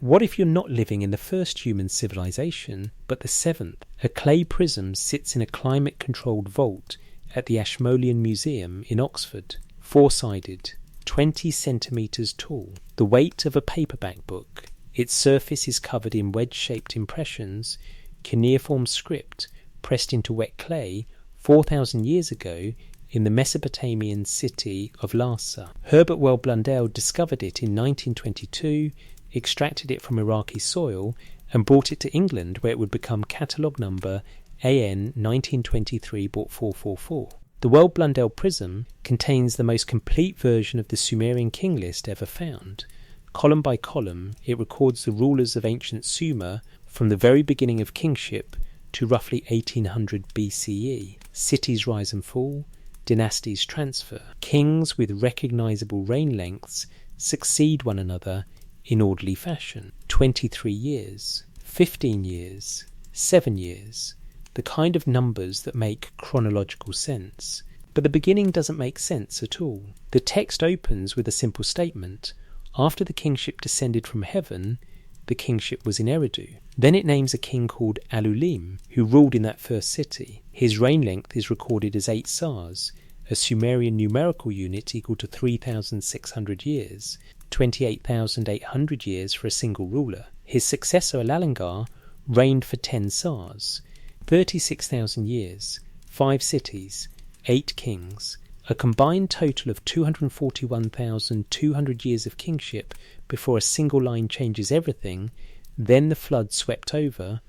What if you're not living in the first human civilization, but the seventh? A clay prism sits in a climate-controlled vault at the Ashmolean Museum in Oxford, four-sided, 20 centimetres tall, the weight of a paperback book. Its surface is covered in wedge-shaped impressions, cuneiform script pressed into wet clay 4,000 years ago in the Mesopotamian city of Larsa. Herbert Well Blundell discovered it in 1922, extracted it from Iraqi soil, and brought it to England, where it would become catalogue number AN 1923-444. The Well Blundell prism contains the most complete version of the Sumerian king list ever found. Column by column, it records the rulers of ancient Sumer from the very beginning of kingship to roughly 1800 BCE. Cities rise and fall, dynasties transfer. Kings with recognisable reign lengths succeed one another in orderly fashion. 23 years, 15 years, 7 years, the kind of numbers that make chronological sense. But the beginning doesn't make sense at all. The text opens with a simple statement. After the kingship descended from heaven, the kingship was in Eridu. Then it names a king called Alulim, who ruled in that first city. His reign length is recorded as 8 sars, a Sumerian numerical unit equal to 3,600 years, 28,800 years for a single ruler. His successor Alalangar reigned for 10 sars, 36,000 years, 5 cities, 8 kings, a combined total of 241,200 years of kingship before a single line changes everything. Then the flood swept over.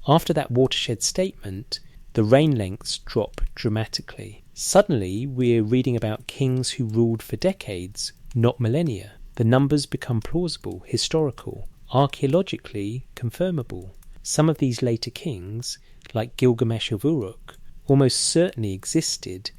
After that watershed statement, the reign lengths drop dramatically. Suddenly, we're reading about kings who ruled for decades, not millennia. The numbers become plausible, historical, archaeologically confirmable. Some of these later kings, like Gilgamesh of Uruk, almost certainly existed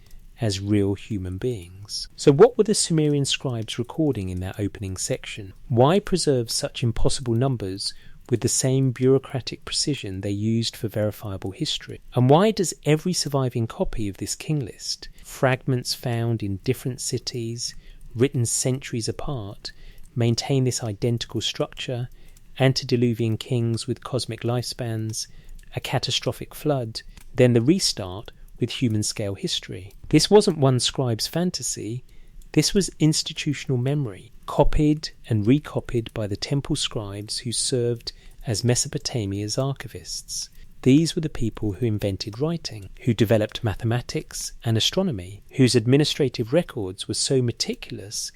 as real human beings. So what were the Sumerian scribes recording in that opening section? Why preserve such impossible numbers with the same bureaucratic precision they used for verifiable history? And why does every surviving copy of this king list, fragments found in different cities, written centuries apart, maintain this identical structure? Antediluvian kings with cosmic lifespans, a catastrophic flood, then the restart with human-scale history. This wasn't one scribe's fantasy. This was institutional memory, copied and recopied by the temple scribes who served as Mesopotamia's archivists. These were the people who invented writing, who developed mathematics and astronomy, whose administrative records were so meticulous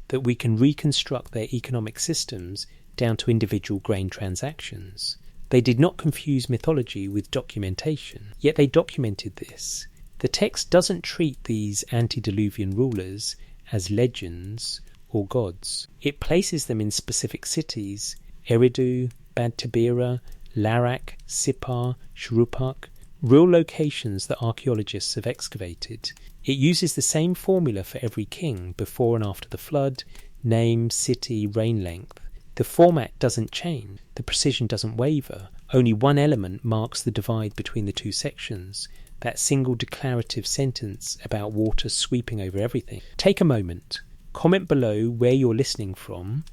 that we can reconstruct their economic systems down to individual grain transactions. They did not confuse mythology with documentation, yet they documented this. The text doesn't treat these antediluvian rulers as legends or gods. It places them in specific cities: Eridu, Bad Tabira, Larak, Sippar, Shuruppak, real locations that archaeologists have excavated. It uses the same formula for every king, before and after the flood, name, city, reign length. The format doesn't change, the precision doesn't waver. Only one element marks the divide between the two sections, that single declarative sentence about water sweeping over everything. Take a moment, comment below where you're listening from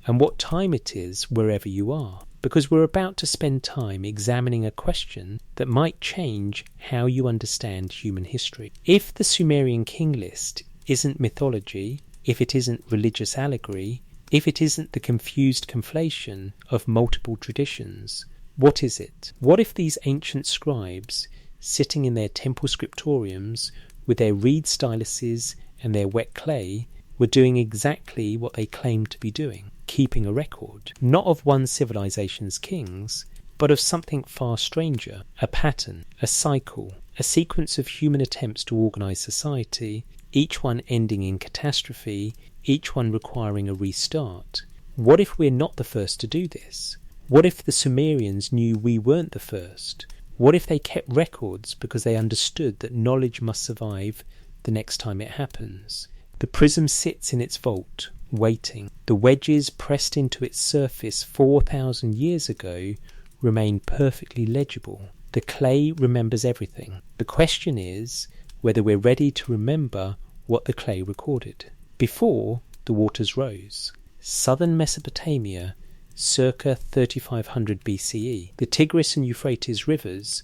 and what time it is wherever you are, because we're about to spend time examining a question that might change how you understand human history. If the Sumerian king list isn't mythology, if it isn't religious allegory, if it isn't the confused conflation of multiple traditions, what is it? What if these ancient scribes, sitting in their temple scriptoriums with their reed styluses and their wet clay, were doing exactly what they claimed to be doing, keeping a record, not of one civilization's kings, but of something far stranger, a pattern, a cycle, a sequence of human attempts to organize society, each one ending in catastrophe, each one requiring a restart. What if we're not the first to do this? What if the Sumerians knew we weren't the first? What if they kept records because they understood that knowledge must survive the next time it happens? The prism sits in its vault, waiting. The wedges pressed into its surface 4,000 years ago remain perfectly legible. The clay remembers everything. The question is whether we're ready to remember what the clay recorded. Before the waters rose, southern Mesopotamia circa 3500 BCE. The Tigris and Euphrates rivers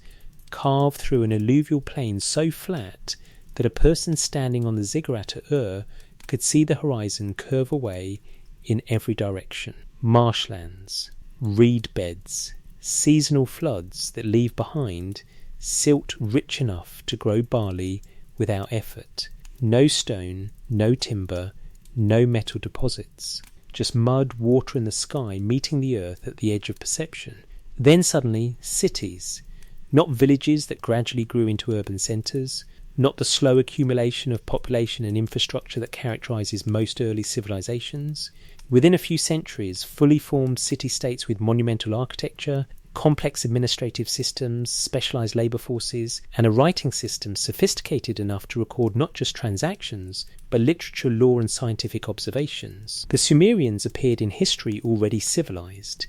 carved through an alluvial plain so flat that a person standing on the ziggurat at Ur could see the horizon curve away in every direction. Marshlands, reed beds, seasonal floods that leave behind silt rich enough to grow barley without effort. No stone, no timber, no metal deposits. Just mud, water and the sky meeting the earth at the edge of perception. Then suddenly, cities. Not villages that gradually grew into urban centres, not the slow accumulation of population and infrastructure that characterises most early civilizations. Within a few centuries, fully formed city-states with monumental architecture, complex administrative systems, specialised labour forces, and a writing system sophisticated enough to record not just transactions, but literature, law and scientific observations. The Sumerians appeared in history already civilised.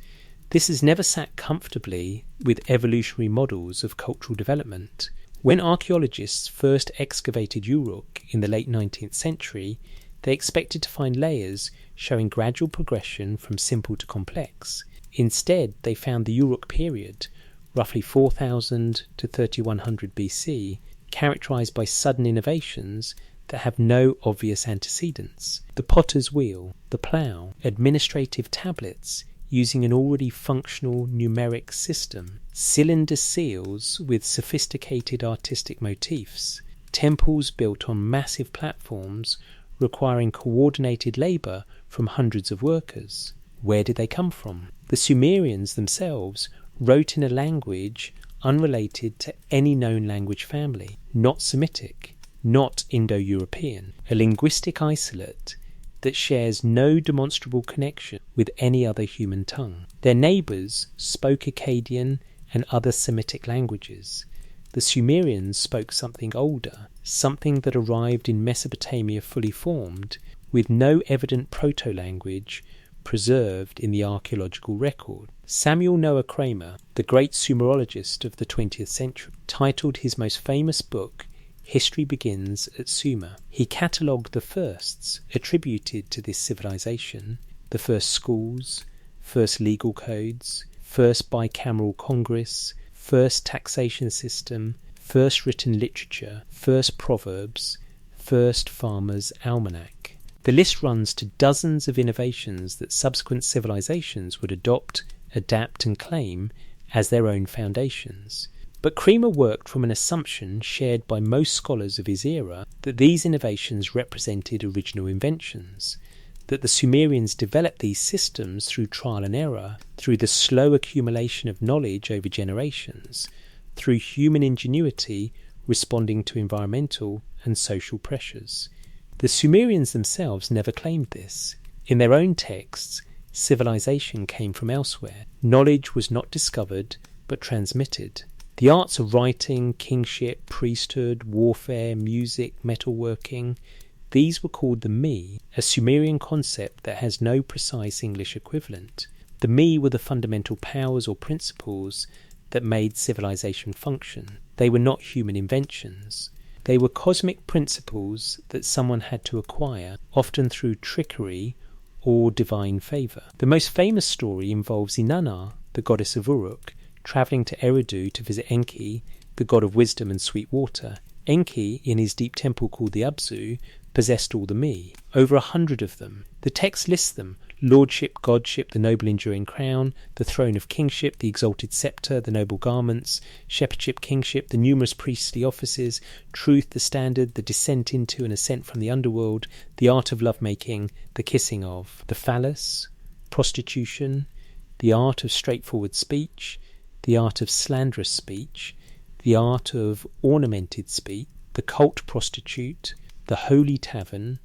This has never sat comfortably with evolutionary models of cultural development. When archaeologists first excavated Uruk in the late 19th century, they expected to find layers showing gradual progression from simple to complex. Instead, they found the Uruk period, roughly 4000 to 3100 BC, characterised by sudden innovations that have no obvious antecedents. The potter's wheel, the plough, administrative tablets using an already functional numeric system, cylinder seals with sophisticated artistic motifs, temples built on massive platforms requiring coordinated labour from hundreds of workers. Where did they come from? The Sumerians themselves wrote in a language unrelated to any known language family, not Semitic, not Indo-European, a linguistic isolate that shares no demonstrable connection with any other human tongue. Their neighbours spoke Akkadian and other Semitic languages. The Sumerians spoke something older, something that arrived in Mesopotamia fully formed, with no evident proto-language preserved in the archaeological record. Samuel Noah Kramer, the great Sumerologist of the 20th century, titled his most famous book, History Begins at Sumer. He catalogued the firsts attributed to this civilization, the first schools, first legal codes, first bicameral congress, first taxation system, first written literature, first proverbs, first farmer's almanac. The list runs to dozens of innovations that subsequent civilizations would adopt, adapt and claim as their own foundations. But Cremer worked from an assumption shared by most scholars of his era that these innovations represented original inventions, that the Sumerians developed these systems through trial and error, through the slow accumulation of knowledge over generations, through human ingenuity responding to environmental and social pressures. The Sumerians themselves never claimed this. In their own texts, civilization came from elsewhere. Knowledge was not discovered, but transmitted. The arts of writing, kingship, priesthood, warfare, music, metalworking, these were called the Mi, a Sumerian concept that has no precise English equivalent. The Mi were the fundamental powers or principles that made civilization function. They were not human inventions. They were cosmic principles that someone had to acquire, often through trickery or divine favour. The most famous story involves Inanna, the goddess of Uruk, travelling to Eridu to visit Enki, the god of wisdom and sweet water. Enki, in his deep temple called the Abzu, possessed all the Mi, over 100 of them. The text lists them: lordship, godship, the noble enduring crown, the throne of kingship, the exalted sceptre, the noble garments, shepherdship, kingship, the numerous priestly offices, truth, the standard, the descent into and ascent from the underworld, the art of lovemaking, the kissing of, the phallus, prostitution, the art of straightforward speech, the art of slanderous speech, the art of ornamented speech, the cult prostitute, the holy tavern,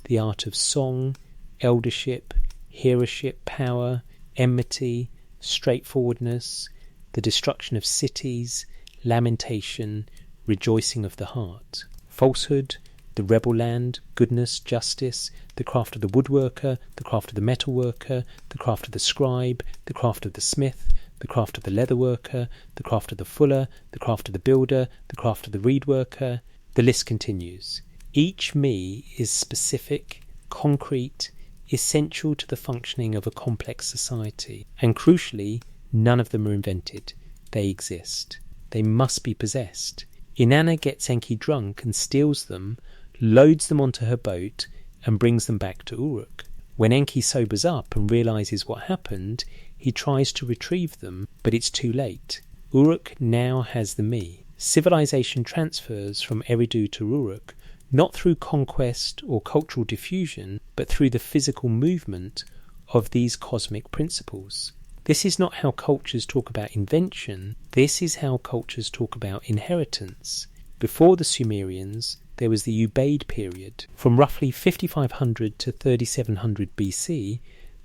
the art of song, eldership, heroship, power, enmity, straightforwardness, the destruction of cities, lamentation, rejoicing of the heart, falsehood, the rebel land, goodness, justice, the craft of the woodworker, the craft of the metalworker, the craft of the scribe, the craft of the smith, the craft of the leatherworker, the craft of the fuller, the craft of the builder, the craft of the reed worker. The list continues. Each Mi is specific, concrete, essential to the functioning of a complex society. And crucially, none of them are invented. They exist. They must be possessed. Inanna gets Enki drunk and steals them, loads them onto her boat, and brings them back to Uruk. When Enki sobers up and realizes what happened, he tries to retrieve them, but it's too late. Uruk now has the me. Civilization transfers from Eridu to Uruk, not through conquest or cultural diffusion, but through the physical movement of these cosmic principles. This is not how cultures talk about invention, this is how cultures talk about inheritance. Before the Sumerians, there was the Ubaid period. From roughly 5500 to 3700 BC,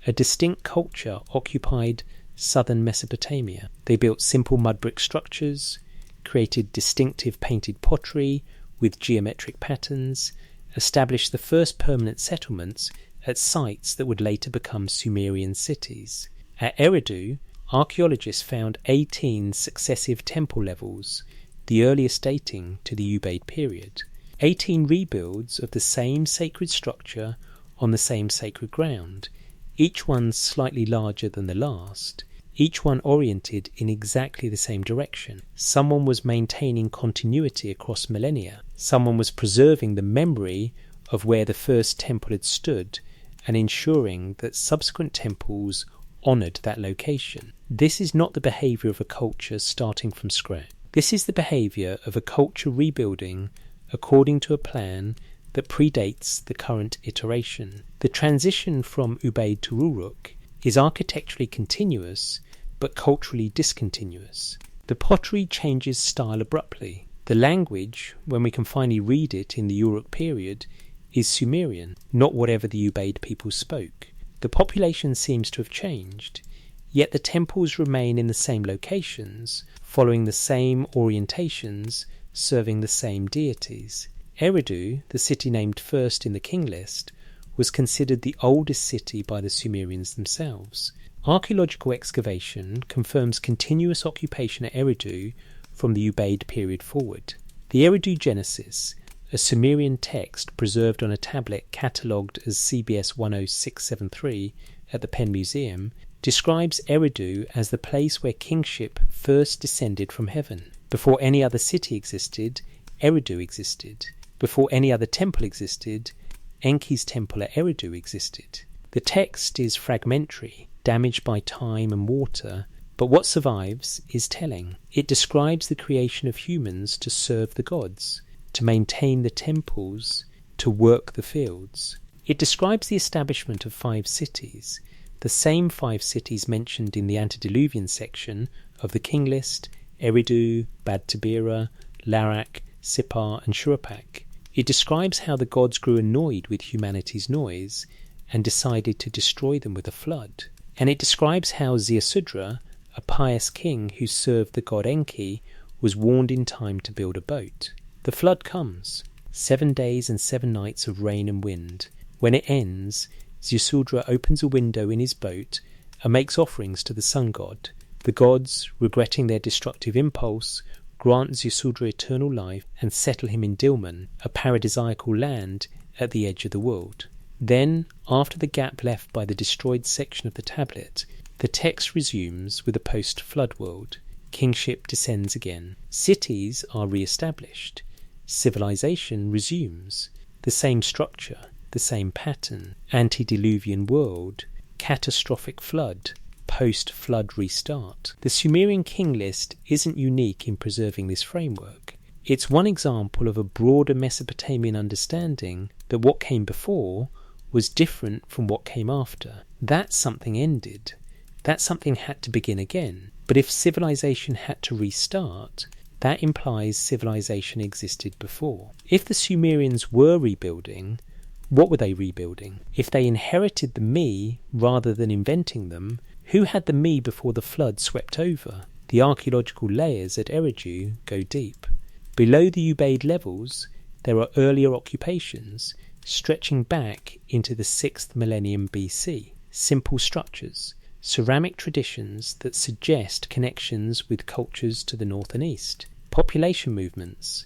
a distinct culture occupied southern Mesopotamia. They built simple mud brick structures, created distinctive painted pottery with geometric patterns, established the first permanent settlements at sites that would later become Sumerian cities. At Eridu, archaeologists found 18 successive temple levels, the earliest dating to the Ubaid period. 18 rebuilds of the same sacred structure on the same sacred ground, each one slightly larger than the last, each one oriented in exactly the same direction. Someone was maintaining continuity across millennia. Someone was preserving the memory of where the first temple had stood and ensuring that subsequent temples honoured that location. This is not the behaviour of a culture starting from scratch. This is the behaviour of a culture rebuilding according to a plan that predates the current iteration. The transition from Ubaid to Uruk is architecturally continuous, but culturally discontinuous. The pottery changes style abruptly. The language, when we can finally read it in the Uruk period, is Sumerian, not whatever the Ubaid people spoke. The population seems to have changed, yet the temples remain in the same locations, following the same orientations, serving the same deities. Eridu, the city named first in the king list, was considered the oldest city by the Sumerians themselves. Archaeological excavation confirms continuous occupation at Eridu from the Ubaid period forward. The Eridu Genesis, a Sumerian text preserved on a tablet catalogued as CBS 10673 at the Penn Museum, describes Eridu as the place where kingship first descended from heaven. Before any other city existed, Eridu existed. Before any other temple existed, Enki's temple at Eridu existed. The text is fragmentary, damaged by time and water, but what survives is telling. It describes the creation of humans to serve the gods, to maintain the temples, to work the fields. It describes the establishment of 5 cities, the same 5 cities mentioned in the antediluvian section of the king list: Eridu, Bad Tabira, Larak, Sippar and Shuruppak. It describes how the gods grew annoyed with humanity's noise and decided to destroy them with a flood. And it describes how Ziusudra, a pious king who served the god Enki, was warned in time to build a boat. The flood comes, 7 days and 7 nights of rain and wind. When it ends, Ziusudra opens a window in his boat and makes offerings to the sun god. The gods, regretting their destructive impulse, grant Ziusudra eternal life and settle him in Dilmun, a paradisiacal land at the edge of the world. Then, after the gap left by the destroyed section of the tablet, the text resumes with a post-flood world. Kingship descends again. Cities are re-established. Civilization resumes. The same structure, the same pattern. Antediluvian world, catastrophic flood, post-flood restart. The Sumerian king list isn't unique in preserving this framework. It's one example of a broader Mesopotamian understanding that what came before was different from what came after. That something ended. That something had to begin again. But if civilization had to restart, that implies civilization existed before. If the Sumerians were rebuilding, what were they rebuilding? If they inherited the me rather than inventing them, who had the me before the flood swept over? The archaeological layers at Eridu go deep. Below the Ubaid levels, there are earlier occupations stretching back into the 6th millennium BC. Simple structures, ceramic traditions that suggest connections with cultures to the north and east, population movements,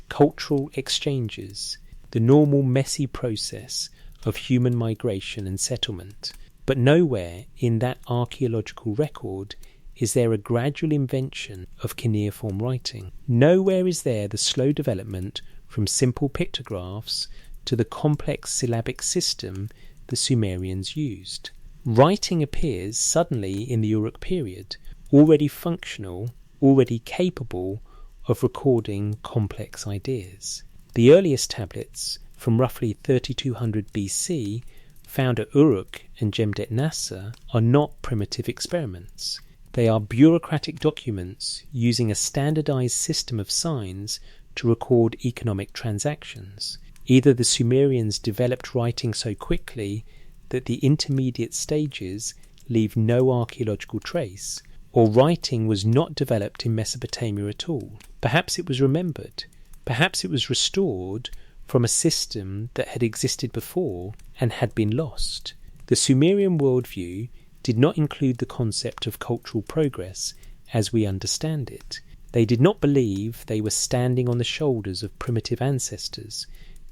cultural exchanges, the normal messy process of human migration and settlement. But nowhere in that archaeological record is there a gradual invention of cuneiform writing. Nowhere is there the slow development from simple pictographs to the complex syllabic system the Sumerians used. Writing appears suddenly in the Uruk period, already functional, already capable of recording complex ideas. The earliest tablets, from roughly 3200 BC, found at Uruk and Jemdet Nasser, are not primitive experiments. They are bureaucratic documents using a standardized system of signs to record economic transactions. Either the Sumerians developed writing so quickly that the intermediate stages leave no archaeological trace, or writing was not developed in Mesopotamia at all. Perhaps it was remembered. Perhaps it was restored from a system that had existed before and had been lost. The Sumerian worldview did not include the concept of cultural progress as we understand it. They did not believe they were standing on the shoulders of primitive ancestors,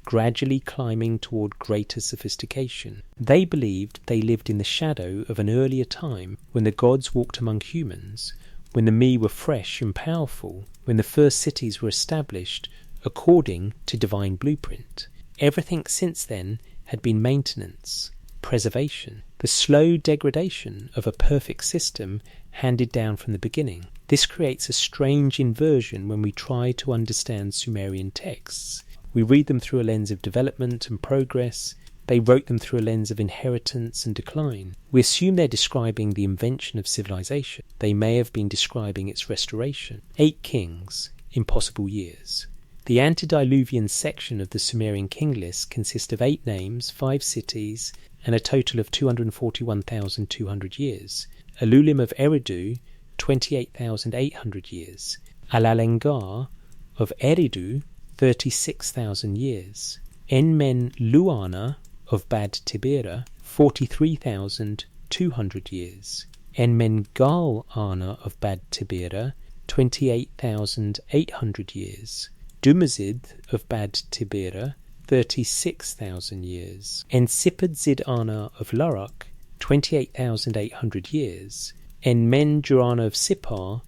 gradually climbing toward greater sophistication. They believed they lived in the shadow of an earlier time when the gods walked among humans, when the me were fresh and powerful, when the first cities were established according to divine blueprint. Everything since then had been maintenance, preservation, the slow degradation of a perfect system handed down from the beginning. This creates a strange inversion when we try to understand Sumerian texts. We read them through a lens of development and progress. They wrote them through a lens of inheritance and decline. We assume they're describing the invention of civilization. They may have been describing its restoration. 8 kings, impossible years. The antediluvian section of the Sumerian king list consists of 8 names, 5 cities, and a total of 241,200 years. Alulim of Eridu, 28,800 years. Alalengar of Eridu, 36,000 years. Enmen Luana of Bad Tibera, 43,200 years. Enmen Gal Ana of Bad Tibera, 28,800 years. Dumazid of Bad Tibera, 36,000 years. Ensipad Zid Ana of Luruk, 28,800 years. Enmen Jurana of Sippar,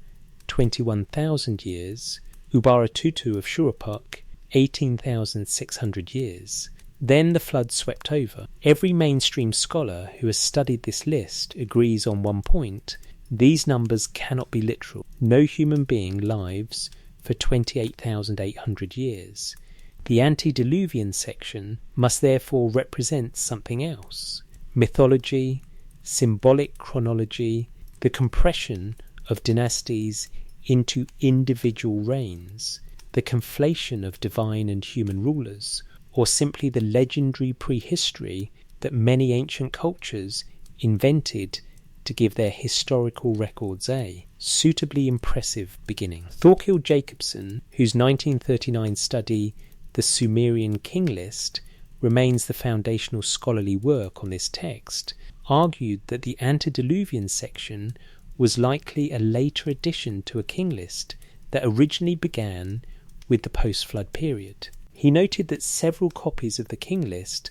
21,000 years. Ubaratutu of Shuruppak, 18,600 years. Then the flood swept over. Every mainstream scholar who has studied this list agrees on one point: these numbers cannot be literal. No human being lives for 28,800 years. The antediluvian section must therefore represent something else. Mythology, symbolic chronology, the compression of dynasties into individual reigns, the conflation of divine and human rulers, or simply the legendary prehistory that many ancient cultures invented to give their historical records a suitably impressive beginning. Thorkild Jacobson, whose 1939 study The Sumerian King List remains the foundational scholarly work on this text, argued that the antediluvian section was likely a later addition to a king list that originally began with the post-flood period. He noted that several copies of the king list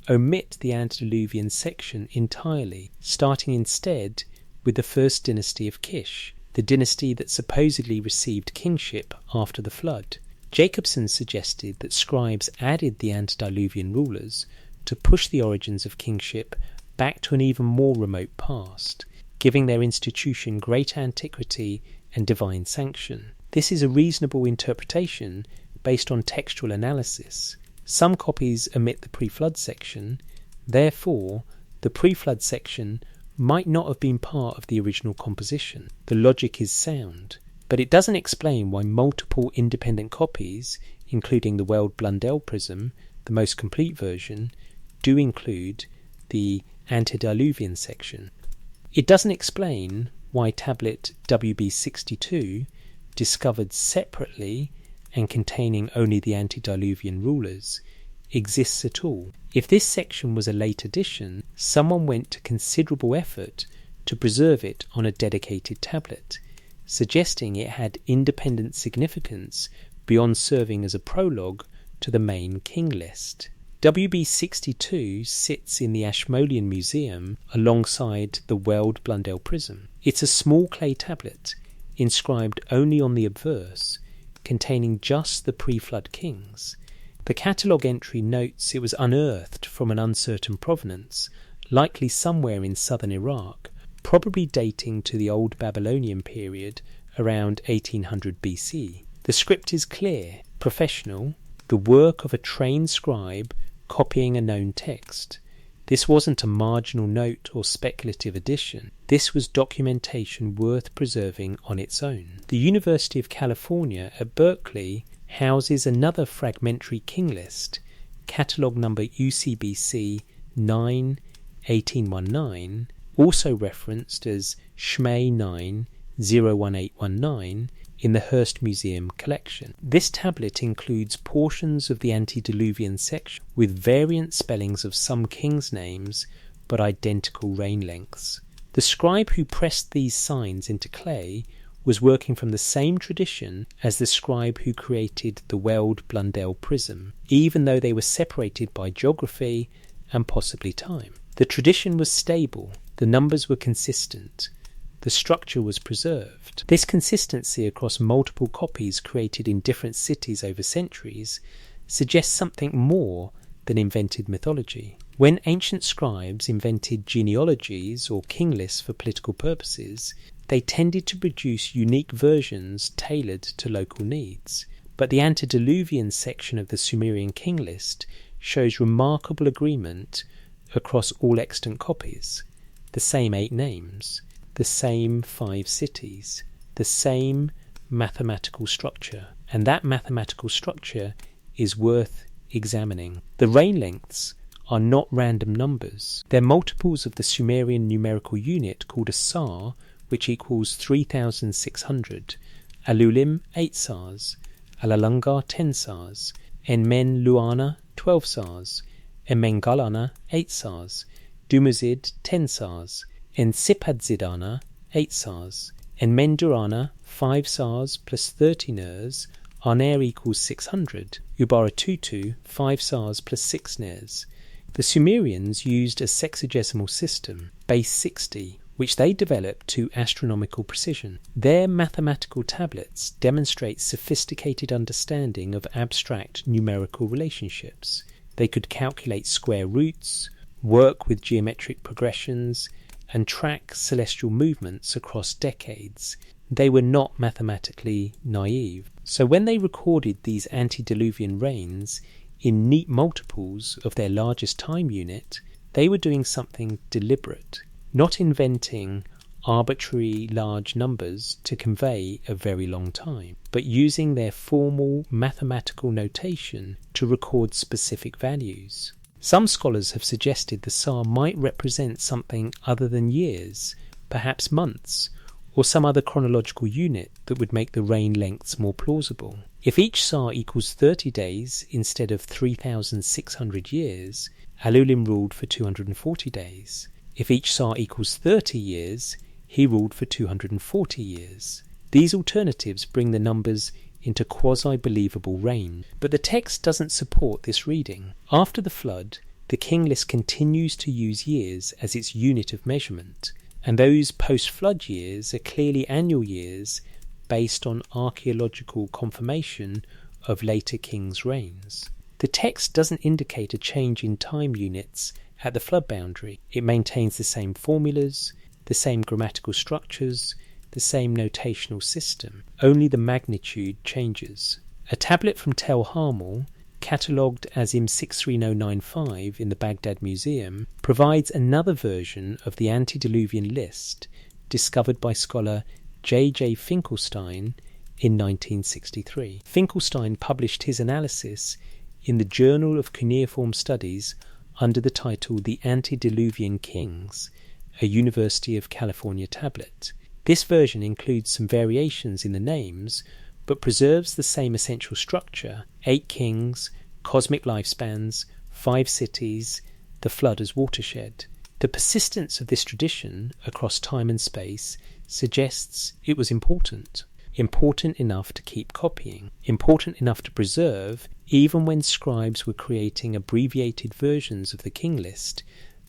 omit the antediluvian section entirely, starting instead with the first dynasty of Kish, the dynasty that supposedly received kingship after the flood. Jacobson suggested that scribes added the antediluvian rulers to push the origins of kingship back to an even more remote past, giving their institution great antiquity and divine sanction. This is a reasonable interpretation based on textual analysis. Some copies omit the pre-flood section, therefore the pre-flood section might not have been part of the original composition. The logic is sound, but it doesn't explain why multiple independent copies, including the Weld Blundell prism, the most complete version, do include the antediluvian section. It doesn't explain why tablet WB62, discovered separately and containing only the antediluvian rulers, exists at all. If this section was a late addition, someone went to considerable effort to preserve it on a dedicated tablet, suggesting it had independent significance beyond serving as a prologue to the main king list. WB62 sits in the Ashmolean Museum alongside the Weld Blundell Prism. It's a small clay tablet, inscribed only on the obverse, containing just the pre-flood kings. The catalogue entry notes it was unearthed from an uncertain provenance, likely somewhere in southern Iraq, probably dating to the Old Babylonian period around 1800 BC. The script is clear, professional, the work of a trained scribe copying a known text. This wasn't a marginal note or speculative addition. This was documentation worth preserving on its own. The University of California at Berkeley houses another fragmentary king list, catalogue number UCBC 9-1819, also referenced as SHME 9-01819, in the Hearst Museum collection. This tablet includes portions of the antediluvian section with variant spellings of some kings' names but identical reign lengths. The scribe who pressed these signs into clay was working from the same tradition as the scribe who created the Weld Blundell Prism, even though they were separated by geography and possibly time. The tradition was stable, the numbers were consistent, the structure was preserved. This consistency across multiple copies created in different cities over centuries suggests something more than invented mythology. When ancient scribes invented genealogies or king lists for political purposes, they tended to produce unique versions tailored to local needs. But the antediluvian section of the Sumerian king list shows remarkable agreement across all extant copies. The same 8 names, the same 5 cities, the same mathematical structure, and that mathematical structure is worth examining. The reign lengths are not random numbers. They're multiples of the Sumerian numerical unit called a sar, which equals 3,600, Alulim 8 sars, Alalungar 10 sars, Enmen Luana 12 sars, Enmengalana 8 sars, Dumuzid 10 sars, Ensipadzidana 8 sars, Enmendurana 5 sars plus 30 ners, Arner equals 600, Ubaratutu 5 sars plus 6 ners. The Sumerians used a sexagesimal system, base 60, which they developed to astronomical precision. Their mathematical tablets demonstrate sophisticated understanding of abstract numerical relationships. They could calculate square roots, work with geometric progressions, and track celestial movements across decades. They were not mathematically naive. So when they recorded these antediluvian reigns in neat multiples of their largest time unit, they were doing something deliberate, not inventing arbitrary large numbers to convey a very long time, but using their formal mathematical notation to record specific values. Some scholars have suggested the sar might represent something other than years, perhaps months, or some other chronological unit that would make the reign lengths more plausible. If each sar equals 30 days instead of 3,600 years, Alulim ruled for 240 days. If each sar equals 30 years, he ruled for 240 years. These alternatives bring the numbers into quasi-believable range, but the text doesn't support this reading. After the flood, the king list continues to use years as its unit of measurement, and those post-flood years are clearly annual years based on archaeological confirmation of later kings' reigns. The text doesn't indicate a change in time units at the flood boundary. It maintains the same formulas, the same grammatical structures, the same notational system. Only the magnitude changes. A tablet from Tel Harmal, catalogued as IM 63095 in the Baghdad Museum, provides another version of the antediluvian list discovered by scholar J.J. Finkelstein in 1963. Finkelstein published his analysis in the Journal of Cuneiform Studies under the title The Antediluvian Kings, a University of California tablet. This version includes some variations in the names, but preserves the same essential structure: 8 kings, cosmic lifespans, 5 cities, the flood as watershed. The persistence of this tradition across time and space suggests it was important. important enough to keep copying, important enough to preserve, even when scribes were creating abbreviated versions of the king list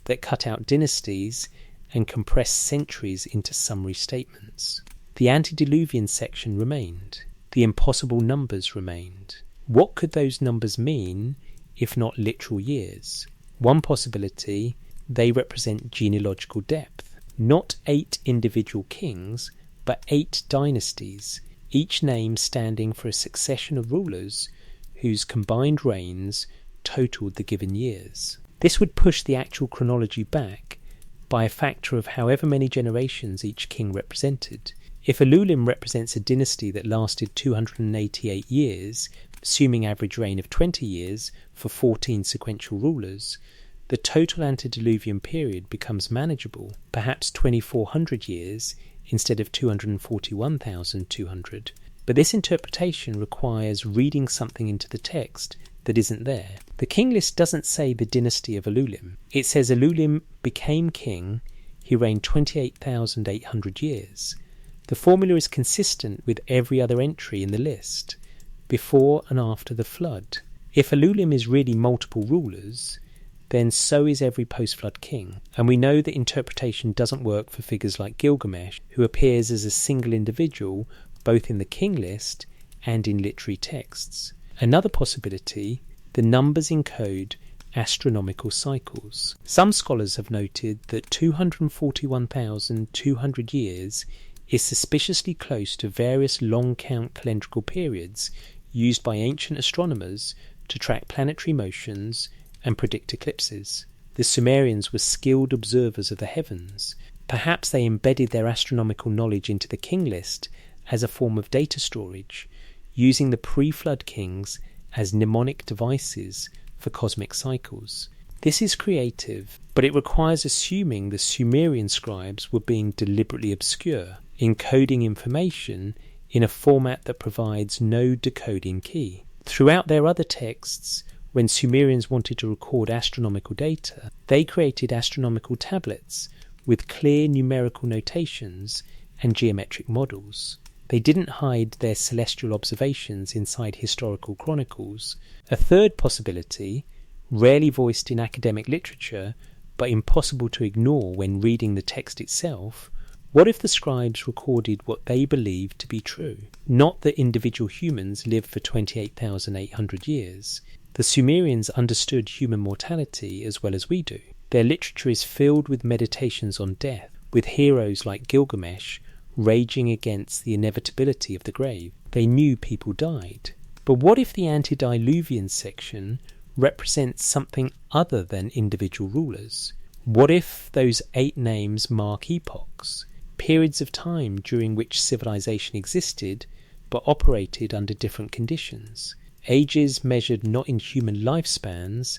that cut out dynasties and compressed centuries into summary statements. The antediluvian section remained. The impossible numbers remained. What could those numbers mean if not literal years? One possibility, they represent genealogical depth. Not 8 individual kings, but 8 dynasties, each name standing for a succession of rulers whose combined reigns totaled the given years. This would push the actual chronology back by a factor of however many generations each king represented. If Elulim represents a dynasty that lasted 288 years, assuming average reign of 20 years for 14 sequential rulers, the total antediluvian period becomes manageable, perhaps 2400 years instead of 241,200. But this interpretation requires reading something into the text that isn't there. The king list doesn't say the dynasty of Elulim. It says Elulim became king, he reigned 28,800 years. The formula is consistent with every other entry in the list, before and after the flood. If Elulim is really multiple rulers, then so is every post-flood king. And we know that interpretation doesn't work for figures like Gilgamesh, who appears as a single individual both in the king list and in literary texts. Another possibility, the numbers encode astronomical cycles. Some scholars have noted that 241,200 years is suspiciously close to various long-count calendrical periods used by ancient astronomers to track planetary motions and predict eclipses. The Sumerians were skilled observers of the heavens. Perhaps they embedded their astronomical knowledge into the king list as a form of data storage, using the pre-flood kings as mnemonic devices for cosmic cycles. This is creative, but it requires assuming the Sumerian scribes were being deliberately obscure, encoding information in a format that provides no decoding key. Throughout their other texts, when Sumerians wanted to record astronomical data, they created astronomical tablets with clear numerical notations and geometric models. They didn't hide their celestial observations inside historical chronicles. A third possibility, rarely voiced in academic literature, but impossible to ignore when reading the text itself, what if the scribes recorded what they believed to be true? Not that individual humans lived for 28,800 years. The Sumerians understood human mortality as well as we do. Their literature is filled with meditations on death, with heroes like Gilgamesh raging against the inevitability of the grave. They knew people died. But what if the antediluvian section represents something other than individual rulers? What if those 8 names mark epochs, periods of time during which civilization existed but operated under different conditions? Ages measured not in human lifespans,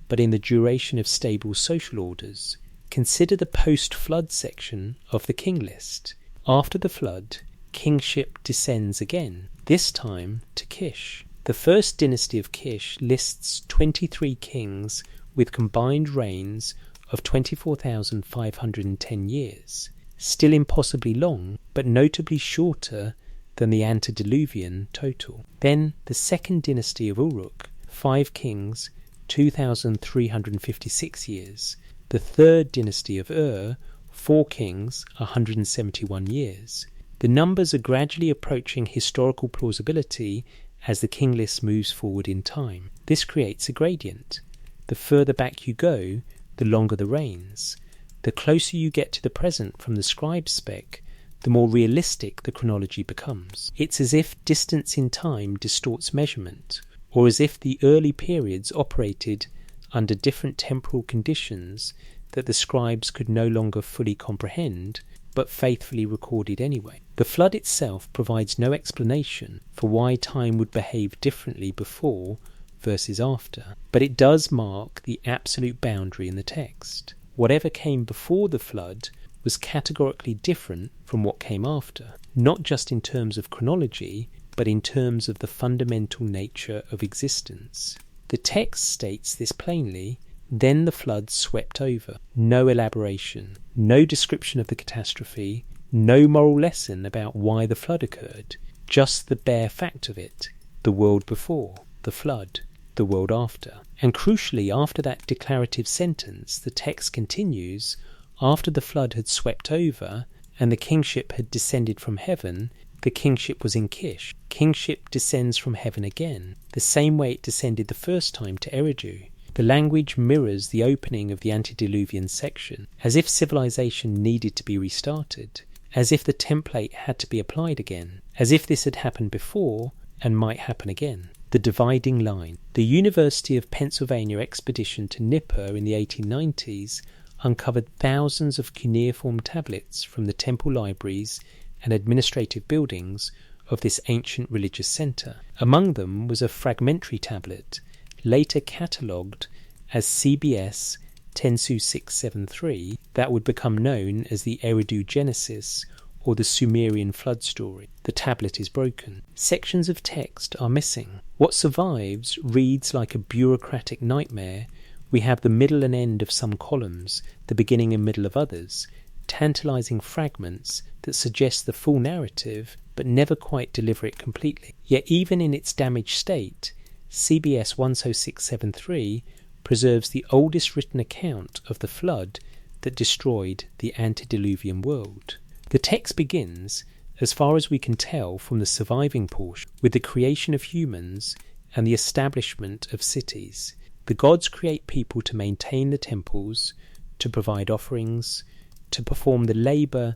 but in the duration of stable social orders. Consider the post-flood section of the king list. After the flood, kingship descends again, this time to Kish. The first dynasty of Kish lists 23 kings with combined reigns of 24,510 years, still impossibly long, but notably shorter than the antediluvian total. Then the second dynasty of Uruk, 5 kings, 2,356 years. The third dynasty of Ur, 4 kings, 171 years. The numbers are gradually approaching historical plausibility as the king list moves forward in time. This creates a gradient. The further back you go, the longer the reigns. The closer you get to the present from the scribe spec, the more realistic the chronology becomes. It's as if distance in time distorts measurement, or as if the early periods operated under different temporal conditions that the scribes could no longer fully comprehend, but faithfully recorded anyway. The flood itself provides no explanation for why time would behave differently before versus after, but it does mark the absolute boundary in the text. Whatever came before the flood was categorically different from what came after, not just in terms of chronology, but in terms of the fundamental nature of existence. The text states this plainly. Then the flood swept over. No elaboration, no description of the catastrophe, No moral lesson about why the flood occurred, just the bare fact of it, the world before, the flood, the world after. And crucially, after that declarative sentence, the text continues, after the flood had swept over and the kingship had descended from heaven, the kingship was in Kish. Kingship descends from heaven again, the same way it descended the first time to Eridu. The language mirrors the opening of the antediluvian section, as if civilization needed to be restarted, as if the template had to be applied again, as if this had happened before and might happen again. The dividing line. The University of Pennsylvania expedition to Nippur in the 1890s uncovered thousands of cuneiform tablets from the temple libraries and administrative buildings of this ancient religious centre. Among them was a fragmentary tablet, later catalogued as CBS 10-673, that would become known as the Eridu Genesis or the Sumerian flood story. The tablet is broken. Sections of text are missing. What survives reads like a bureaucratic nightmare. We have the middle and end of some columns, the beginning and middle of others, tantalizing fragments that suggest the full narrative but never quite deliver it completely. Yet even in its damaged state, CBS 10673 preserves the oldest written account of the flood that destroyed the antediluvian world. The text begins, as far as we can tell from the surviving portion, with the creation of humans and the establishment of cities. The gods create people to maintain the temples, to provide offerings, to perform the labour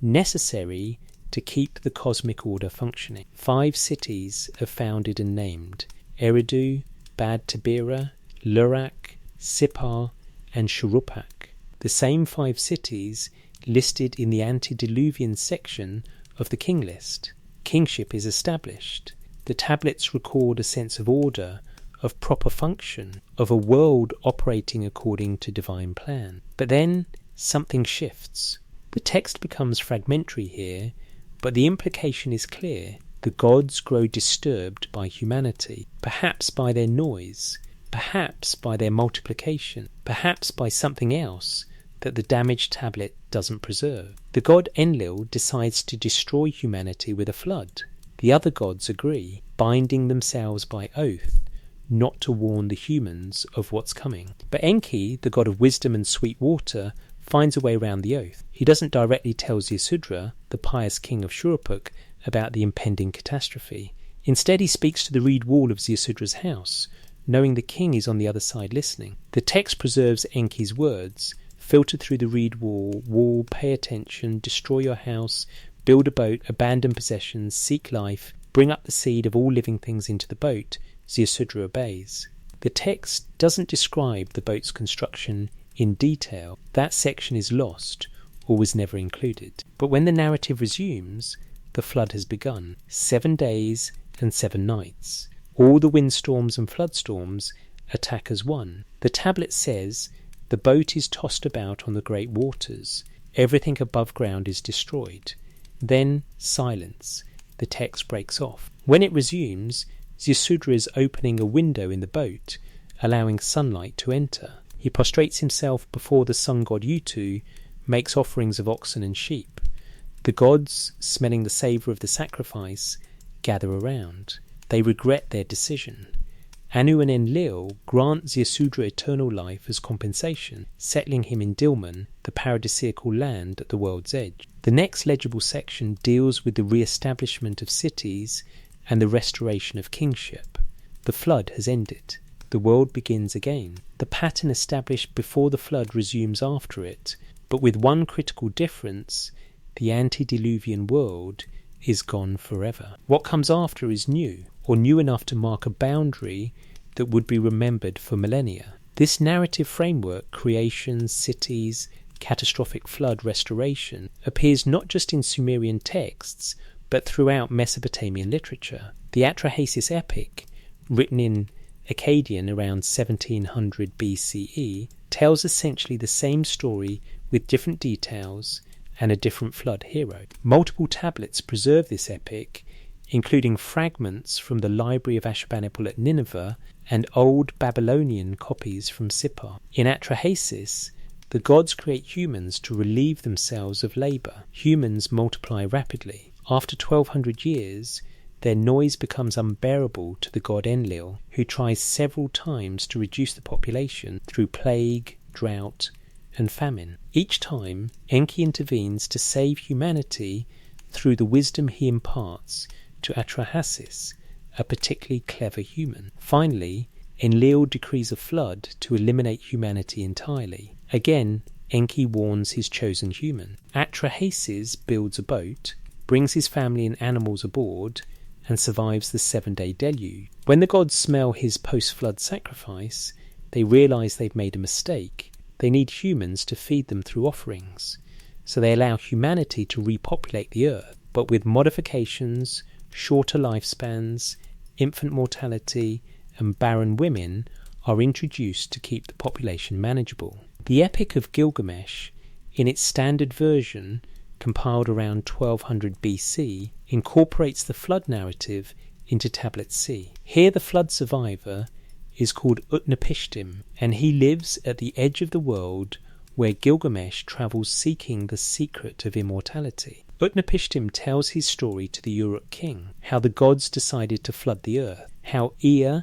necessary to keep the cosmic order functioning. 5 cities are founded and named: Eridu, Bad Tabira, Lurak, Sippar, and Shuruppak. The same 5 cities listed in the antediluvian section of the king list. Kingship is established. The tablets record a sense of order, of proper function, of a world operating according to divine plan. But then something shifts. The text becomes fragmentary here, but the implication is clear. The gods grow disturbed by humanity, perhaps by their noise, perhaps by their multiplication, perhaps by something else that the damaged tablet doesn't preserve. The god Enlil decides to destroy humanity with a flood. The other gods agree, binding themselves by oath not to warn the humans of what's coming. But Enki, the god of wisdom and sweet water, finds a way around the oath. He doesn't directly tell Ziusudra, the pious king of Shuruppak, about the impending catastrophe. Instead, he speaks to the reed wall of Ziusudra's house, knowing the king is on the other side listening. The text preserves Enki's words, filtered through the reed wall, pay attention, destroy your house, build a boat, abandon possessions, seek life, bring up the seed of all living things into the boat. Ziusudra obeys. The text doesn't describe the boat's construction in detail. That section is lost or was never included. But when the narrative resumes, the flood has begun. 7 days and 7 nights. All the windstorms and floodstorms attack as one. The tablet says, the boat is tossed about on the great waters. Everything above ground is destroyed. Then silence. The text breaks off. When it resumes, Ziusudra is opening a window in the boat, allowing sunlight to enter. He prostrates himself before the sun god Utu, makes offerings of oxen and sheep. The gods, smelling the savour of the sacrifice, gather around. They regret their decision. Anu and Enlil grant Ziusudra eternal life as compensation, settling him in Dilmun, the paradisiacal land at the world's edge. The next legible section deals with the re-establishment of cities and the restoration of kingship. The flood has ended. The world begins again. The pattern established before the flood resumes after it, but with one critical difference: the antediluvian world is gone forever. What comes after is new, or new enough to mark a boundary that would be remembered for millennia. This narrative framework, creation, cities, catastrophic flood, restoration, appears not just in Sumerian texts, but throughout Mesopotamian literature. The Atrahasis epic, written in Akkadian around 1700 BCE, tells essentially the same story with different details and a different flood hero. Multiple tablets preserve this epic, including fragments from the library of Ashurbanipal at Nineveh and old Babylonian copies from Sippar. In Atrahasis, The gods create humans to relieve themselves of labour. Humans multiply rapidly. After 1200 years, their noise becomes unbearable to the god Enlil, who tries several times to reduce the population through plague, drought, and famine. Each time, Enki intervenes to save humanity through the wisdom he imparts to Atrahasis, a particularly clever human. Finally, Enlil decrees a flood to eliminate humanity entirely. Again, Enki warns his chosen human. Atrahasis builds a boat, brings his family and animals aboard, and survives the 7-day deluge. When the gods smell his post-flood sacrifice, they realise they've made a mistake. They need humans to feed them through offerings. So they allow humanity to repopulate the earth, but with modifications, shorter lifespans, infant mortality, and barren women are introduced to keep the population manageable. The Epic of Gilgamesh, in its standard version, compiled around 1200 BC, incorporates the flood narrative into Tablet C. Here the flood survivor is called Utnapishtim, and he lives at the edge of the world where Gilgamesh travels seeking the secret of immortality. Utnapishtim tells his story to the Uruk king, how the gods decided to flood the earth, how Ea,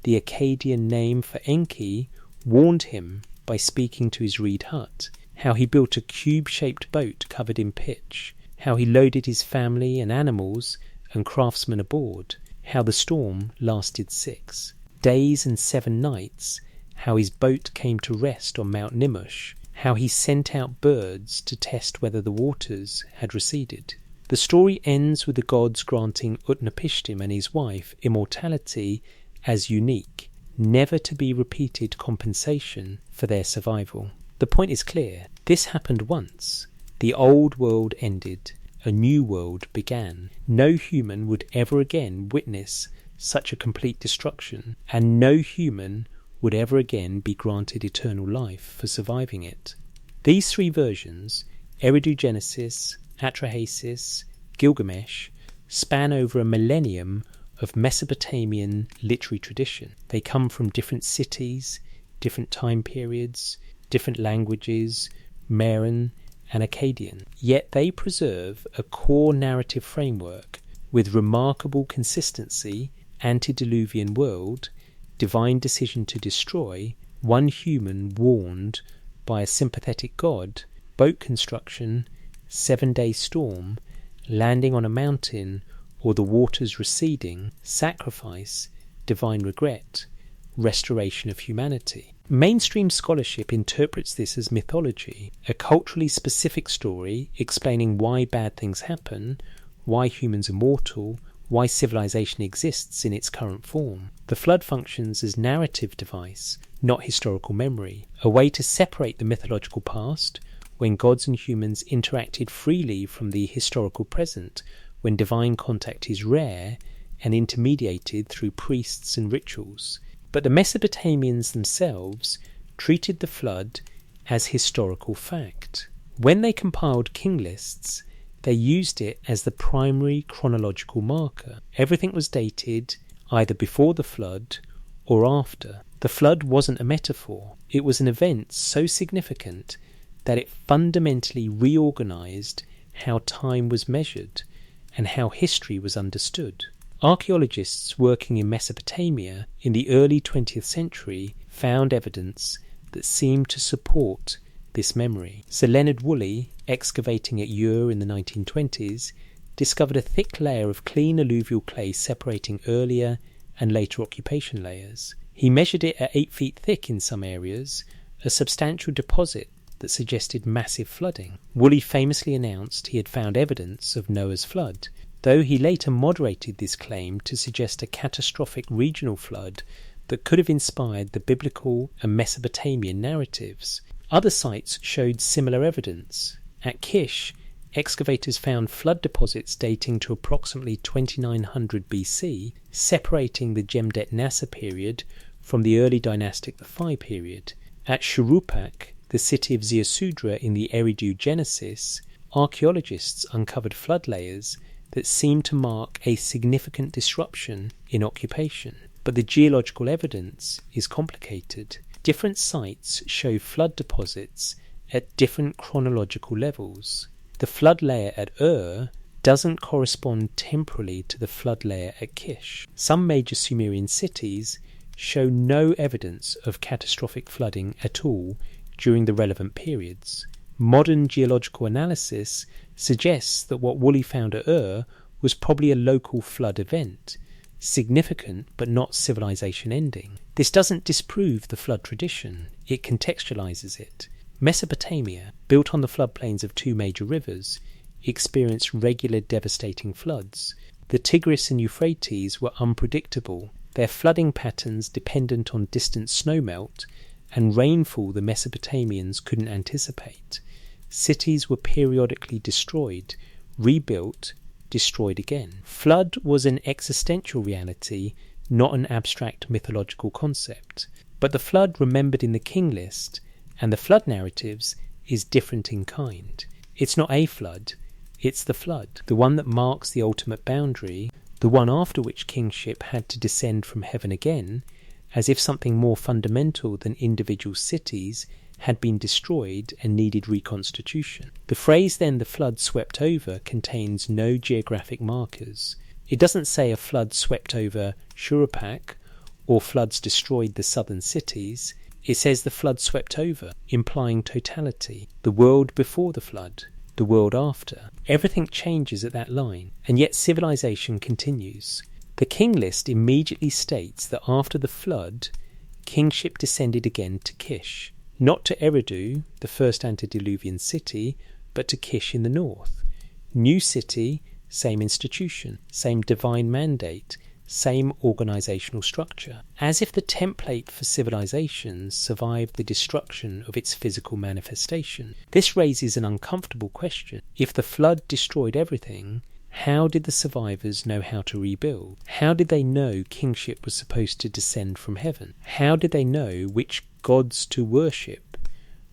the Akkadian name for Enki, warned him by speaking to his reed hut, how he built a cube-shaped boat covered in pitch, how he loaded his family and animals and craftsmen aboard, how the storm lasted 6 days and 7 nights, how his boat came to rest on Mount Nimush, how he sent out birds to test whether the waters had receded. The story ends with the gods granting Utnapishtim and his wife immortality as unique, never to be repeated compensation for their survival. The point is clear. This happened once. The old world ended. A new world began. No human would ever again witness such a complete destruction, and no human would ever again be granted eternal life for surviving it. These 3 versions, Eridu Genesis, Atrahasis, Gilgamesh, span over a millennium of Mesopotamian literary tradition. They come from different cities, different time periods, different languages, Meran and Akkadian. Yet they preserve a core narrative framework with remarkable consistency: antediluvian world, divine decision to destroy, one human warned by a sympathetic god, boat construction, 7-day storm, landing on a mountain or the waters receding, sacrifice, divine regret, restoration of humanity. Mainstream scholarship interprets this as mythology, a culturally specific story explaining why bad things happen, why humans are mortal, why civilization exists in its current form. The flood functions as narrative device, not historical memory, a way to separate the mythological past, when gods and humans interacted freely, from the historical present, when divine contact is rare and intermediated through priests and rituals. But the Mesopotamians themselves treated the flood as historical fact. When they compiled king lists, they used it as the primary chronological marker. Everything was dated either before the flood or after. The flood wasn't a metaphor. It was an event so significant that it fundamentally reorganized how time was measured and how history was understood. Archaeologists working in Mesopotamia in the early 20th century found evidence that seemed to support this memory. Sir Leonard Woolley, excavating at Ur in the 1920s, discovered a thick layer of clean alluvial clay separating earlier and later occupation layers. He measured it at 8 feet thick in some areas, a substantial deposit that suggested massive flooding. Woolley famously announced he had found evidence of Noah's flood, though he later moderated this claim to suggest a catastrophic regional flood that could have inspired the biblical and Mesopotamian narratives. Other sites showed similar evidence. At Kish, excavators found flood deposits dating to approximately 2900 BC, separating the Jemdet Nasser period from the early dynastic Phi period. At Shuruppak, the city of Ziusudra in the Eridu Genesis, archaeologists uncovered flood layers that seemed to mark a significant disruption in occupation. But the geological evidence is complicated. Different sites show flood deposits at different chronological levels. The flood layer at doesn't correspond temporally to the flood layer at Kish. Some major Sumerian cities show no evidence of catastrophic flooding at all during the relevant periods. Modern geological analysis suggests that what Woolley found at was probably a local flood event, significant but not civilization ending. This doesn't disprove the flood tradition, it contextualizes it. Mesopotamia, built on the floodplains of two major rivers, experienced regular devastating floods. The Tigris and Euphrates were unpredictable, their flooding patterns dependent on distant snowmelt and rainfall the Mesopotamians couldn't anticipate. Cities were periodically destroyed, rebuilt, destroyed again. Flood was an existential reality, not an abstract mythological concept. But the flood remembered in the king list and the flood narratives is different in kind. It's not a flood, it's the flood, the one that marks the ultimate boundary, the one after which kingship had to descend from heaven again, as if something more fundamental than individual cities had been destroyed and needed reconstitution. The phrase then, the flood swept over, contains no geographic markers. It doesn't say a flood swept over Shuruppak or floods destroyed the southern cities. It says the flood swept over, implying totality, the world before the flood, the world after. Everything changes at that line, and yet civilization continues. The king list immediately states that after the flood, kingship descended again to Kish, not to Eridu, the first antediluvian city, but to Kish in the north. New city, same institution, same divine mandate, same organizational structure, as if the template for civilization survived the destruction of its physical manifestation. This raises an uncomfortable question. If the flood destroyed everything, how did the survivors know how to rebuild? How did they know kingship was supposed to descend from heaven? How did they know which gods to worship,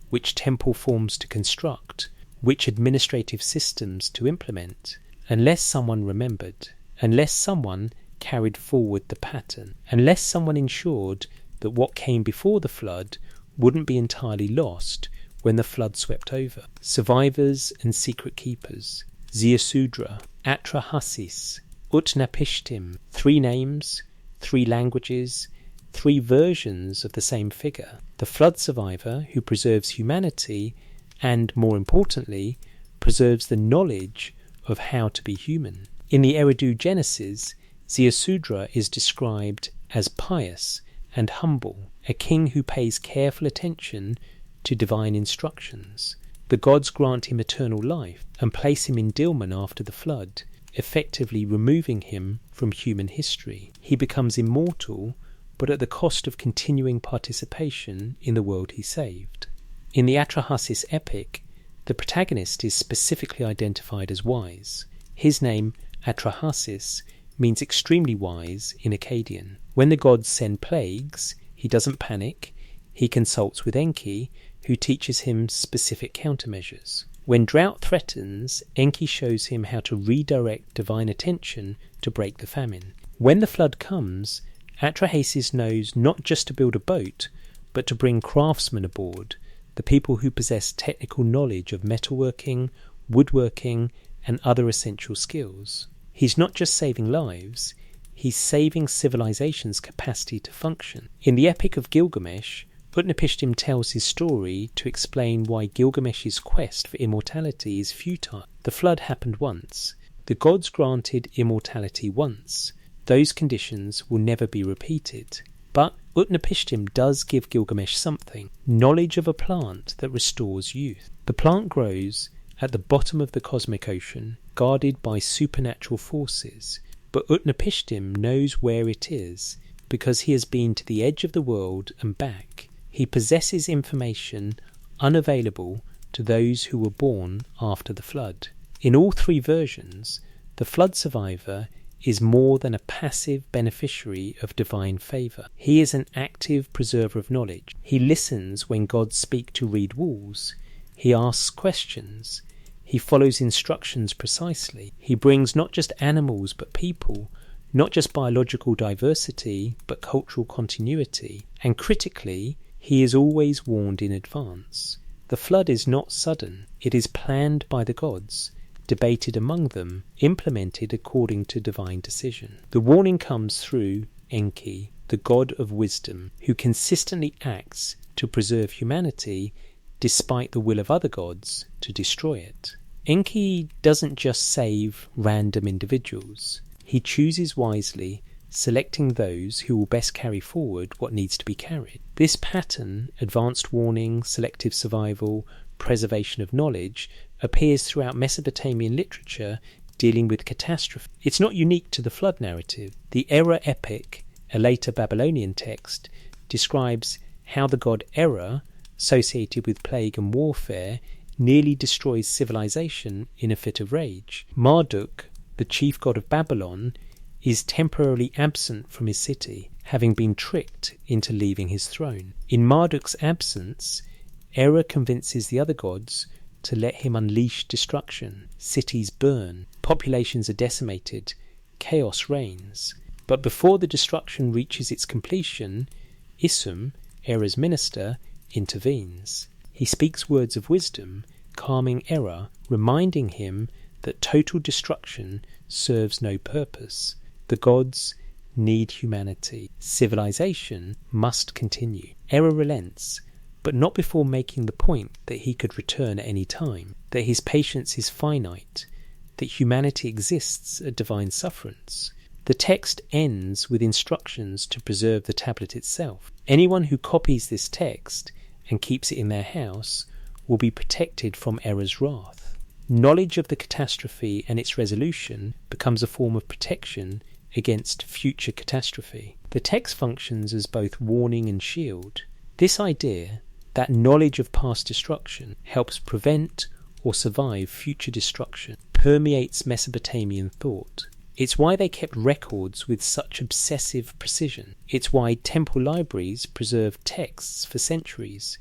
which temple forms to construct, which administrative systems to implement? Unless someone remembered, unless someone carried forward the pattern, unless someone ensured that what came before the flood wouldn't be entirely lost when the flood swept over. Survivors and secret keepers, Ziusudra, Atrahasis, Utnapishtim, 3 names, 3 languages, 3 versions of the same figure. The flood survivor who preserves humanity and, more importantly, preserves the knowledge of how to be human. In the Eridu Genesis, Ziusudra is described as pious and humble, a king who pays careful attention to divine instructions. The gods grant him eternal life and place him in Dilmun after the flood, effectively removing him from human history. He becomes immortal, but at the cost of continuing participation in the world he saved. In the Atrahasis epic, the protagonist is specifically identified as wise. His name, Atrahasis, means extremely wise in Akkadian. When the gods send plagues, he doesn't panic. He consults with Enki, who teaches him specific countermeasures. When drought threatens, Enki shows him how to redirect divine attention to break the famine. When the flood comes, Atrahasis knows not just to build a boat, but to bring craftsmen aboard, the people who possess technical knowledge of metalworking, woodworking, and other essential skills. He's not just saving lives, he's saving civilization's capacity to function. In the Epic of Gilgamesh, Utnapishtim tells his story to explain why Gilgamesh's quest for immortality is futile. The flood happened once. The gods granted immortality once. Those conditions will never be repeated. But Utnapishtim does give Gilgamesh something, knowledge of a plant that restores youth. The plant grows at the bottom of the cosmic ocean, guarded by supernatural forces, but Utnapishtim knows where it is because he has been to the edge of the world and back. He possesses information unavailable to those who were born after the flood. In all 3 versions, the flood survivor is more than a passive beneficiary of divine favour. He is an active preserver of knowledge. He listens when gods speak to read walls. He asks questions. He follows instructions precisely. He brings not just animals but people, not just biological diversity but cultural continuity. And critically, he is always warned in advance. The flood is not sudden. It is planned by the gods, debated among them, implemented according to divine decision. The warning comes through Enki, the god of wisdom, who consistently acts to preserve humanity despite the will of other gods to destroy it. Enki doesn't just save random individuals. He chooses wisely, selecting those who will best carry forward what needs to be carried. This pattern, advanced warning, selective survival, preservation of knowledge, appears throughout Mesopotamian literature dealing with catastrophe. It's not unique to the flood narrative. The Era epic, a later Babylonian text, describes how the god Era, associated with plague and warfare, nearly destroys civilization in a fit of rage. Marduk, the chief god of Babylon, is temporarily absent from his city, having been tricked into leaving his throne. In Marduk's absence, Era convinces the other gods to let him unleash destruction. Cities burn, populations are decimated, chaos reigns. But before the destruction reaches its completion, Isum, Era's minister, intervenes. He speaks words of wisdom, calming Era, reminding him that total destruction serves no purpose. The gods need humanity. Civilization must continue. Era relents, but not before making the point that he could return at any time, that his patience is finite, that humanity exists at divine sufferance. The text ends with instructions to preserve the tablet itself. Anyone who copies this text and keeps it in their house will be protected from Era's wrath. Knowledge of the catastrophe and its resolution becomes a form of protection against future catastrophe. The text functions as both warning and shield. This idea that knowledge of past destruction helps prevent or survive future destruction permeates Mesopotamian thought. It's why they kept records with such obsessive precision. It's why temple libraries preserved texts for centuries,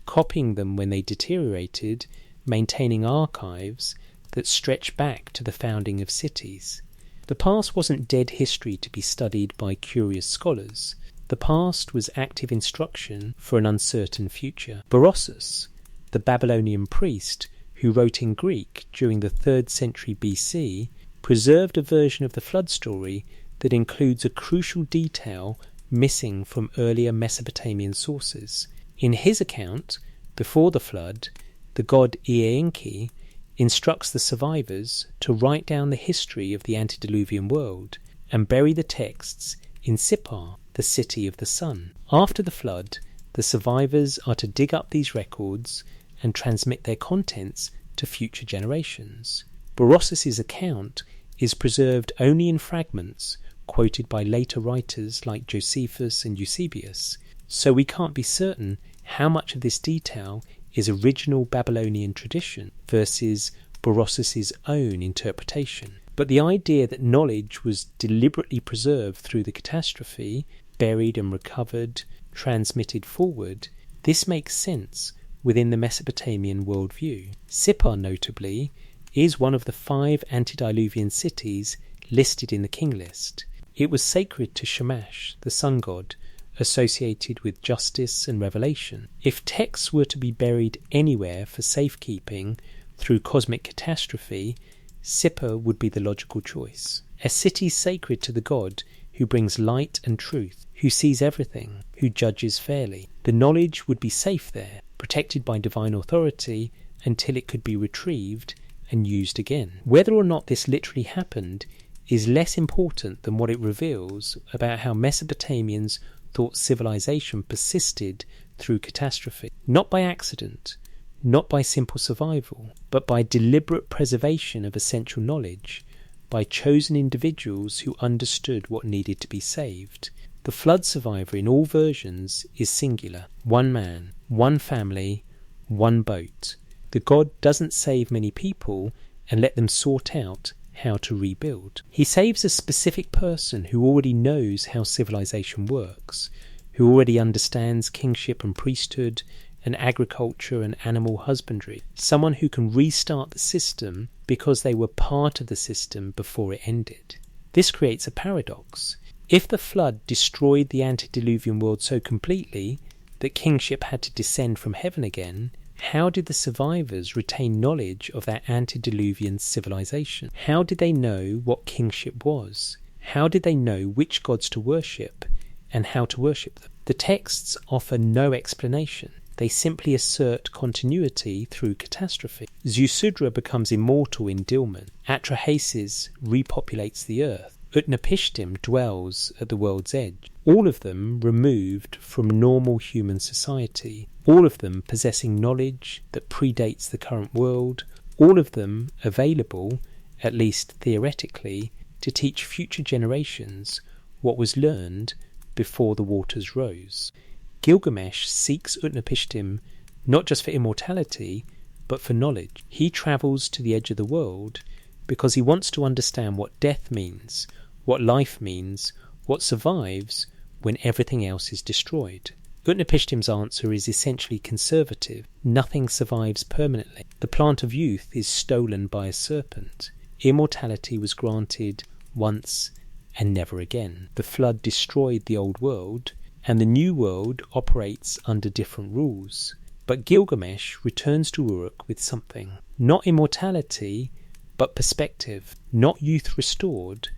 copying them when they deteriorated, maintaining archives that stretch back to the founding of cities. The past wasn't dead history to be studied by curious scholars. The past was active instruction for an uncertain future. Berossus, the Babylonian priest who wrote in Greek during the 3rd century BC, preserved a version of the flood story that includes a crucial detail missing from earlier Mesopotamian sources. In his account, before the flood, the god Enki instructs the survivors to write down the history of the antediluvian world and bury the texts in Sippar, the city of the sun. After the flood, the survivors are to dig up these records and transmit their contents to future generations. Berossus's account is preserved only in fragments quoted by later writers like Josephus and Eusebius, so we can't be certain how much of this detail is original Babylonian tradition versus Berossus's own interpretation. But the idea that knowledge was deliberately preserved through the catastrophe, buried and recovered, transmitted forward, this makes sense within the Mesopotamian worldview. Sippar, notably, is one of the 5 antediluvian cities listed in the king list. It was sacred to Shamash, the sun god, associated with justice and revelation. If texts were to be buried anywhere for safekeeping through cosmic catastrophe, Sippar would be the logical choice. A city sacred to the god who brings light and truth, who sees everything, who judges fairly. The knowledge would be safe there, protected by divine authority until it could be retrieved and used again. Whether or not this literally happened is less important than what it reveals about how Mesopotamians thought civilization persisted through catastrophe. Not by accident, not by simple survival, but by deliberate preservation of essential knowledge, by chosen individuals who understood what needed to be saved. The flood survivor in all versions is singular. One man, one family, one boat. The god doesn't save many people and let them sort out how to rebuild. He saves a specific person who already knows how civilization works, who already understands kingship and priesthood and agriculture and animal husbandry, someone who can restart the system because they were part of the system before it ended. This creates a paradox. If the flood destroyed the antediluvian world so completely that kingship had to descend from heaven again, How did the survivors retain knowledge of that antediluvian civilization? How did they know what kingship was? How did they know which gods to worship and how to worship them? The texts offer no explanation. They simply assert continuity through catastrophe. Ziusudra becomes immortal in Dilmun. Atrahasis repopulates the earth. Utnapishtim dwells at the world's edge. All of them removed from normal human society. All of them possessing knowledge that predates the current world. All of them available, at least theoretically, to teach future generations what was learned before the waters rose. Gilgamesh seeks Utnapishtim not just for immortality, but for knowledge. He travels to the edge of the world because he wants to understand what death means, what life means, what survives when everything else is destroyed. Utnapishtim's answer is essentially conservative. Nothing survives permanently. The plant of youth is stolen by a serpent. Immortality was granted once and never again. The flood destroyed the old world, and the new world operates under different rules. But Gilgamesh returns to Uruk with something. Not immortality, but perspective. Not youth restored,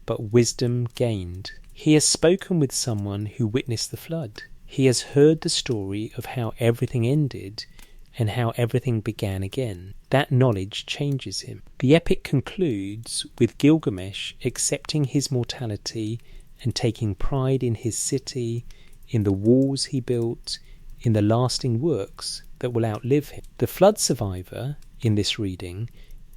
but wisdom gained. He has spoken with someone who witnessed the flood. He has heard the story of how everything ended and how everything began again. That knowledge changes him. The epic concludes with Gilgamesh accepting his mortality and taking pride in his city, in the walls he built, in the lasting works that will outlive him. The flood survivor, in this reading,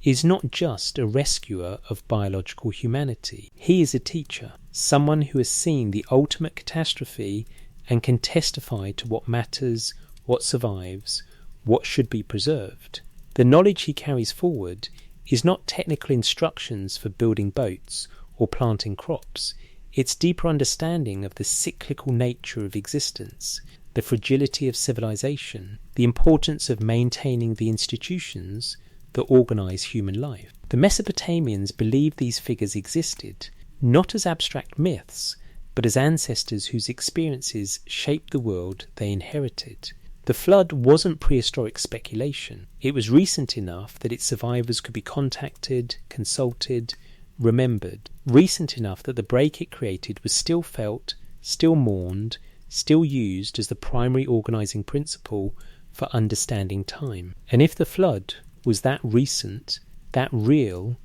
is not just a rescuer of biological humanity. He is a teacher, someone who has seen the ultimate catastrophe and can testify to what matters, what survives, what should be preserved. The knowledge he carries forward is not technical instructions for building boats or planting crops. It's deeper understanding of the cyclical nature of existence, the fragility of civilization, the importance of maintaining the institutions that organize human life. The Mesopotamians believed these figures existed, not as abstract myths, but as ancestors whose experiences shaped the world they inherited. The flood wasn't prehistoric speculation. It was recent enough that its survivors could be contacted, consulted, remembered. Recent enough that the break it created was still felt, still mourned, still used as the primary organising principle for understanding time. And if the flood was that recent, that real,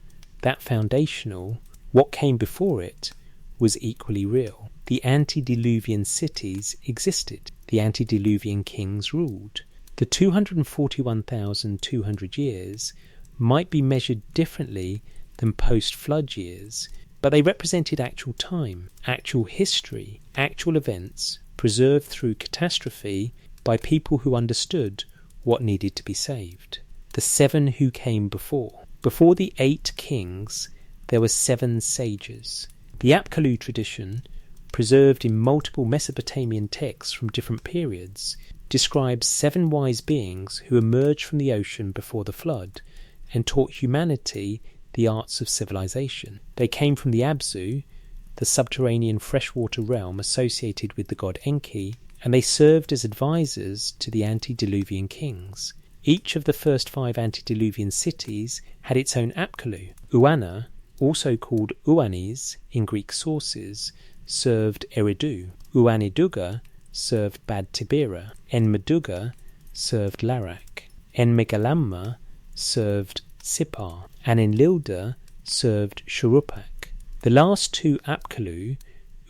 that foundational, what came before it was equally real. The antediluvian cities existed. The antediluvian kings ruled. The 241,200 years might be measured differently than post-flood years, but they represented actual time, actual history, actual events preserved through catastrophe by people who understood what needed to be saved. The 7 who came before. Before the 8 kings, there were 7 sages. The Apkallu tradition, preserved in multiple Mesopotamian texts from different periods, describes 7 wise beings who emerged from the ocean before the flood and taught humanity the arts of civilization. They came from the Abzu, the subterranean freshwater realm associated with the god Enki, and they served as advisors to the antediluvian kings. Each of the first 5 antediluvian cities had its own Apkallu. Uana, also called Uanis in Greek sources, served Eridu. Uaniduga served Bad Tibera. Enmeduga served Larak. Enmegalamma served Sipar. And Enlilda served Shurupak. The last 2 Apkallu,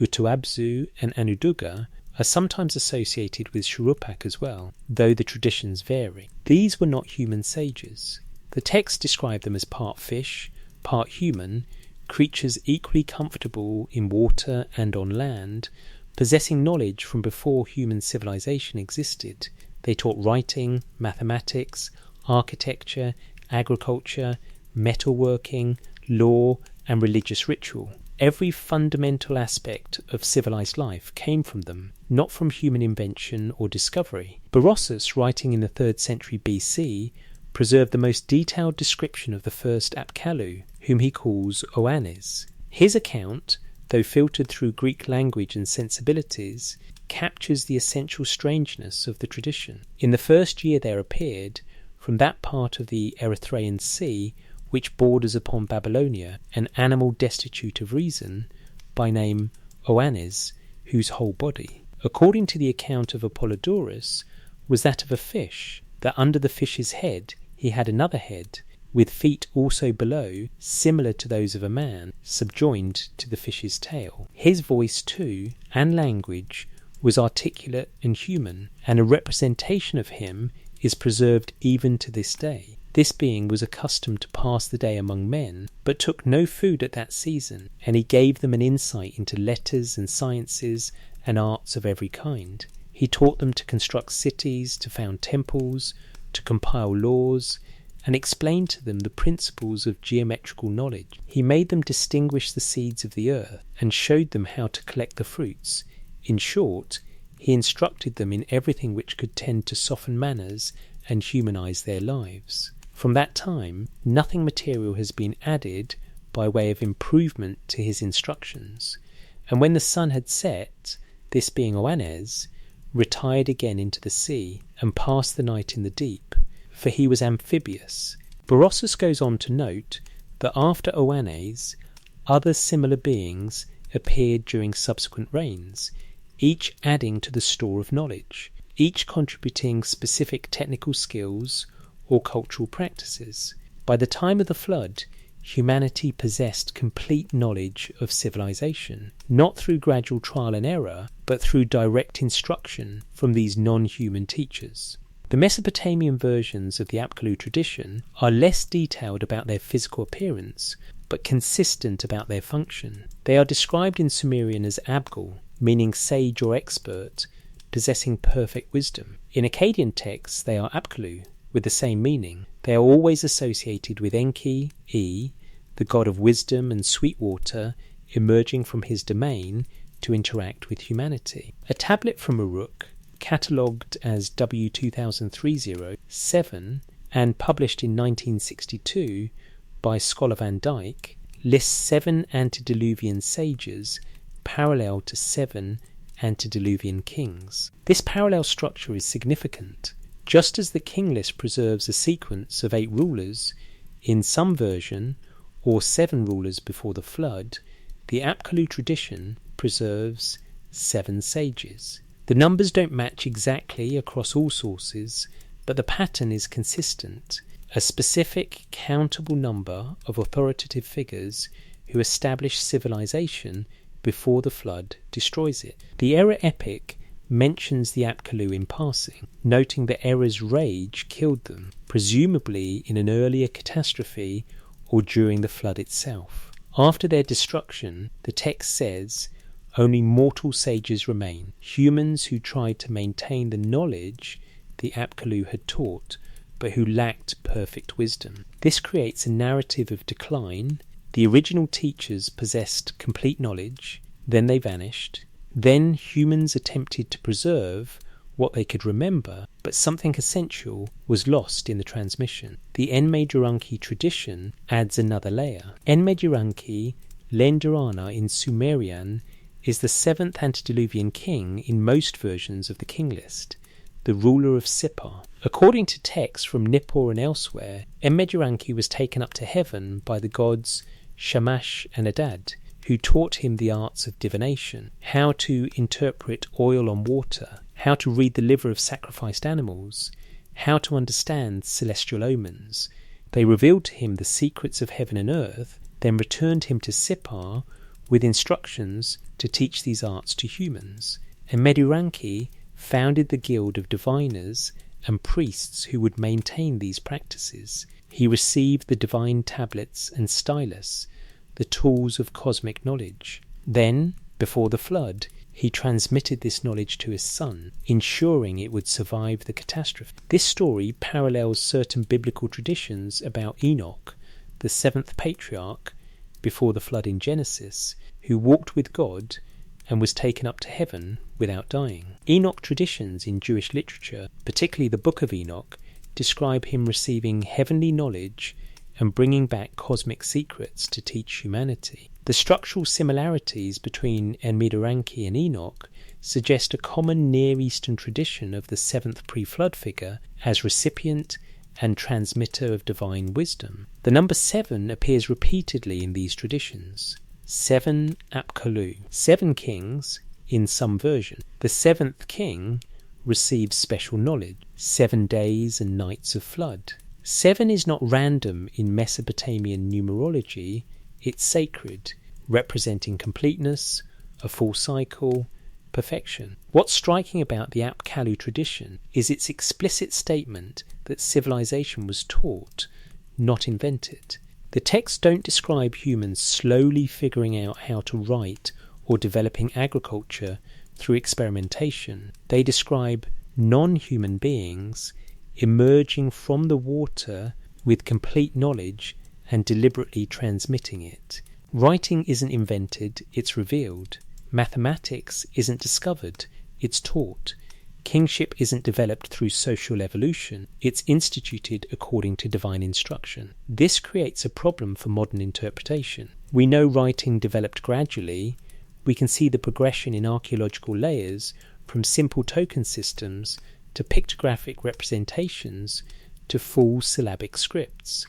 Utuabzu and Anuduga, are sometimes associated with Shurupak as well, though the traditions vary. These were not human sages. The texts describe them as part fish, part human, creatures equally comfortable in water and on land, possessing knowledge from before human civilization existed. They taught writing, mathematics, architecture, agriculture, metalworking, law, and religious ritual. Every fundamental aspect of civilized life came from them, not from human invention or discovery. Berossus, writing in the 3rd century BC, preserved the most detailed description of the first Apkallu, whom he calls Oannes. His account, though filtered through Greek language and sensibilities, captures the essential strangeness of the tradition. In the first year there appeared, from that part of the Erythraean Sea which borders upon Babylonia, an animal destitute of reason, by name Oannes, whose whole body, according to the account of Apollodorus, was that of a fish, that under the fish's head he had another head, with feet also below, similar to those of a man, subjoined to the fish's tail. His voice too, and language, was articulate and human, and a representation of him is preserved even to this day. This being was accustomed to pass the day among men, but took no food at that season, and he gave them an insight into letters and sciences and arts of every kind. He taught them to construct cities, to found temples, to compile laws, and explained to them the principles of geometrical knowledge. He made them distinguish the seeds of the earth, and showed them how to collect the fruits. In short, he instructed them in everything which could tend to soften manners and humanize their lives. From that time, nothing material has been added by way of improvement to his instructions. And when the sun had set, this being Oannes, retired again into the sea, and passed the night in the deep, for he was amphibious. Berossus goes on to note that after Oannes, other similar beings appeared during subsequent reigns, each adding to the store of knowledge, each contributing specific technical skills or cultural practices. By the time of the flood, humanity possessed complete knowledge of civilization, not through gradual trial and error, but through direct instruction from these non-human teachers. The Mesopotamian versions of the Apkallu tradition are less detailed about their physical appearance, but consistent about their function. They are described in Sumerian as Abgal, meaning sage or expert, possessing perfect wisdom. In Akkadian texts they are Apkallu, with the same meaning. They are always associated with Enki, the god of wisdom and sweet water, emerging from his domain to interact with humanity. A tablet from Uruk, catalogued as W2030-7 and published in 1962 by scholar Van Dyck, lists 7 antediluvian sages parallel to 7 antediluvian kings. This parallel structure is significant. Just as the king list preserves a sequence of 8 rulers in some version, or 7 rulers before the flood, the Apkallu tradition preserves 7 sages. The numbers don't match exactly across all sources, but the pattern is consistent. A specific, countable number of authoritative figures who establish civilization before the flood destroys it. The Era epic mentions the Apkallu in passing, noting that Era's rage killed them, presumably in an earlier catastrophe or during the flood itself. After their destruction, the text says, only mortal sages remain, humans who tried to maintain the knowledge the Apkallu had taught, but who lacked perfect wisdom. This creates a narrative of decline. The original teachers possessed complete knowledge, then they vanished. Then humans attempted to preserve what they could remember, but something essential was lost in the transmission. The Enmeduranki tradition adds another layer. Enmeduranki Lenderana in Sumerian is the 7th antediluvian king in most versions of the king list, the ruler of Sippar. According to texts from Nippur and elsewhere, Enmeduranki was taken up to heaven by the gods Shamash and Adad, who taught him the arts of divination, how to interpret oil on water, how to read the liver of sacrificed animals, how to understand celestial omens. They revealed to him the secrets of heaven and earth, then returned him to Sippar with instructions to teach these arts to humans. Enmeduranki founded the guild of diviners and priests who would maintain these practices. He received the divine tablets and stylus, the tools of cosmic knowledge. Then, before the flood, he transmitted this knowledge to his son, ensuring it would survive the catastrophe. This story parallels certain biblical traditions about Enoch, the 7th patriarch before the flood in Genesis, who walked with God and was taken up to heaven without dying. Enoch traditions in Jewish literature, particularly the Book of Enoch, describe him receiving heavenly knowledge and bringing back cosmic secrets to teach humanity. The structural similarities between Enmedaranki and Enoch suggest a common Near Eastern tradition of the seventh pre-flood figure as recipient and transmitter of divine wisdom. The number 7 appears repeatedly in these traditions. 7 Apkallu, 7 kings in some version. The 7th king receives special knowledge, 7 days and nights of flood. 7 is not random in Mesopotamian numerology, it's sacred, representing completeness, a full cycle, perfection. What's striking about the Apkallu tradition is its explicit statement that civilization was taught, not invented. The texts don't describe humans slowly figuring out how to write or developing agriculture through experimentation. They describe non-human beings emerging from the water with complete knowledge and deliberately transmitting it. Writing isn't invented, it's revealed. Mathematics isn't discovered, it's taught. Kingship isn't developed through social evolution, it's instituted according to divine instruction. This creates a problem for modern interpretation. We know writing developed gradually. We can see the progression in archaeological layers from simple token systems to pictographic representations to full syllabic scripts.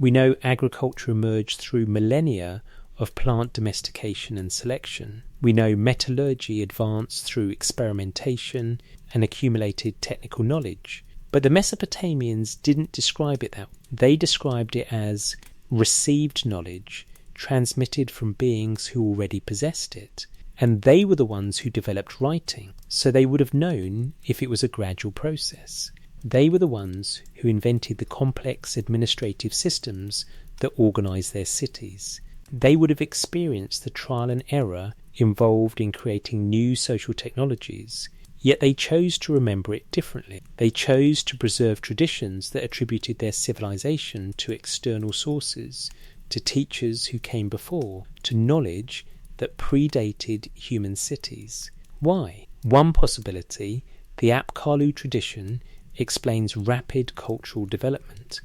We know agriculture emerged through millennia of plant domestication and selection. We know metallurgy advanced through experimentation and accumulated technical knowledge. But the Mesopotamians didn't describe it that way. They described it as received knowledge, transmitted from beings who already possessed it. And they were the ones who developed writing, so they would have known if it was a gradual process. They were the ones who invented the complex administrative systems that organised their cities. They would have experienced the trial and error involved in creating new social technologies, yet they chose to remember it differently. They chose to preserve traditions that attributed their civilization to external sources, to teachers who came before, to knowledge that predated human cities. Why? One possibility, the Apkallu tradition, explains rapid cultural development.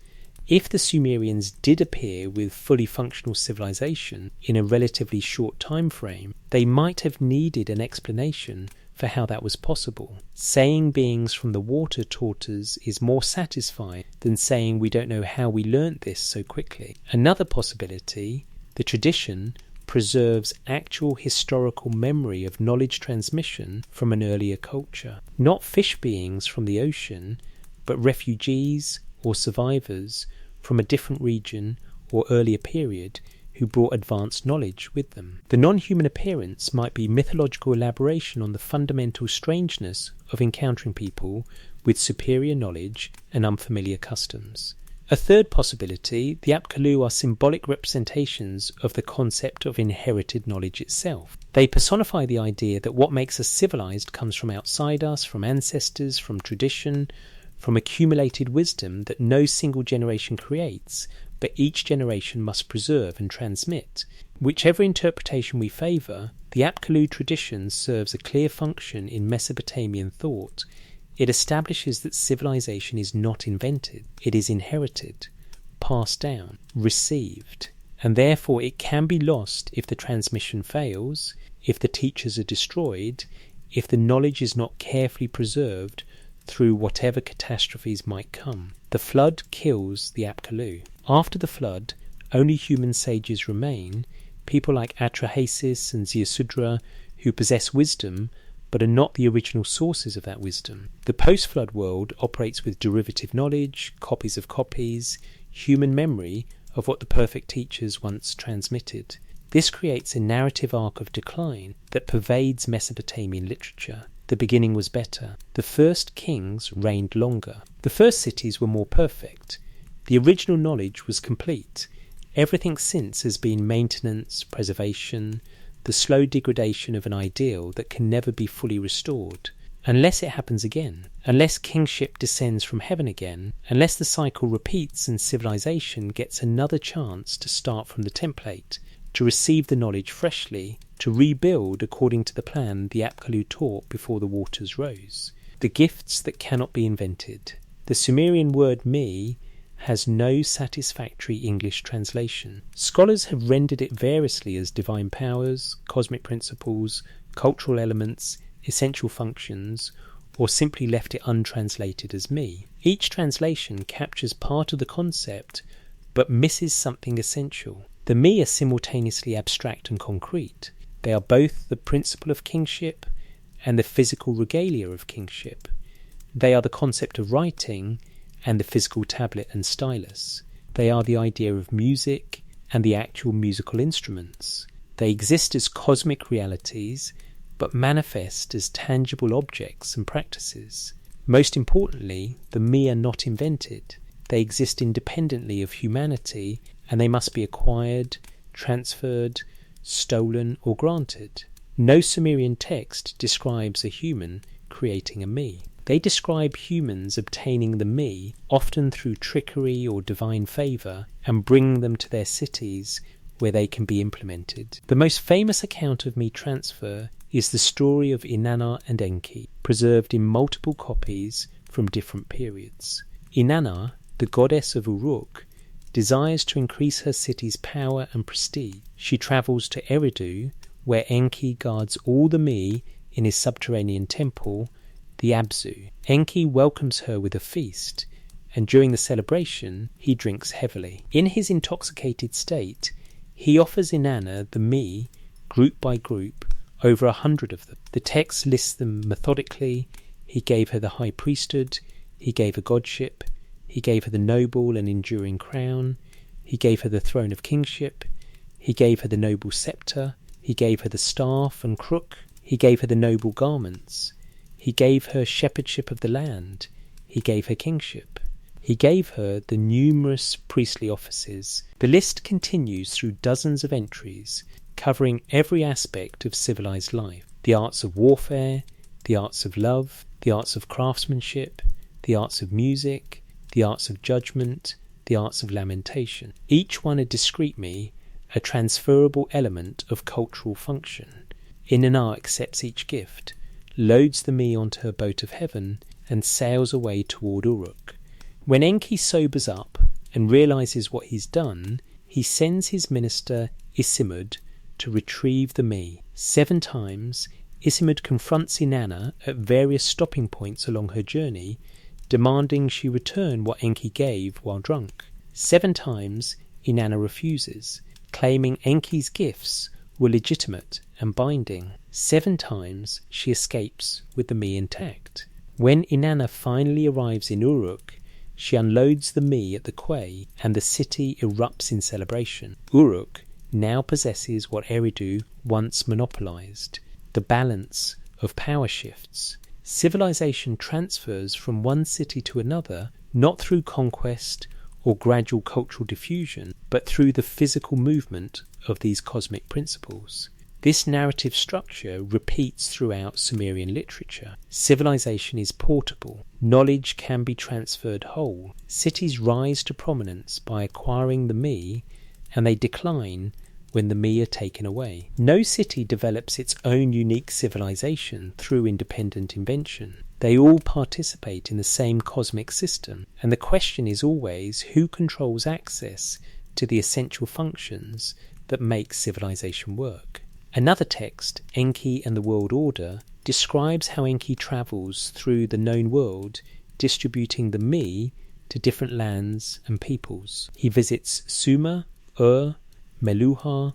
If the Sumerians did appear with fully functional civilization in a relatively short time frame, they might have needed an explanation for how that was possible. Saying beings from the water taught us is more satisfying than saying we don't know how we learnt this so quickly. Another possibility, the tradition preserves actual historical memory of knowledge transmission from an earlier culture. Not fish beings from the ocean, but refugees or survivors from a different region or earlier period who brought advanced knowledge with them. The non-human appearance might be mythological elaboration on the fundamental strangeness of encountering people with superior knowledge and unfamiliar customs. A third possibility, the Apkallu are symbolic representations of the concept of inherited knowledge itself. They personify the idea that what makes us civilized comes from outside us, from ancestors, from tradition, from accumulated wisdom that no single generation creates, but each generation must preserve and transmit. Whichever interpretation we favour, the Apkallu tradition serves a clear function in Mesopotamian thought. It establishes that civilization is not invented, it is inherited, passed down, received, and therefore it can be lost if the transmission fails, if the teachers are destroyed, if the knowledge is not carefully preserved through whatever catastrophes might come. The flood kills the Apkallu. After the flood, only human sages remain, people like Atrahasis and Ziusudra, who possess wisdom but are not the original sources of that wisdom. The post-flood world operates with derivative knowledge, copies of copies, human memory of what the perfect teachers once transmitted. This creates a narrative arc of decline that pervades Mesopotamian literature. The beginning was better. The first kings reigned longer. The first cities were more perfect. The original knowledge was complete. Everything since has been maintenance, preservation, the slow degradation of an ideal that can never be fully restored. Unless it happens again, unless kingship descends from heaven again, unless the cycle repeats and civilization gets another chance to start from the template, to receive the knowledge freshly, to rebuild according to the plan the Apkallu taught before the waters rose. The gifts that cannot be invented. The Sumerian word me has no satisfactory English translation. Scholars have rendered it variously as divine powers, cosmic principles, cultural elements, essential functions, or simply left it untranslated as me. Each translation captures part of the concept, but misses something essential. The me are simultaneously abstract and concrete. They are both the principle of kingship and the physical regalia of kingship. They are the concept of writing and the physical tablet and stylus. They are the idea of music and the actual musical instruments. They exist as cosmic realities, but manifest as tangible objects and practices. Most importantly, the me are not invented. They exist independently of humanity, and they must be acquired, transferred, stolen, or granted. No Sumerian text describes a human creating a me. They describe humans obtaining the me, often through trickery or divine favour, and bringing them to their cities where they can be implemented. The most famous account of me transfer is the story of Inanna and Enki, preserved in multiple copies from different periods. Inanna, the goddess of Uruk, desires to increase her city's power and prestige. She travels to Eridu, where Enki guards all the me in his subterranean temple, the Abzu. Enki welcomes her with a feast, and during the celebration he drinks heavily. In his intoxicated state, he offers Inanna the me, group by group, over 100 of them. The text lists them methodically. He gave her the high priesthood, he gave her godship, he gave her the noble and enduring crown, he gave her the throne of kingship, he gave her the noble sceptre, he gave her the staff and crook, he gave her the noble garments, he gave her shepherdship of the land, he gave her kingship, he gave her the numerous priestly offices. The list continues through dozens of entries, covering every aspect of civilized life: the arts of warfare, the arts of love, the arts of craftsmanship, the arts of music, the arts of judgment, the arts of lamentation. Each one a discrete me, a transferable element of cultural function. Inanna accepts each gift, loads the me onto her boat of heaven, and sails away toward Uruk. When Enki sobers up and realizes what he's done, he sends his minister Isimud to retrieve the me. 7 times, Isimud confronts Inanna at various stopping points along her journey, demanding she return what Enki gave while drunk. 7 times, Inanna refuses, claiming Enki's gifts were legitimate and binding. 7 times, she escapes with the me intact. When Inanna finally arrives in Uruk, she unloads the me at the quay, and the city erupts in celebration. Uruk now possesses what Eridu once monopolized: the balance of power shifts. Civilization transfers from one city to another, not through conquest or gradual cultural diffusion, but through the physical movement of these cosmic principles. This narrative structure repeats throughout Sumerian literature. Civilization is portable. Knowledge can be transferred whole. Cities rise to prominence by acquiring the me, and they decline when the me are taken away. No city develops its own unique civilization through independent invention. They all participate in the same cosmic system, and the question is always who controls access to the essential functions that make civilization work. Another text, Enki and the World Order, describes how Enki travels through the known world, distributing the me to different lands and peoples. He visits Sumer, Ur, Meluha,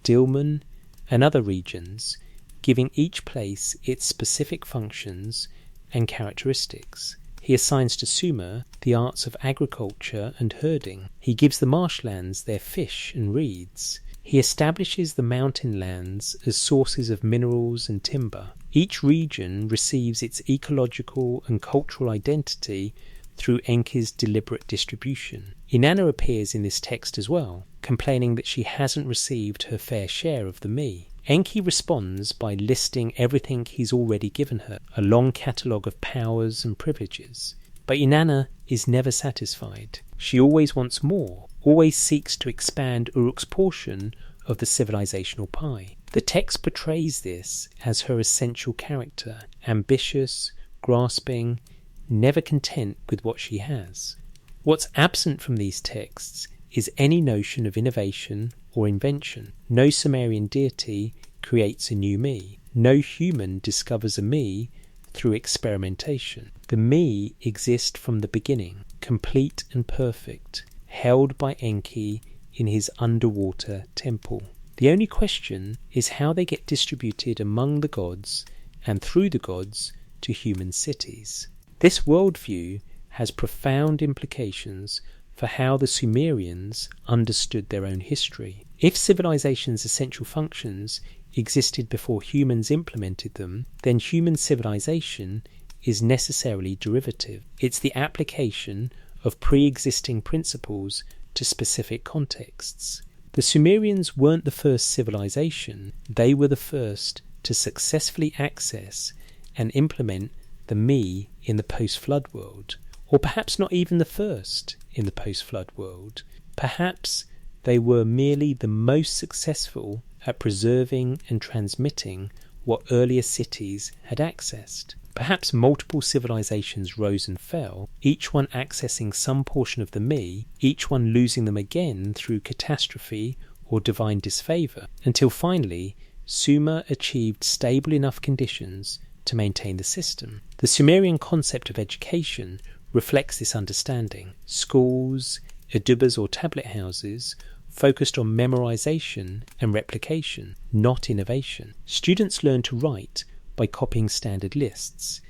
Dilmun, and other regions, giving each place its specific functions and characteristics. He assigns to Sumer the arts of agriculture and herding. He gives the marshlands their fish and reeds. He establishes the mountain lands as sources of minerals and timber. Each region receives its ecological and cultural identity through Enki's deliberate distribution. Inanna appears in this text as well, complaining that she hasn't received her fair share of the me. Enki responds by listing everything he's already given her, a long catalogue of powers and privileges. But Inanna is never satisfied. She always wants more, always seeks to expand Uruk's portion of the civilizational pie. The text portrays this as her essential character, ambitious, grasping, never content with what she has. What's absent from these texts is any notion of innovation or invention. No Sumerian deity creates a new me. No human discovers a me through experimentation. The me exists from the beginning, complete and perfect, held by Enki in his underwater temple. The only question is how they get distributed among the gods and through the gods to human cities. This worldview has profound implications for how the Sumerians understood their own history. If civilization's essential functions existed before humans implemented them, then human civilization is necessarily derivative. It's the application of pre-existing principles to specific contexts. The Sumerians weren't the first civilization, they were the first to successfully access and implement the me in the post-flood world. Or perhaps not even the first in the post-flood world. Perhaps they were merely the most successful at preserving and transmitting what earlier cities had accessed. Perhaps multiple civilizations rose and fell, each one accessing some portion of the me, each one losing them again through catastrophe or divine disfavour, until finally Sumer achieved stable enough conditions to maintain the system. The Sumerian concept of education reflects this understanding. Schools, edubas or tablet houses focused on memorization and replication, not innovation. Students learn to write by copying standard lists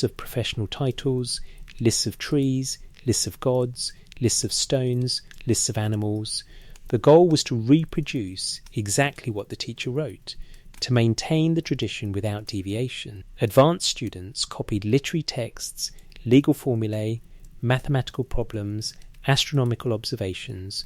of professional titles, lists of trees, lists of gods, lists of stones, lists of animals. The goal was to reproduce exactly what the teacher wrote, to maintain the tradition without deviation. Advanced students copied literary texts, legal formulae, mathematical problems, astronomical observations,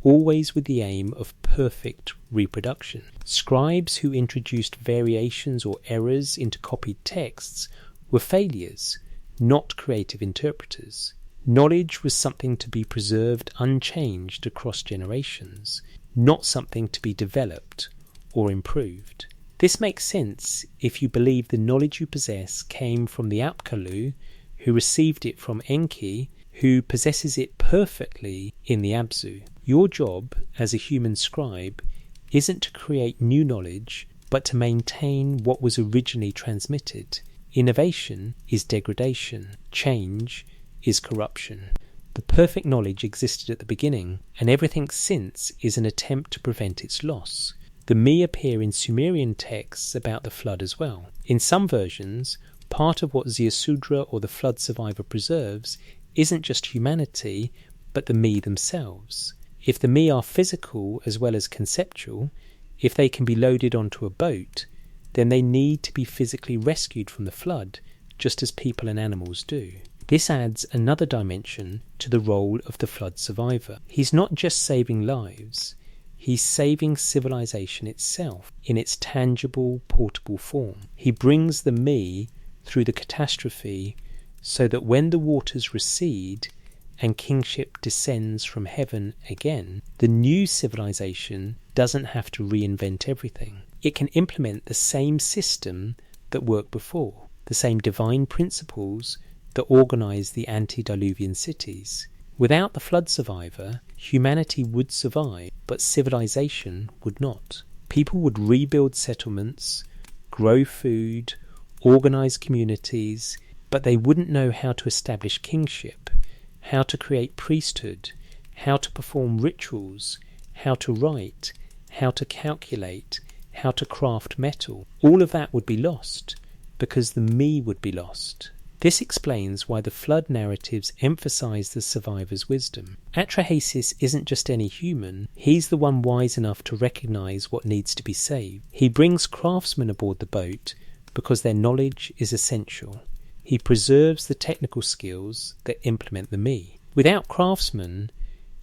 always with the aim of perfect reproduction. Scribes who introduced variations or errors into copied texts were failures, not creative interpreters. Knowledge was something to be preserved unchanged across generations, not something to be developed or improved. This makes sense if you believe the knowledge you possess came from the Apkallu, who received it from Enki, who possesses it perfectly in the Abzu. Your job as a human scribe isn't to create new knowledge, but to maintain what was originally transmitted. Innovation is degradation. Change is corruption. The perfect knowledge existed at the beginning, and everything since is an attempt to prevent its loss. The me appear in Sumerian texts about the flood as well. In some versions, part of what Ziusudra or the flood survivor preserves isn't just humanity, but the me themselves. If the me are physical as well as conceptual, if they can be loaded onto a boat, then they need to be physically rescued from the flood, just as people and animals do. This adds another dimension to the role of the flood survivor. He's not just saving lives, he's saving civilization itself in its tangible, portable form. He brings the me through the catastrophe so that when the waters recede and kingship descends from heaven again, the new civilization doesn't have to reinvent everything. It can implement the same system that worked before, the same divine principles that organize the antediluvian cities. Without the flood survivor, humanity would survive, but civilization would not. People would rebuild settlements, grow food, organize communities, but they wouldn't know how to establish kingship, how to create priesthood, how to perform rituals, how to write, how to calculate, how to craft metal. All of that would be lost, because the me would be lost. This explains why the flood narratives emphasize the survivor's wisdom. Atrahasis isn't just any human, he's the one wise enough to recognize what needs to be saved. He brings craftsmen aboard the boat because their knowledge is essential. He preserves the technical skills that implement the me. Without craftsmen,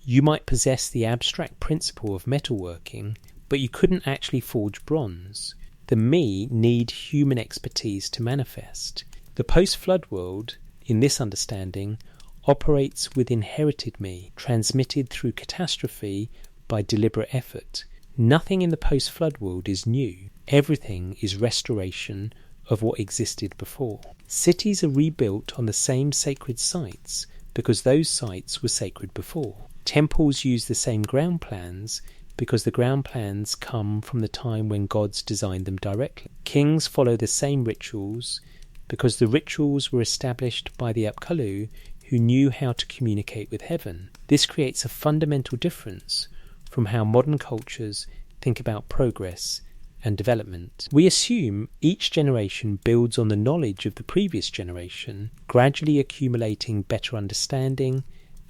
you might possess the abstract principle of metalworking, but you couldn't actually forge bronze. The me need human expertise to manifest. The post-flood world, in this understanding, operates with inherited me, transmitted through catastrophe by deliberate effort. Nothing in the post-flood world is new. Everything is restoration of what existed before. Cities are rebuilt on the same sacred sites because those sites were sacred before. Temples use the same ground plans because the ground plans come from the time when gods designed them directly. Kings follow the same rituals because the rituals were established by the Apkallu, who knew how to communicate with heaven. This creates a fundamental difference from how modern cultures think about progress and development. We assume each generation builds on the knowledge of the previous generation, gradually accumulating better understanding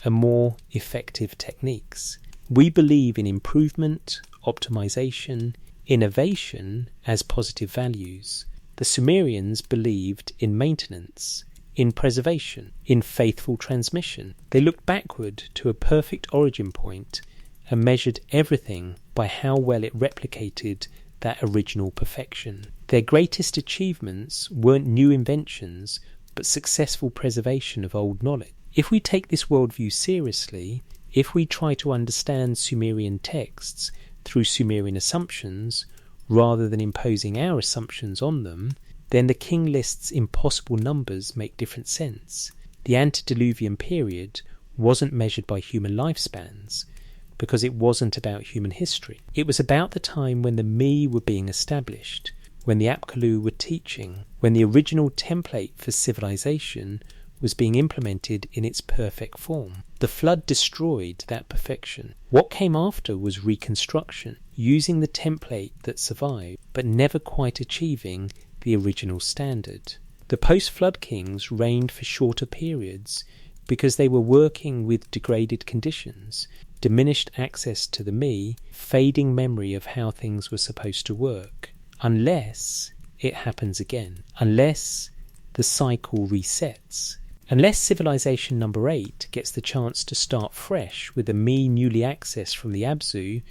and more effective techniques. We believe in improvement, optimization, innovation as positive values. The Sumerians believed in maintenance, in preservation, in faithful transmission. They looked backward to a perfect origin point and measured everything by how well it replicated that original perfection. Their greatest achievements weren't new inventions, but successful preservation of old knowledge. If we take this worldview seriously, if we try to understand Sumerian texts through Sumerian assumptions, rather than imposing our assumptions on them, then the king list's impossible numbers make different sense. The antediluvian period wasn't measured by human lifespans, because it wasn't about human history. It was about the time when the me were being established, when the Apkallu were teaching, when the original template for civilization was being implemented in its perfect form. The flood destroyed that perfection. What came after was reconstruction, using the template that survived, but never quite achieving the original standard. The post-flood kings reigned for shorter periods because they were working with degraded conditions, diminished access to the me, fading memory of how things were supposed to work, unless it happens again, unless the cycle resets. Unless civilization number 8 gets the chance to start fresh with a me newly accessed from the Abzu,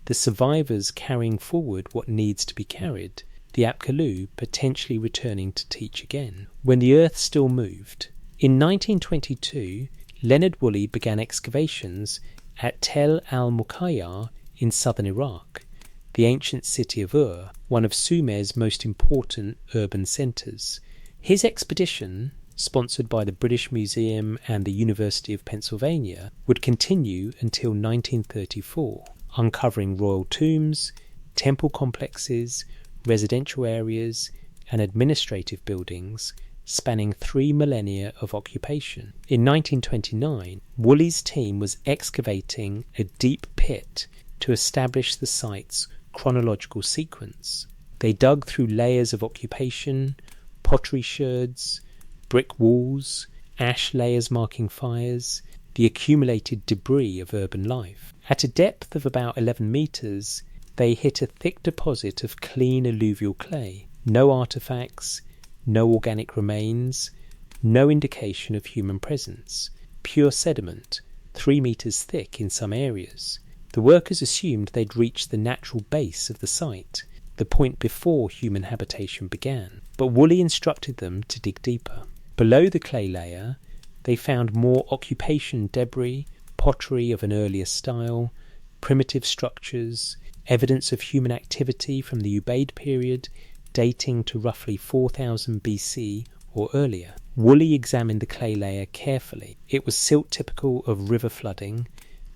the survivors carrying forward what needs to be carried, the Apkallu potentially returning to teach again, when the earth still moved. In 1922, Leonard Woolley began excavations at Tel al-Muqayyar in southern Iraq, the ancient city of Ur, one of Sumer's most important urban centres. His expedition, sponsored by the British Museum and the University of Pennsylvania, would continue until 1934, uncovering royal tombs, temple complexes, residential areas, and administrative buildings spanning 3 millennia of occupation. In 1929, Woolley's team was excavating a deep pit to establish the site's chronological sequence. They dug through layers of occupation, pottery sherds, brick walls, ash layers marking fires, the accumulated debris of urban life. At a depth of about 11 metres, they hit a thick deposit of clean alluvial clay. No artefacts, no organic remains, no indication of human presence. Pure sediment, 3 metres thick in some areas. The workers assumed they'd reached the natural base of the site, the point before human habitation began. But Woolley instructed them to dig deeper. Below the clay layer, they found more occupation debris, pottery of an earlier style, primitive structures, evidence of human activity from the Ubaid period, dating to roughly 4000 BC or earlier. Woolley examined the clay layer carefully. It was silt typical of river flooding,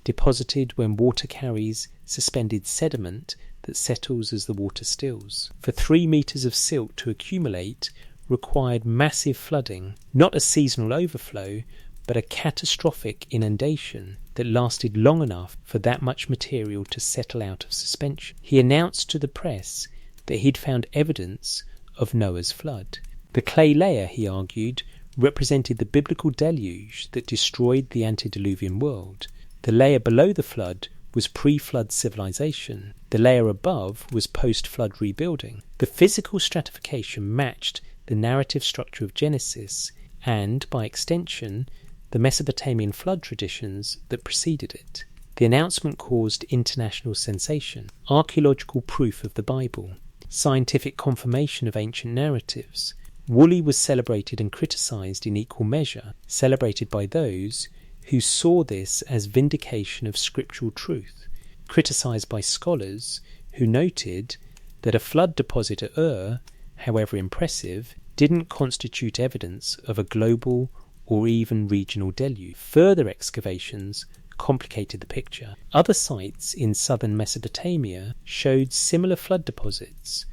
deposited when water carries suspended sediment that settles as the water stills. For 3 metres of silt to accumulate required massive flooding, not a seasonal overflow, but a catastrophic inundation that lasted long enough for that much material to settle out of suspension. He announced to the press that he'd found evidence of Noah's flood. The clay layer, he argued, represented the biblical deluge that destroyed the antediluvian world. The layer below the flood was pre-flood civilization. The layer above was post-flood rebuilding. The physical stratification matched the narrative structure of Genesis and, by extension, the Mesopotamian flood traditions that preceded it. The announcement caused international sensation. Archaeological proof of the Bible. Scientific confirmation of ancient narratives. Woolley was celebrated and criticised in equal measure, celebrated by those who saw this as vindication of scriptural truth, criticised by scholars who noted that a flood deposit at Ur, however impressive, didn't constitute evidence of a global or even regional deluge. Further excavations complicated the picture. Other sites in southern Mesopotamia showed similar flood deposits,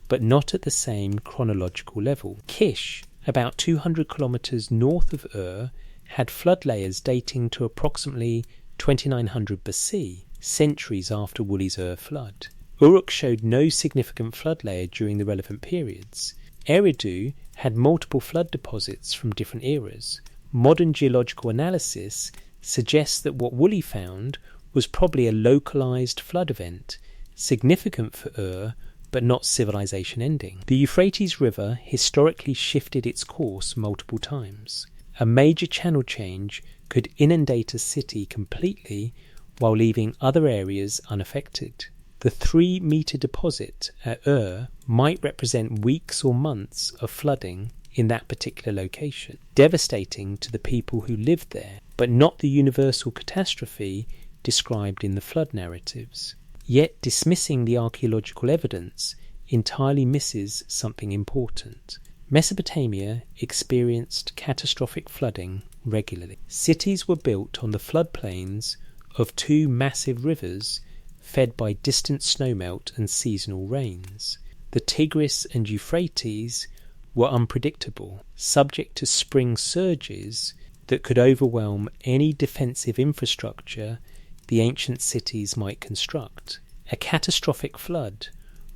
but not at the same chronological level. Kish, about 200 kilometers north of Ur, had flood layers dating to approximately 2900 BC, centuries after Wuli's Ur flood. Uruk showed no significant flood layer during the relevant periods. Eridu had multiple flood deposits from different eras. Modern geological analysis suggests that what Wuli found was probably a localized flood event, significant for Ur, but not civilization ending. The Euphrates River historically shifted its course multiple times. A major channel change could inundate a city completely while leaving other areas unaffected. The 3-meter deposit at Ur might represent weeks or months of flooding in that particular location, devastating to the people who lived there, but not the universal catastrophe described in the flood narratives. Yet dismissing the archaeological evidence entirely misses something important. Mesopotamia experienced catastrophic flooding regularly. Cities were built on the floodplains of 2 massive rivers fed by distant snowmelt and seasonal rains. The Tigris and Euphrates were unpredictable, subject to spring surges that could overwhelm any defensive infrastructure the ancient cities might construct. A catastrophic flood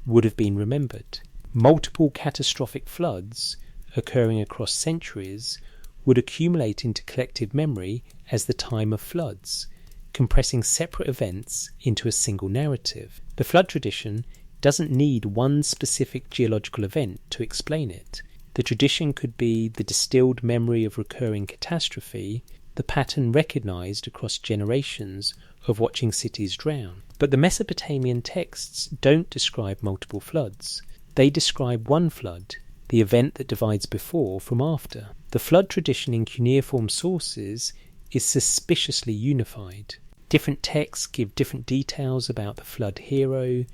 would have been remembered. Multiple catastrophic floods occurring across centuries would accumulate into collective memory as the time of floods, compressing separate events into a single narrative. The flood tradition doesn't need one specific geological event to explain it. The tradition could be the distilled memory of recurring catastrophe, the pattern recognized across generations of watching cities drown. But the Mesopotamian texts don't describe multiple floods. They describe one flood, the event that divides before from after. The flood tradition in cuneiform sources is suspiciously unified. Different texts give different details about the flood hero,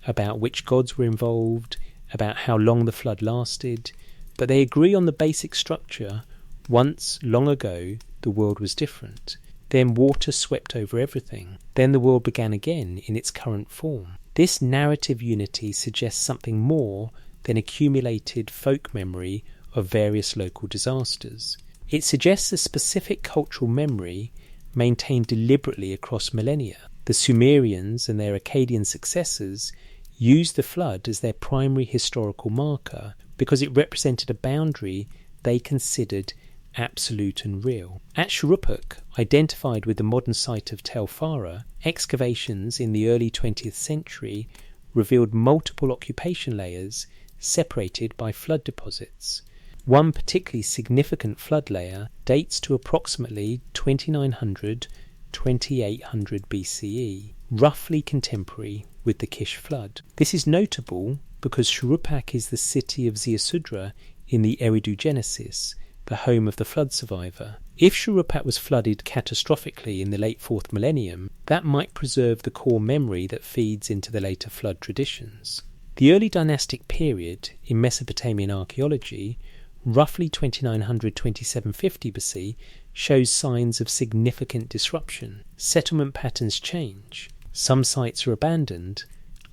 about which gods were involved, about how long the flood lasted, but they agree on the basic structure. Once, long ago, the world was different. Then water swept over everything. Then the world began again in its current form. This narrative unity suggests something more than accumulated folk memory of various local disasters. It suggests a specific cultural memory maintained deliberately across millennia. The Sumerians and their Akkadian successors used the flood as their primary historical marker because it represented a boundary they considered absolute and real. At Shuruppak, identified with the modern site of Tel Farah, excavations in the early 20th century revealed multiple occupation layers separated by flood deposits. One particularly significant flood layer dates to approximately 2900-2800 BCE, roughly contemporary with the Kish flood. This is notable because Shuruppak is the city of Ziusudra in the Eridu Genesis, the home of the flood survivor. If Shuruppak was flooded catastrophically in the late 4th millennium, that might preserve the core memory that feeds into the later flood traditions. The early dynastic period in Mesopotamian archaeology, roughly 2900-2750 BC, shows signs of significant disruption. Settlement patterns change. Some sites are abandoned,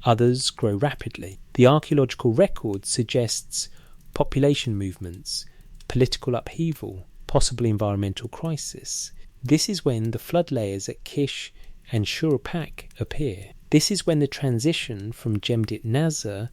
others grow rapidly. The archaeological record suggests population movements, political upheaval, possible environmental crisis. This is when the flood layers at Kish and Shuruppak appear. This is when the transition from Jemdit Nazar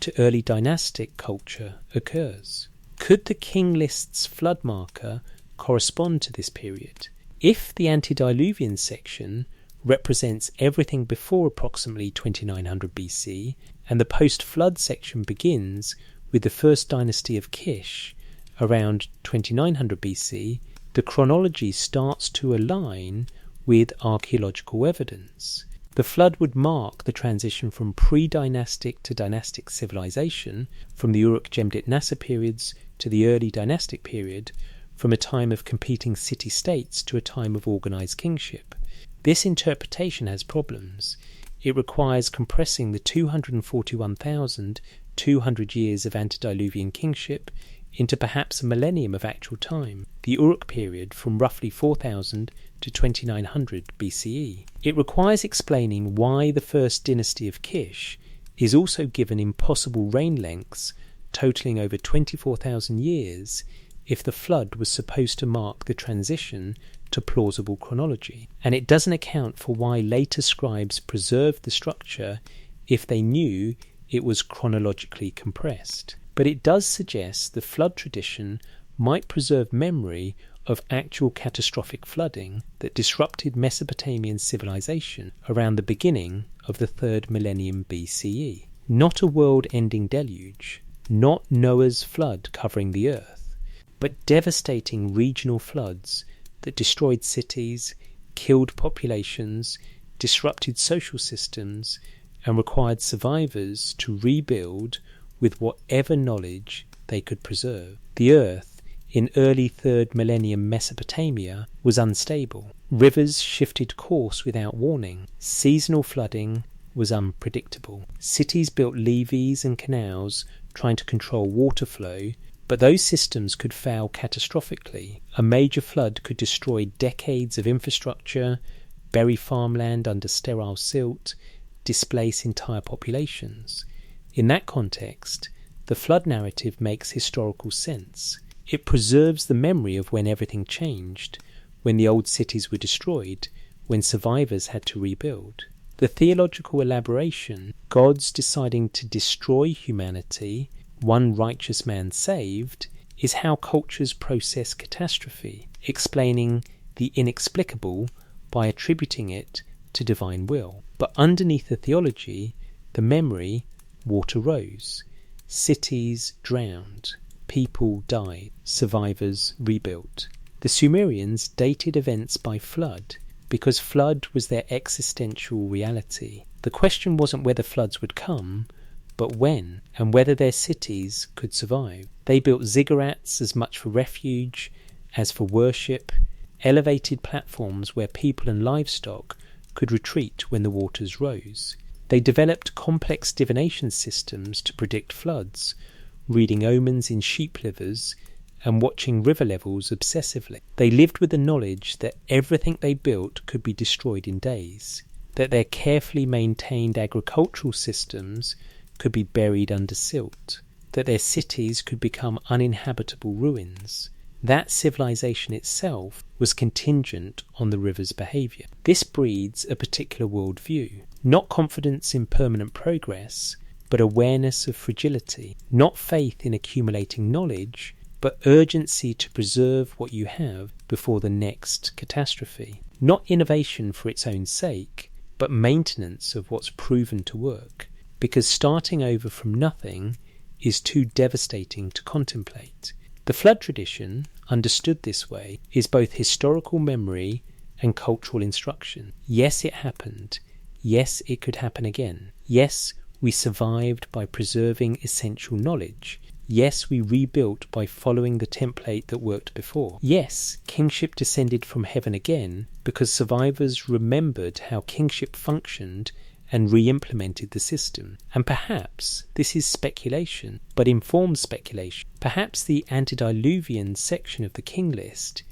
to early dynastic culture occurs. Could the king list's flood marker correspond to this period? If the antediluvian section represents everything before approximately 2900 BC, and the post-flood section begins with the first dynasty of Kish around 2900 BC, the chronology starts to align with archaeological evidence. The flood would mark the transition from pre-dynastic to dynastic civilization, from the Uruk-Jemdit Nasser periods to the early dynastic period, from a time of competing city-states to a time of organized kingship. This interpretation has problems. It requires compressing the 241,200 years of antediluvian kingship into perhaps a millennium of actual time, the Uruk period from roughly 4000 to 2900 BCE. It requires explaining why the first dynasty of Kish is also given impossible reign lengths totaling over 24,000 years if the flood was supposed to mark the transition to plausible chronology. And it doesn't account for why later scribes preserved the structure if they knew it was chronologically compressed. But it does suggest the flood tradition might preserve memory of actual catastrophic flooding that disrupted Mesopotamian civilization around the beginning of the 3rd millennium BCE. Not a world-ending deluge, not Noah's flood covering the earth, but devastating regional floods that destroyed cities, killed populations, disrupted social systems, and required survivors to rebuild with whatever knowledge they could preserve. The earth in early 3rd millennium Mesopotamia was unstable. Rivers shifted course without warning. Seasonal flooding was unpredictable. Cities built levees and canals trying to control water flow, but those systems could fail catastrophically. A major flood could destroy decades of infrastructure, bury farmland under sterile silt, displace entire populations. In that context, the flood narrative makes historical sense. It preserves the memory of when everything changed, when the old cities were destroyed, when survivors had to rebuild. The theological elaboration, God's deciding to destroy humanity, one righteous man saved, is how cultures process catastrophe, explaining the inexplicable by attributing it to divine will. But underneath the theology, the memory, water rose, cities drowned, people died, survivors rebuilt. The Sumerians dated events by flood because flood was their existential reality. The question wasn't whether floods would come, but when, and whether their cities could survive. They built ziggurats as much for refuge as for worship, elevated platforms where people and livestock could retreat when the waters rose. They developed complex divination systems to predict floods, reading omens in sheep livers and watching river levels obsessively. They lived with the knowledge that everything they built could be destroyed in days, that their carefully maintained agricultural systems could be buried under silt, that their cities could become uninhabitable ruins. That civilization itself was contingent on the river's behaviour. This breeds a particular worldview, not confidence in permanent progress, but awareness of fragility, not faith in accumulating knowledge, but urgency to preserve what you have before the next catastrophe. Not innovation for its own sake, but maintenance of what's proven to work, because starting over from nothing is too devastating to contemplate. The flood tradition, understood this way, is both historical memory and cultural instruction. Yes, it happened. Yes, it could happen again. Yes, we survived by preserving essential knowledge. Yes, we rebuilt by following the template that worked before. Yes, kingship descended from heaven again because survivors remembered how kingship functioned and re-implemented the system. And perhaps this is speculation, but informed speculation. Perhaps the antediluvian section of the king list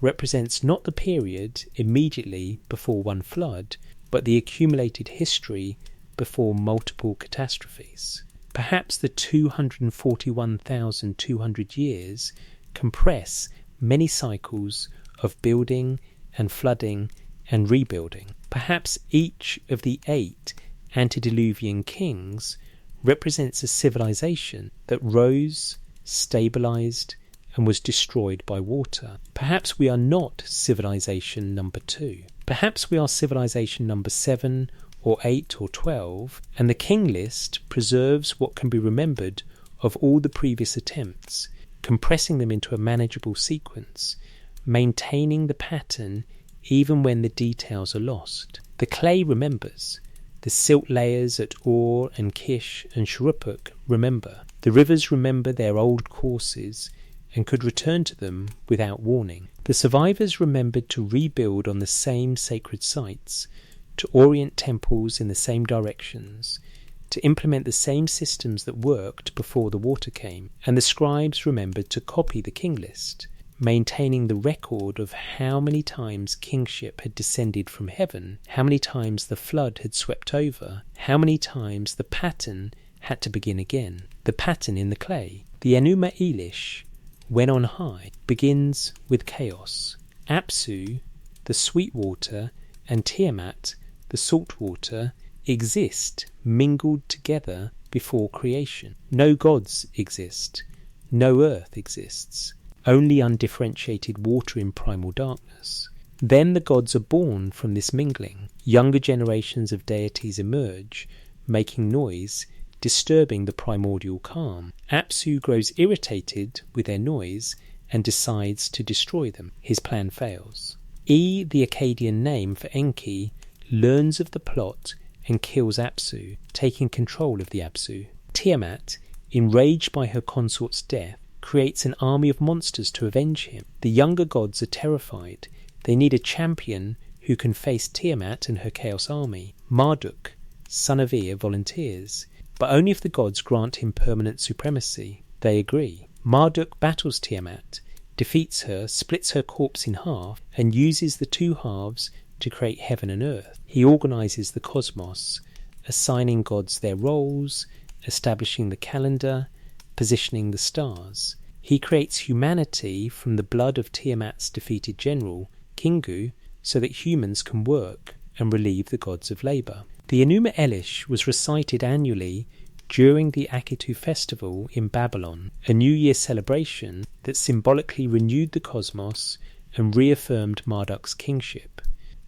represents not the period immediately before one flood, but the accumulated history before multiple catastrophes. Perhaps the 241,200 years compress many cycles of building and flooding and rebuilding. Perhaps each of the 8 antediluvian kings represents a civilization that rose, stabilized, and was destroyed by water. Perhaps we are not civilization number 2. Perhaps we are civilization number 7 or 8 or 12, and the king list preserves what can be remembered of all the previous attempts, compressing them into a manageable sequence, maintaining the pattern even when the details are lost. The clay remembers. The silt layers at Ur and Kish and Shuruppak remember. The rivers remember their old courses and could return to them without warning. The survivors remembered to rebuild on the same sacred sites, to orient temples in the same directions, to implement the same systems that worked before the water came, and the scribes remembered to copy the king list, maintaining the record of how many times kingship had descended from heaven, how many times the flood had swept over, how many times the pattern had to begin again. The pattern in the clay. The Enuma Elish, when on high, begins with chaos. Apsu, the sweet water, and Tiamat, the salt water, exist mingled together before creation. No gods exist. No earth exists. Only undifferentiated water in primal darkness. Then the gods are born from this mingling. Younger generations of deities emerge, making noise, disturbing the primordial calm. Apsu grows irritated with their noise and decides to destroy them. His plan fails. E, the Akkadian name for Enki, learns of the plot and kills Apsu, taking control of the Apsu. Tiamat, enraged by her consort's death, creates an army of monsters to avenge him. The younger gods are terrified. They need a champion who can face Tiamat and her chaos army. Marduk, son of Ea, volunteers, but only if the gods grant him permanent supremacy. They agree. Marduk battles Tiamat, defeats her, splits her corpse in half, and uses the two halves to create heaven and earth. He organises the cosmos, assigning gods their roles, establishing the calendar, positioning the stars. He creates humanity from the blood of Tiamat's defeated general, Kingu, so that humans can work and relieve the gods of labour. The Enuma Elish was recited annually during the Akitu festival in Babylon, a New Year celebration that symbolically renewed the cosmos and reaffirmed Marduk's kingship.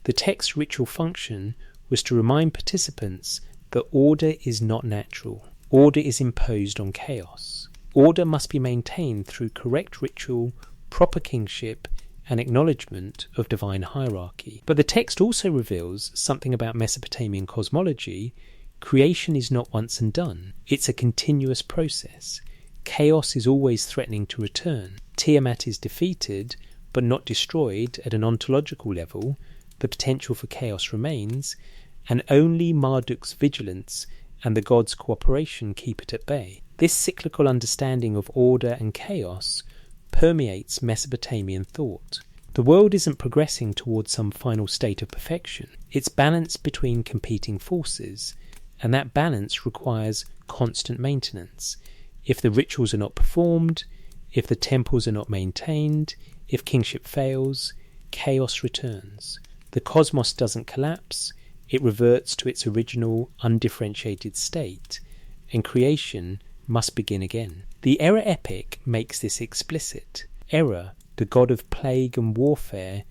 The text's ritual function was to remind participants that order is not natural. Order is imposed on chaos. Order must be maintained through correct ritual, proper kingship, and acknowledgement of divine hierarchy. But the text also reveals something about Mesopotamian cosmology. Creation is not once and done. It's a continuous process. Chaos is always threatening to return. Tiamat is defeated, but not destroyed at an ontological level. The potential for chaos remains, and only Marduk's vigilance and the gods' cooperation keep it at bay. This cyclical understanding of order and chaos permeates Mesopotamian thought. The world isn't progressing towards some final state of perfection. It's balanced between competing forces, and that balance requires constant maintenance. If the rituals are not performed, if the temples are not maintained, if kingship fails, chaos returns. The cosmos doesn't collapse, it reverts to its original undifferentiated state, and creation must begin again. The Era epic makes this explicit. Era, the god of plague and warfare,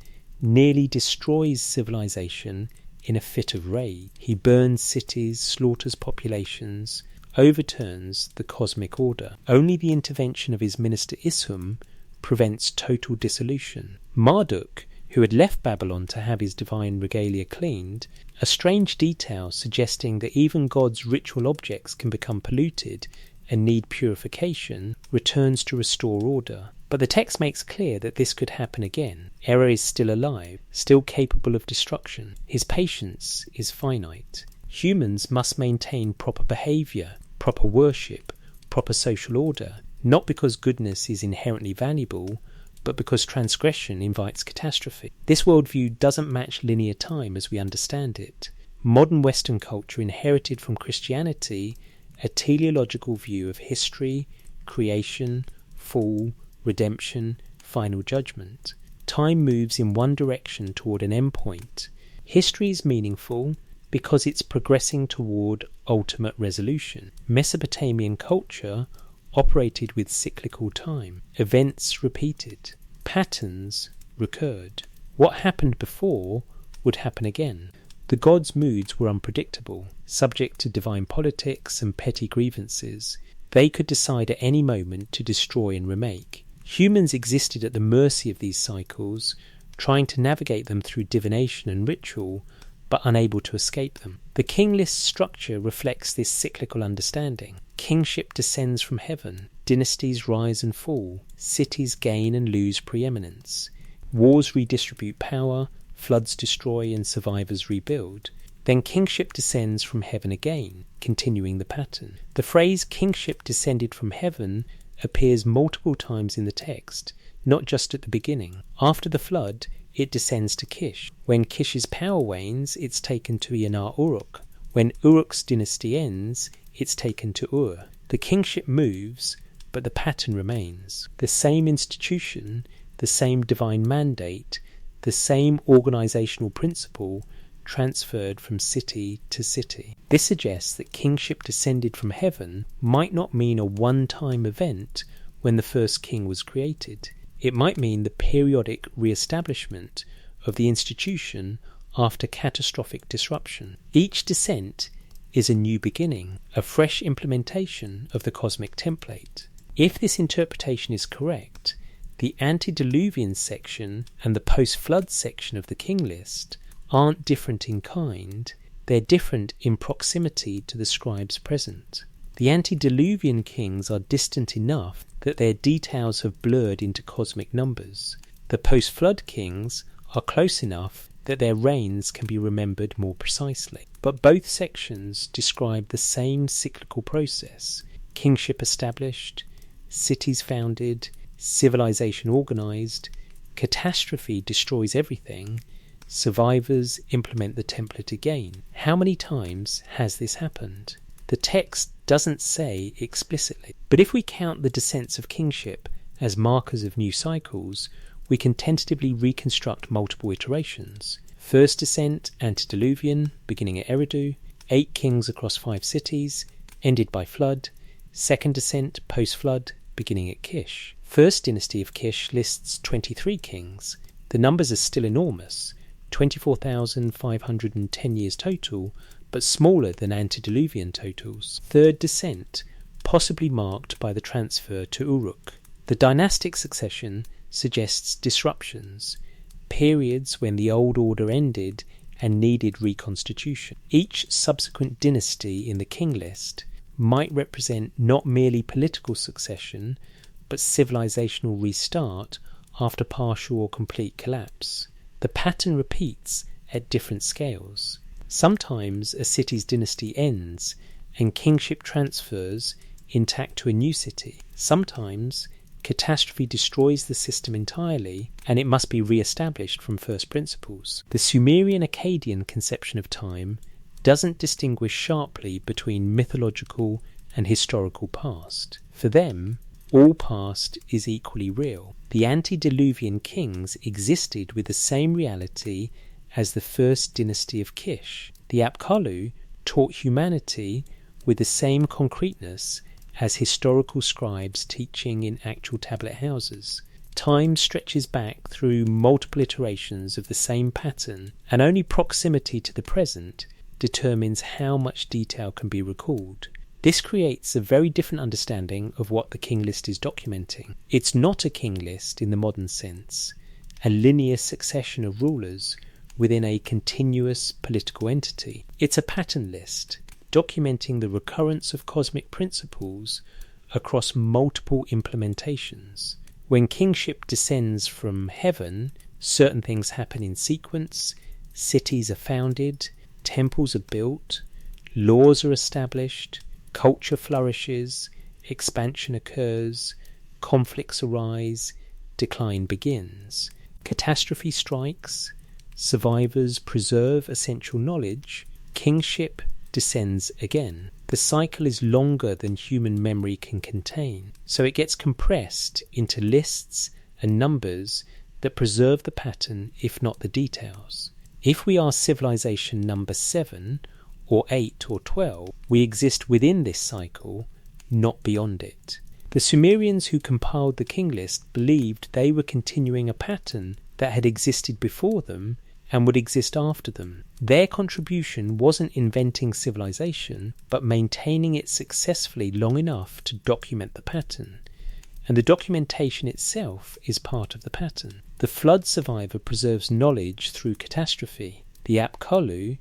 nearly destroys civilization in a fit of rage. He burns cities, slaughters populations, overturns the cosmic order. Only the intervention of his minister Ishum prevents total dissolution. Marduk, who had left Babylon to have his divine regalia cleaned, a strange detail suggesting that even God's ritual objects can become polluted and need purification, returns to restore order. But the text makes clear that this could happen again. Error is still alive, still capable of destruction. His patience is finite. Humans must maintain proper behaviour, proper worship, proper social order, not because goodness is inherently valuable, but because transgression invites catastrophe. This worldview doesn't match linear time as we understand it. Modern Western culture inherited from Christianity a teleological view of history, creation, fall, redemption, final judgment. Time moves in one direction toward an endpoint. History is meaningful because it's progressing toward ultimate resolution. Mesopotamian culture operated with cyclical time. Events repeated. Patterns recurred. What happened before would happen again. The gods' moods were unpredictable, subject to divine politics and petty grievances. They could decide at any moment to destroy and remake. Humans existed at the mercy of these cycles, trying to navigate them through divination and ritual, but unable to escape them. The king list structure reflects this cyclical understanding. Kingship descends from heaven, dynasties rise and fall, cities gain and lose preeminence, wars redistribute power, floods destroy and survivors rebuild. Then kingship descends from heaven again, continuing the pattern. The phrase kingship descended from heaven appears multiple times in the text, not just at the beginning. After the flood, it descends to Kish. When Kish's power wanes, it's taken to Yanar Uruk. When Uruk's dynasty ends, it's taken to Ur. The kingship moves, but the pattern remains. The same institution, the same divine mandate, the same organizational principle transferred from city to city. This suggests that kingship descended from heaven might not mean a one-time event when the first king was created. It might mean the periodic re-establishment of the institution after catastrophic disruption. Each descent is a new beginning, a fresh implementation of the cosmic template. If this interpretation is correct, the antediluvian section and the post-flood section of the king list aren't different in kind, they're different in proximity to the scribes present. The antediluvian kings are distant enough that their details have blurred into cosmic numbers. The post-flood kings are close enough that their reigns can be remembered more precisely. But both sections describe the same cyclical process: kingship established, cities founded, civilization organized, catastrophe destroys everything, survivors implement the template again. How many times has this happened? The text doesn't say explicitly, but if we count the descents of kingship as markers of new cycles, we can tentatively reconstruct multiple iterations. First descent, antediluvian, beginning at Eridu, 8 kings across 5 cities, ended by flood. Second descent, post-flood, beginning at Kish. First dynasty of Kish lists 23 kings. The numbers are still enormous, 24,510 years total, but smaller than antediluvian totals. Third descent, possibly marked by the transfer to Uruk. The dynastic succession suggests disruptions, periods when the old order ended and needed reconstitution. Each subsequent dynasty in the king list might represent not merely political succession, but civilizational restart after partial or complete collapse. The pattern repeats at different scales. Sometimes a city's dynasty ends and kingship transfers intact to a new city. Sometimes catastrophe destroys the system entirely and it must be re-established from first principles. The Sumerian Akkadian conception of time doesn't distinguish sharply between mythological and historical past. For them, all past is equally real. The antediluvian kings existed with the same reality as the first dynasty of Kish. The Apkallu taught humanity with the same concreteness as historical scribes teaching in actual tablet houses. Time stretches back through multiple iterations of the same pattern, and only proximity to the present determines how much detail can be recalled. This creates a very different understanding of what the king list is documenting. It's not a king list in the modern sense, a linear succession of rulers within a continuous political entity. It's a pattern list, documenting the recurrence of cosmic principles across multiple implementations. When kingship descends from heaven, certain things happen in sequence, cities are founded, temples are built, laws are established, culture flourishes, expansion occurs, conflicts arise, decline begins. Catastrophe strikes, survivors preserve essential knowledge, kingship descends again. The cycle is longer than human memory can contain, so it gets compressed into lists and numbers that preserve the pattern if not the details. If we are civilization number 7 or 8 or 12, we exist within this cycle, not beyond it. The Sumerians who compiled the king list believed they were continuing a pattern that had existed before them and would exist after them. Their contribution wasn't inventing civilization, but maintaining it successfully long enough to document the pattern. And the documentation itself is part of the pattern. The flood survivor preserves knowledge through catastrophe. The Apkallu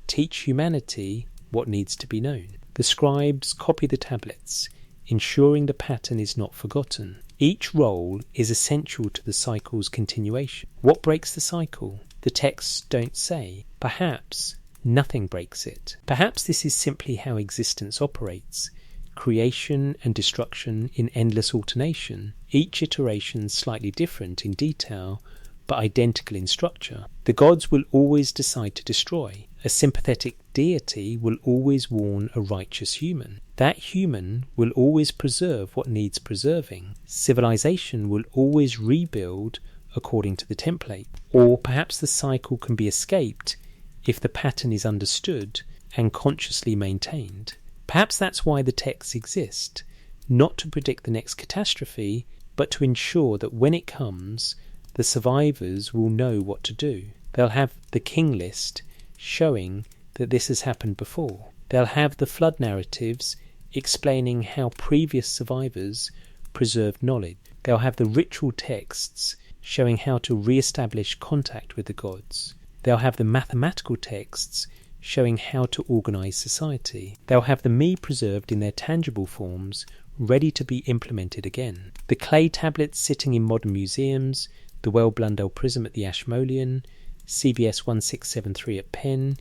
teach humanity what needs to be known. The scribes copy the tablets, ensuring the pattern is not forgotten. Each role is essential to the cycle's continuation. What breaks the cycle? The texts don't say. Perhaps Nothing breaks it. Perhaps this is simply how existence operates. Creation and destruction in endless alternation, each iteration slightly different in detail, but identical in structure. The gods will always decide to destroy. A sympathetic deity will always warn a righteous human. That human will always preserve what needs preserving. Civilization will always rebuild according to the template. Or perhaps the cycle can be escaped if the pattern is understood and consciously maintained. Perhaps that's why the texts exist, not to predict the next catastrophe, but to ensure that when it comes, the survivors will know what to do. They'll have the king list showing that this has happened before. They'll have the flood narratives explaining how previous survivors preserved knowledge. They'll have the ritual texts showing how to re-establish contact with the gods. They'll have the mathematical texts showing how to organise society. They'll have the me preserved in their tangible forms, ready to be implemented again. The clay tablets sitting in modern museums, the Well-Blundell Prism at the Ashmolean, CBS 1673 at Penn,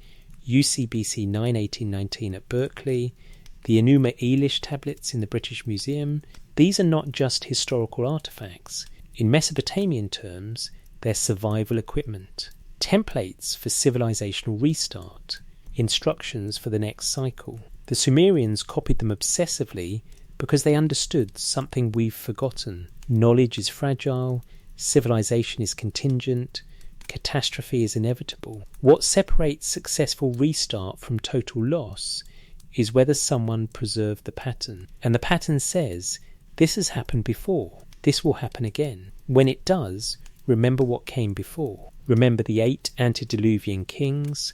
UCBC 91819 at Berkeley, the Enuma Elish tablets in the British Museum. These are not just historical artefacts. In Mesopotamian terms, they're survival equipment. Templates for civilizational restart, instructions for the next cycle. The Sumerians copied them obsessively because they understood something we've forgotten. Knowledge is fragile, civilization is contingent, catastrophe is inevitable. What separates successful restart from total loss is whether someone preserved the pattern. And the pattern says, this has happened before, this will happen again. When it does, remember what came before. Remember the 8 antediluvian kings,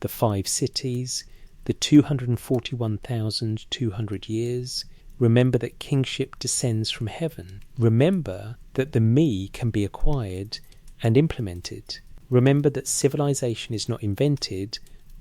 the 5 cities, the 241,200 years. Remember that kingship descends from heaven. Remember that the me can be acquired and implemented. Remember that civilization is not invented,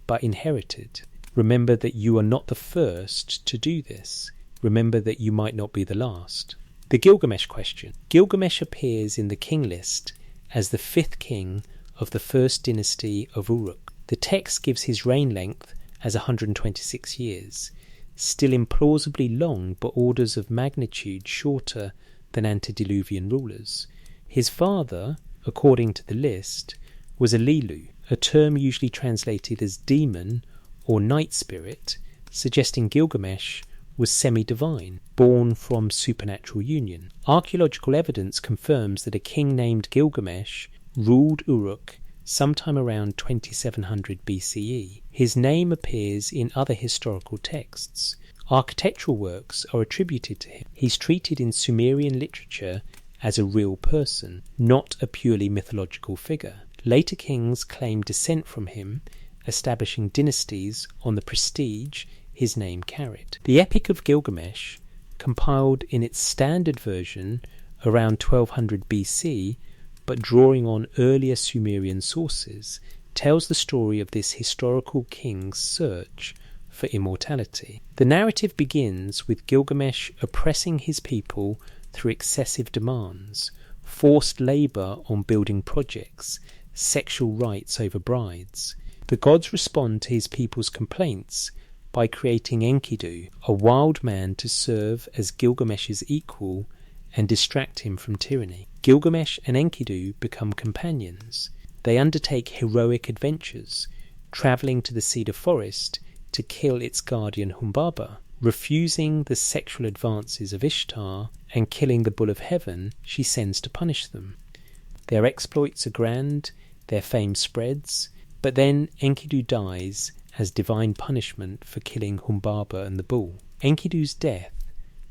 but inherited. Remember that you are not the first to do this. Remember that you might not be the last. The Gilgamesh question. Gilgamesh appears in the king list as the 5th king of the first dynasty of Uruk. The text gives his reign length as 126 years, still implausibly long but orders of magnitude shorter than antediluvian rulers. His father, according to the list, was a Lilu, a term usually translated as demon or night spirit, suggesting Gilgamesh was semi-divine, born from supernatural union. Archaeological evidence confirms that a king named Gilgamesh ruled Uruk sometime around 2700 BCE. His name appears in other historical texts. Architectural works are attributed to him. He's treated in Sumerian literature as a real person, not a purely mythological figure. Later kings claim descent from him, establishing dynasties on the prestige his name carried. The Epic of Gilgamesh, compiled in its standard version around 1200 BC, but drawing on earlier Sumerian sources, tells the story of this historical king's search for immortality. The narrative begins with Gilgamesh oppressing his people through excessive demands, forced labour on building projects, sexual rights over brides. The gods respond to his people's complaints by creating Enkidu, a wild man to serve as Gilgamesh's equal and distract him from tyranny. Gilgamesh and Enkidu become companions. They undertake heroic adventures, travelling to the cedar forest to kill its guardian Humbaba, refusing the sexual advances of Ishtar and killing the bull of heaven she sends to punish them. Their exploits are grand, their fame spreads, but then Enkidu dies as divine punishment for killing Humbaba and the bull. Enkidu's death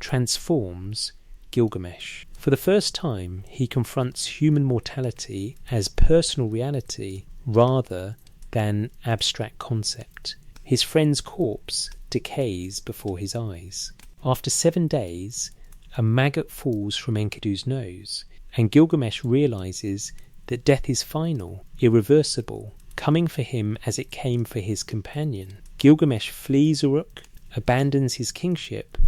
transforms Gilgamesh. For the first time, he confronts human mortality as personal reality rather than abstract concept. His friend's corpse decays before his eyes. After 7 days, a maggot falls from Enkidu's nose, and Gilgamesh realizes that death is final, irreversible, coming for him as it came for his companion. Gilgamesh flees Uruk, abandons his kingship,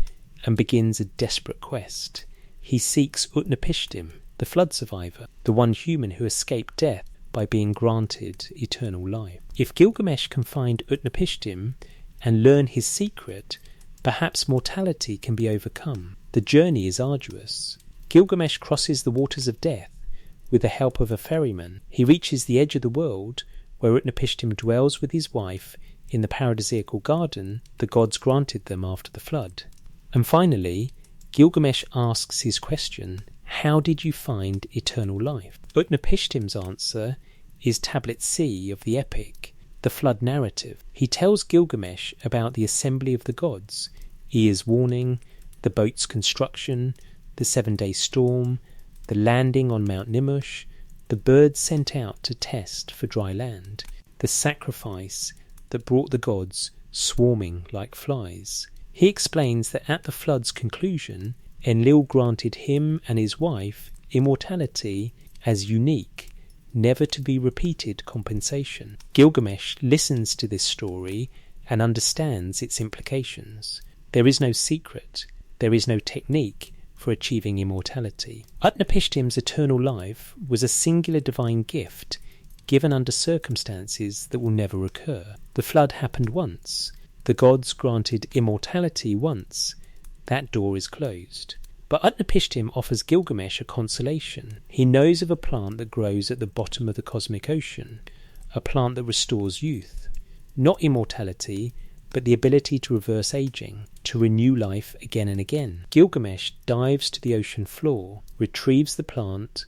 and begins a desperate quest. He seeks Utnapishtim, the flood survivor, the one human who escaped death by being granted eternal life. If Gilgamesh can find Utnapishtim and learn his secret, perhaps mortality can be overcome. The journey is arduous. Gilgamesh crosses the waters of death with the help of a ferryman. He reaches the edge of the world, where Utnapishtim dwells with his wife in the paradisiacal garden the gods granted them after the flood. And finally, Gilgamesh asks his question, how did you find eternal life? Utnapishtim's answer is Tablet C of the epic, the flood narrative. He tells Gilgamesh about the assembly of the gods, Ea's warning, the boat's construction, the 7-day storm, the landing on Mount Nimush, the birds sent out to test for dry land, the sacrifice that brought the gods swarming like flies. He explains that at the flood's conclusion, Enlil granted him and his wife immortality as unique, never to be repeated compensation. Gilgamesh listens to this story and understands its implications. There is no secret, there is no technique for achieving immortality. Utnapishtim's eternal life was a singular divine gift given under circumstances that will never recur. The flood happened once. The gods granted immortality once. That door is closed. But Utnapishtim offers Gilgamesh a consolation. He knows of a plant that grows at the bottom of the cosmic ocean, a plant that restores youth. Not immortality, but the ability to reverse aging, to renew life again and again. Gilgamesh dives to the ocean floor, retrieves the plant,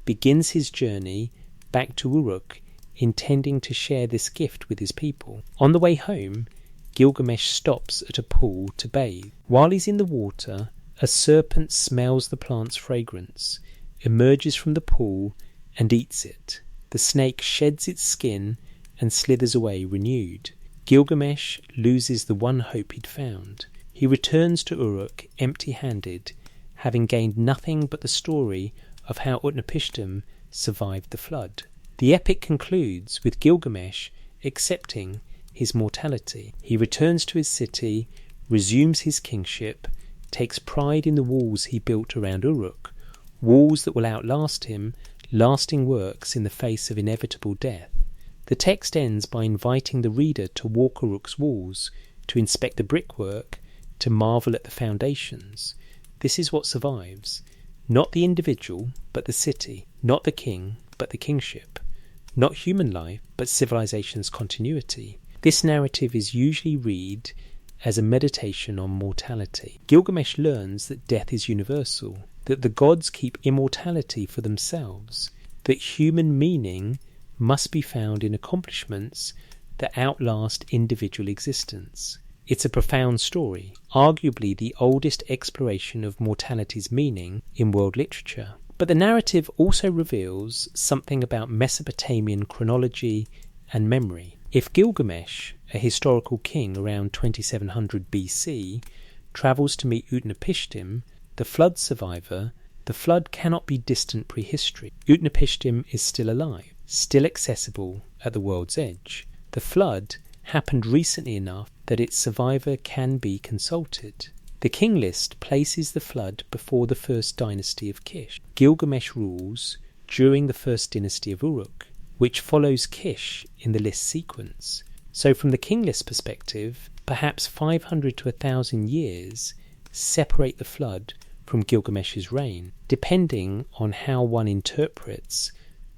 begins his journey back to Uruk, intending to share this gift with his people. On the way home, Gilgamesh stops at a pool to bathe. While he's in the water, a serpent smells the plant's fragrance, emerges from the pool, and eats it. The snake sheds its skin and slithers away renewed. Gilgamesh loses the one hope he'd found. He returns to Uruk empty-handed, having gained nothing but the story of how Utnapishtim survived the flood. The epic concludes with Gilgamesh accepting his mortality. He returns to his city, resumes his kingship, takes pride in the walls he built around Uruk, walls that will outlast him, lasting works in the face of inevitable death. The text ends by inviting the reader to walk Uruk's walls, to inspect the brickwork, to marvel at the foundations. This is what survives. Not the individual, but the city. Not the king, but the kingship. Not human life, but civilization's continuity. This narrative is usually read as a meditation on mortality. Gilgamesh learns that death is universal, that the gods keep immortality for themselves, that human meaning must be found in accomplishments that outlast individual existence. It's a profound story, arguably the oldest exploration of mortality's meaning in world literature. But the narrative also reveals something about Mesopotamian chronology and memory. If Gilgamesh, a historical king around 2700 BC, travels to meet Utnapishtim, the flood survivor, the flood cannot be distant prehistory. Utnapishtim is still alive, still accessible at the world's edge. The flood happened recently enough that its survivor can be consulted. The king list places the flood before the first dynasty of Kish. Gilgamesh rules during the first dynasty of Uruk, which follows Kish in the list sequence. So from the king list perspective, perhaps 500 to 1,000 years separate the flood from Gilgamesh's reign, depending on how one interprets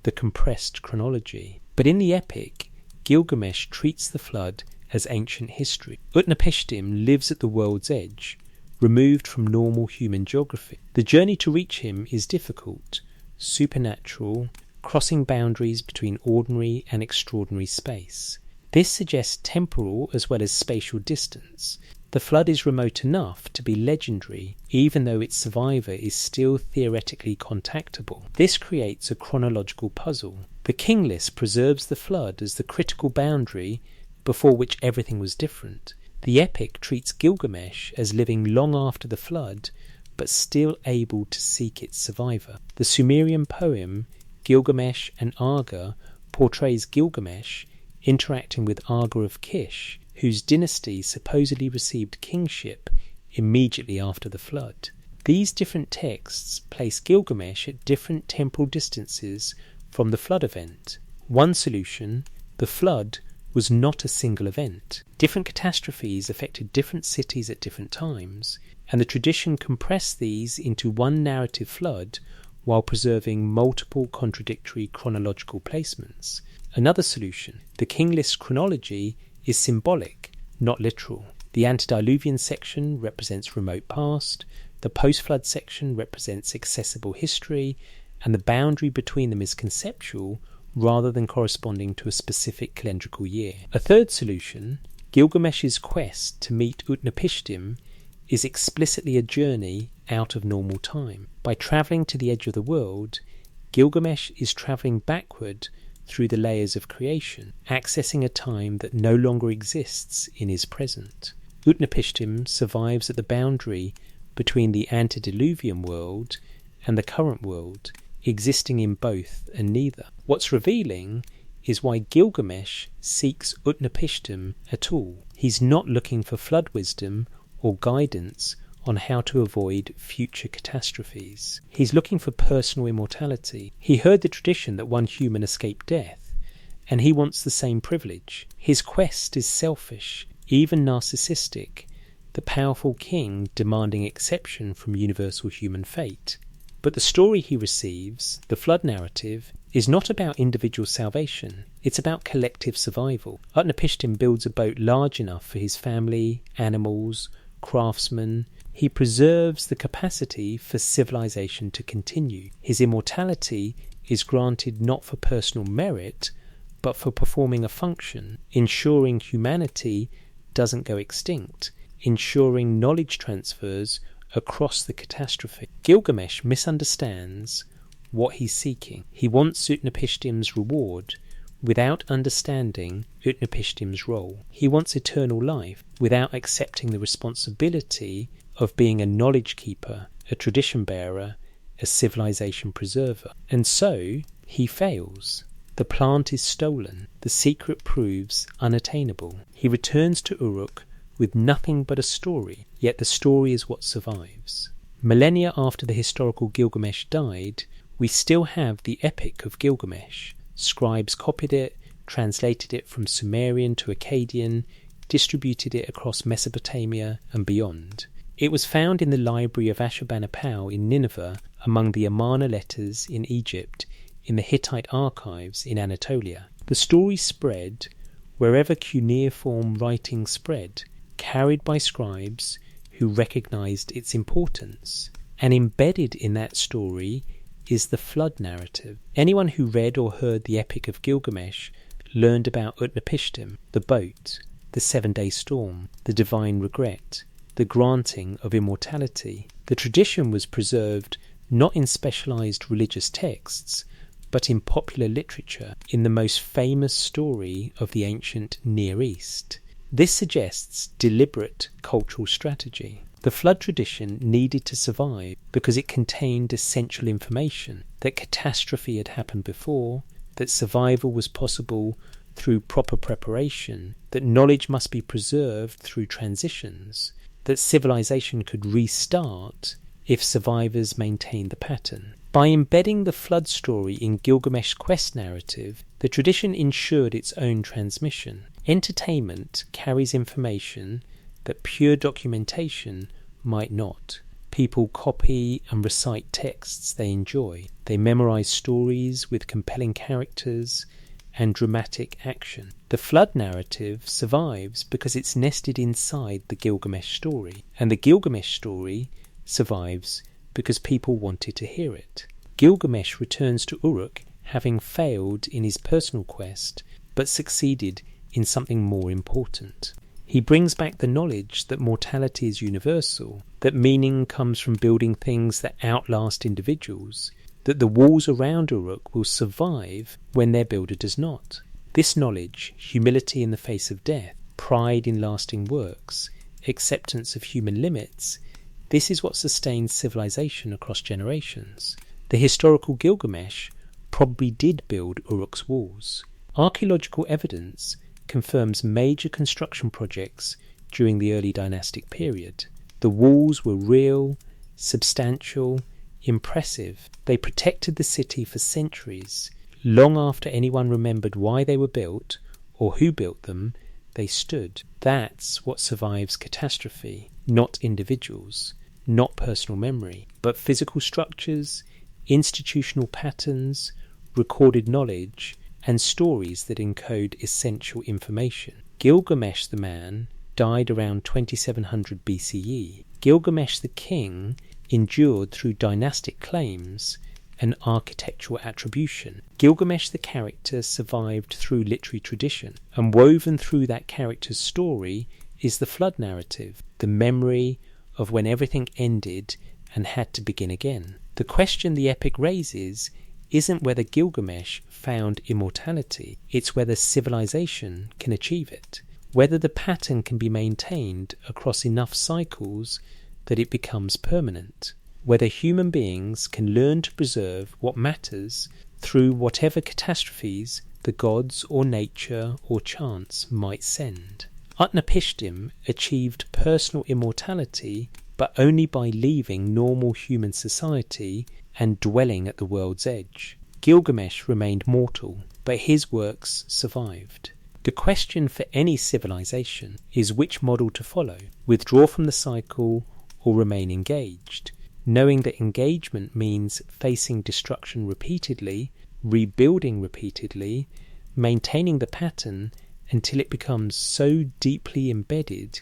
the compressed chronology. But in the epic, Gilgamesh treats the flood as ancient history. Utnapishtim lives at the world's edge, removed from normal human geography. The journey to reach him is difficult, supernatural, crossing boundaries between ordinary and extraordinary space. This suggests temporal as well as spatial distance. The flood is remote enough to be legendary, even though its survivor is still theoretically contactable. This creates a chronological puzzle. The king list preserves the flood as the critical boundary before which everything was different. The epic treats Gilgamesh as living long after the flood, but still able to seek its survivor. The Sumerian poem Gilgamesh and Aga portrays Gilgamesh interacting with Aga of Kish, whose dynasty supposedly received kingship immediately after the flood. These different texts place Gilgamesh at different temporal distances from the flood event. One solution: the flood was not a single event. Different catastrophes affected different cities at different times, and the tradition compressed these into one narrative flood while preserving multiple contradictory chronological placements. Another solution: the king list chronology is symbolic, not literal. The antediluvian section represents remote past, the post-flood section represents accessible history, and the boundary between them is conceptual rather than corresponding to a specific calendrical year. A third solution: Gilgamesh's quest to meet Utnapishtim is explicitly a journey out of normal time. By travelling to the edge of the world, Gilgamesh is travelling backward through the layers of creation, accessing a time that no longer exists in his present. Utnapishtim survives at the boundary between the antediluvian world and the current world, existing in both and neither. What's revealing is why Gilgamesh seeks Utnapishtim at all. He's not looking for flood wisdom or guidance on how to avoid future catastrophes. He's looking for personal immortality. He heard the tradition that one human escaped death, and he wants the same privilege. His quest is selfish, even narcissistic, the powerful king demanding exception from universal human fate. But the story he receives, the flood narrative, is not about individual salvation. It's about collective survival. Utnapishtim builds a boat large enough for his family, animals, craftsmen. He preserves the capacity for civilization to continue. His immortality is granted not for personal merit, but for performing a function, ensuring humanity doesn't go extinct, ensuring knowledge transfers across the catastrophe. Gilgamesh misunderstands what he's seeking. He wants Utnapishtim's reward without understanding Utnapishtim's role. He wants eternal life without accepting the responsibility of being a knowledge keeper, a tradition bearer, a civilization preserver. And so he fails. The plant is stolen. The secret proves unattainable. He returns to Uruk with nothing but a story, yet the story is what survives. Millennia after the historical Gilgamesh died, we still have the Epic of Gilgamesh. Scribes copied it, translated it from Sumerian to Akkadian, distributed it across Mesopotamia and beyond. It was found in the library of Ashurbanipal in Nineveh, among the Amarna letters in Egypt, in the Hittite archives in Anatolia. The story spread wherever cuneiform writing spread, carried by scribes who recognized its importance. And embedded in that story is the flood narrative. Anyone who read or heard the Epic of Gilgamesh learned about Utnapishtim, the boat, the 7-day storm, the divine regret, the granting of immortality. The tradition was preserved not in specialized religious texts, but in popular literature, in the most famous story of the ancient Near East. This suggests deliberate cultural strategy. The flood tradition needed to survive because it contained essential information that catastrophe had happened before, that survival was possible through proper preparation, that knowledge must be preserved through transitions, that civilization could restart if survivors maintained the pattern. By embedding the flood story in Gilgamesh's quest narrative, the tradition ensured its own transmission. Entertainment carries information that pure documentation might not. People copy and recite texts they enjoy. They memorize stories with compelling characters and dramatic action. The flood narrative survives because it's nested inside the Gilgamesh story, and the Gilgamesh story survives because people wanted to hear it. Gilgamesh returns to Uruk having failed in his personal quest, but succeeded in something more important. He brings back the knowledge that mortality is universal, that meaning comes from building things that outlast individuals, that the walls around Uruk will survive when their builder does not. This knowledge, humility in the face of death, pride in lasting works, acceptance of human limits, this is what sustains civilization across generations. The historical Gilgamesh probably did build Uruk's walls. Archaeological evidence confirms major construction projects during the early dynastic period. The walls were real, substantial, impressive. They protected the city for centuries, long after anyone remembered why they were built or who built them, they stood. That's what survives catastrophe, not individuals, not personal memory, but physical structures, institutional patterns, recorded knowledge, and stories that encode essential information. Gilgamesh the man died around 2700 BCE. Gilgamesh the king endured through dynastic claims and architectural attribution. Gilgamesh the character survived through literary tradition, and woven through that character's story is the flood narrative, the memory of when everything ended and had to begin again. The question the epic raises isn't whether Gilgamesh found immortality, it's whether civilization can achieve it, whether the pattern can be maintained across enough cycles that it becomes permanent, whether human beings can learn to preserve what matters through whatever catastrophes the gods or nature or chance might send. Utnapishtim achieved personal immortality, but only by leaving normal human society and dwelling at the world's edge. Gilgamesh remained mortal, but his works survived. The question for any civilization is which model to follow, withdraw from the cycle or remain engaged, knowing that engagement means facing destruction repeatedly, rebuilding repeatedly, maintaining the pattern until it becomes so deeply embedded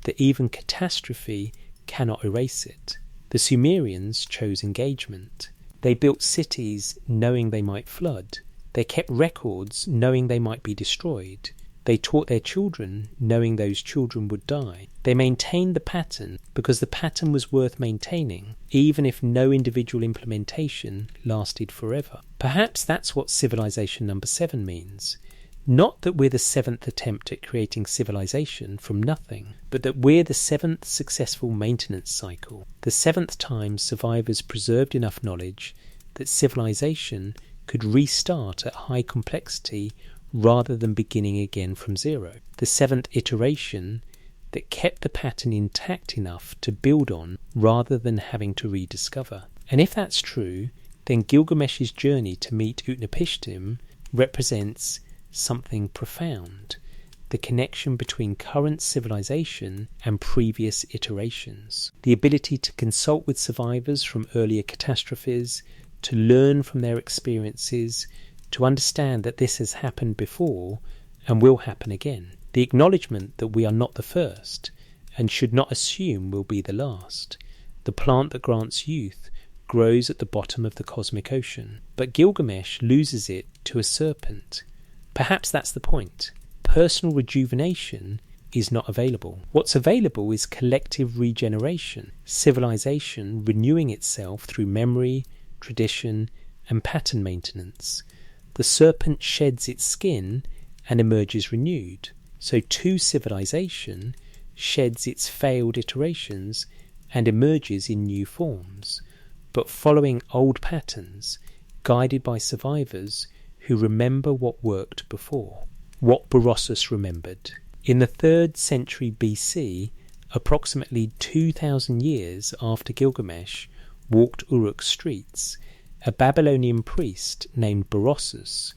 that even catastrophe cannot erase it. The Sumerians chose engagement. They built cities knowing they might flood. They kept records knowing they might be destroyed. They taught their children knowing those children would die. They maintained the pattern because the pattern was worth maintaining, even if no individual implementation lasted forever. Perhaps that's what civilization number 7 means. Not that we're the 7th attempt at creating civilization from nothing, but that we're the 7th successful maintenance cycle, the 7th time survivors preserved enough knowledge that civilization could restart at high complexity rather than beginning again from zero, the 7th iteration that kept the pattern intact enough to build on rather than having to rediscover. And if that's true, then Gilgamesh's journey to meet Utnapishtim represents something profound, the connection between current civilization and previous iterations, the ability to consult with survivors from earlier catastrophes, to learn from their experiences, to understand that this has happened before and will happen again, the acknowledgement that we are not the first and should not assume we'll be the last. The plant that grants youth grows at the bottom of the cosmic ocean, but Gilgamesh loses it to a serpent. Perhaps that's the point. Personal rejuvenation is not available. What's available is collective regeneration, civilization renewing itself through memory, tradition, and pattern maintenance. The serpent sheds its skin and emerges renewed. So too civilization sheds its failed iterations and emerges in new forms, but following old patterns, guided by survivors who remember what worked before. What Berossus remembered. In the 3rd century BC, approximately 2,000 years after Gilgamesh walked Uruk's streets, a Babylonian priest named Berossus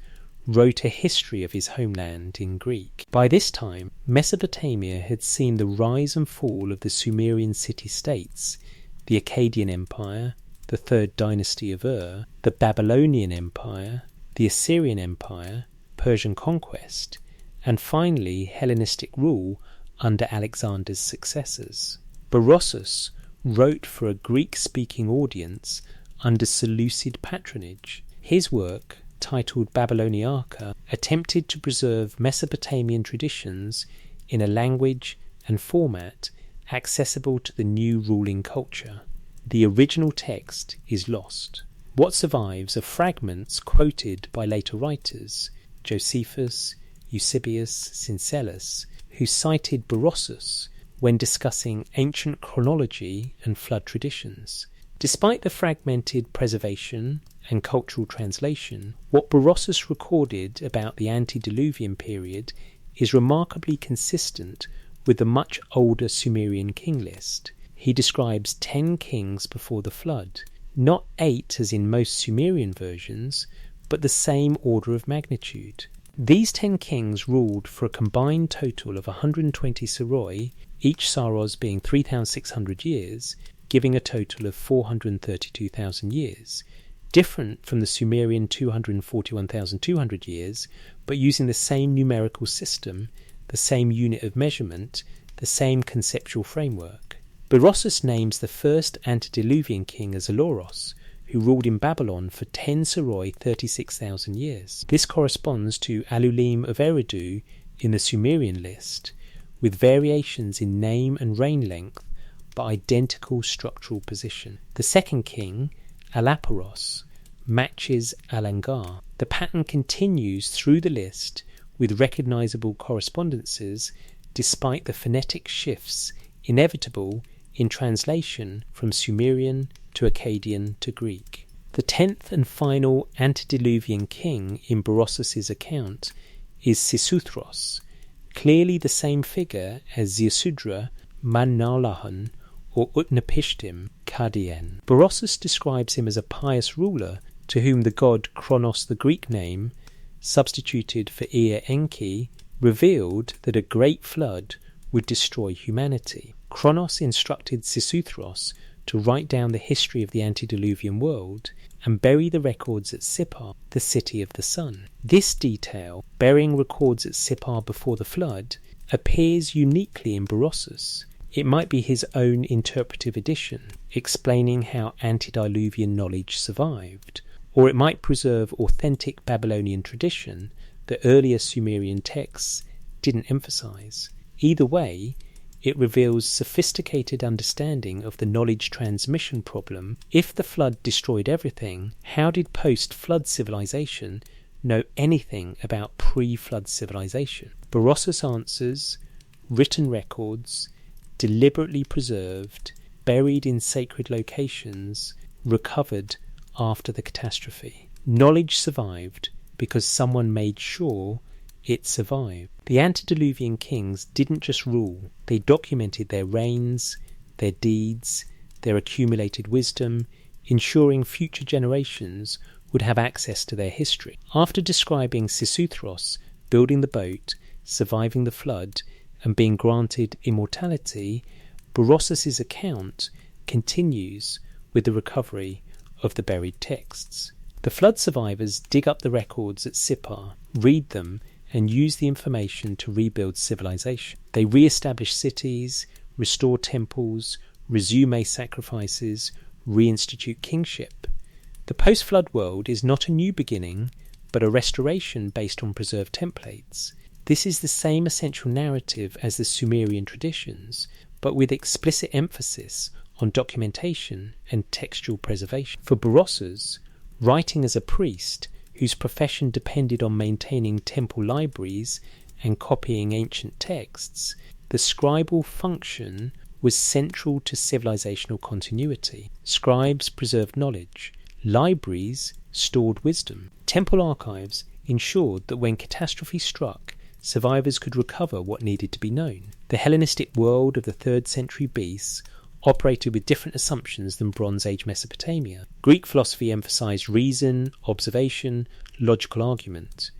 wrote a history of his homeland in Greek. By this time, Mesopotamia had seen the rise and fall of the Sumerian city-states, the Akkadian Empire, the 3rd dynasty of Ur, the Babylonian Empire, the Assyrian Empire, Persian conquest, and finally Hellenistic rule under Alexander's successors. Berossus wrote for a Greek-speaking audience under Seleucid patronage. His work, titled Babyloniaca, attempted to preserve Mesopotamian traditions in a language and format accessible to the new ruling culture. The original text is lost. What survives are fragments quoted by later writers, Josephus, Eusebius, Syncellus, who cited Berossus when discussing ancient chronology and flood traditions. Despite the fragmented preservation and cultural translation, what Berossus recorded about the antediluvian period is remarkably consistent with the much older Sumerian king list. He describes 10 kings before the flood, not 8 as in most Sumerian versions, but the same order of magnitude. These 10 kings ruled for a combined total of 120 Saroi, each Saros being 3,600 years, giving a total of 432,000 years, different from the Sumerian 241,200 years, but using the same numerical system, the same unit of measurement, the same conceptual framework. Berossus names the first antediluvian king as Aloros, who ruled in Babylon for 10 Saroi 36,000 years. This corresponds to Alulim of Eridu in the Sumerian list, with variations in name and reign length, but identical structural position. The second king, Alaparos, matches Alangar. The pattern continues through the list with recognizable correspondences despite the phonetic shifts inevitable in translation from Sumerian to Akkadian to Greek. The 10th and final antediluvian king in Berossus's account is Sisuthros, clearly the same figure as Ziusudra, Mannalahan, or Utnapishtim, Chaldean. Berossus describes him as a pious ruler to whom the god Kronos, the Greek name, substituted for Ea Enki, revealed that a great flood would destroy humanity. Kronos instructed Sisuthros to write down the history of the antediluvian world and bury the records at Sippar, the city of the sun. This detail, burying records at Sippar before the flood, appears uniquely in Berossus. It might be his own interpretive addition, explaining how antediluvian knowledge survived, or it might preserve authentic Babylonian tradition that earlier Sumerian texts didn't emphasize. Either way, it reveals sophisticated understanding of the knowledge transmission problem. If the flood destroyed everything, how did post-flood civilization know anything about pre-flood civilization? Berossus answers, written records, deliberately preserved, buried in sacred locations, recovered after the catastrophe. Knowledge survived because someone made sure it survived. The antediluvian kings didn't just rule, they documented their reigns, their deeds, their accumulated wisdom, ensuring future generations would have access to their history. After describing Sisuthros building the boat, surviving the flood, and being granted immortality, Berossus's account continues with the recovery of the buried texts. The flood survivors dig up the records at Sippar, read them, and use the information to rebuild civilization. They re-establish cities, restore temples, resume sacrifices, reinstitute kingship. The post-flood world is not a new beginning, but a restoration based on preserved templates. This is the same essential narrative as the Sumerian traditions, but with explicit emphasis on documentation and textual preservation. For Berossus, writing as a priest, whose profession depended on maintaining temple libraries and copying ancient texts, the scribal function was central to civilizational continuity. Scribes preserved knowledge. Libraries stored wisdom. Temple archives ensured that when catastrophe struck, survivors could recover what needed to be known. The Hellenistic world of the 3rd century BC operated with different assumptions than Bronze Age Mesopotamia. Greek philosophy emphasized reason, observation, logical argument.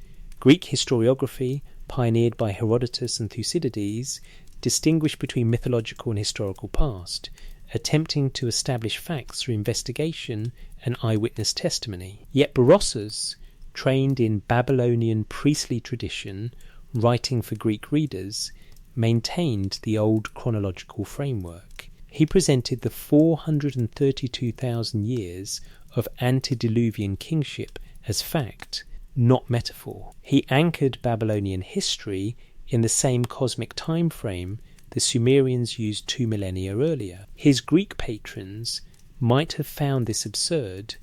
Greek historiography, pioneered by Herodotus and Thucydides, distinguished between mythological and historical past, attempting to establish facts through investigation and eyewitness testimony. Yet Berossus, trained in Babylonian priestly tradition, writing for Greek readers, maintained the old chronological framework. He presented the 432,000 years of antediluvian kingship as fact, not metaphor. He anchored Babylonian history in the same cosmic time frame the Sumerians used 2 millennia earlier. His Greek patrons might have found this absurd.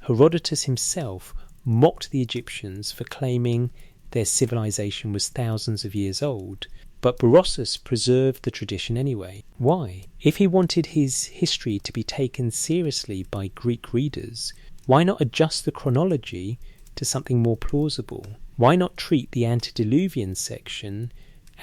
Herodotus himself mocked the Egyptians for claiming their civilization was thousands of years old, but Berossus preserved the tradition anyway. Why? If he wanted his history to be taken seriously by Greek readers, why not adjust the chronology to something more plausible? Why not treat the antediluvian section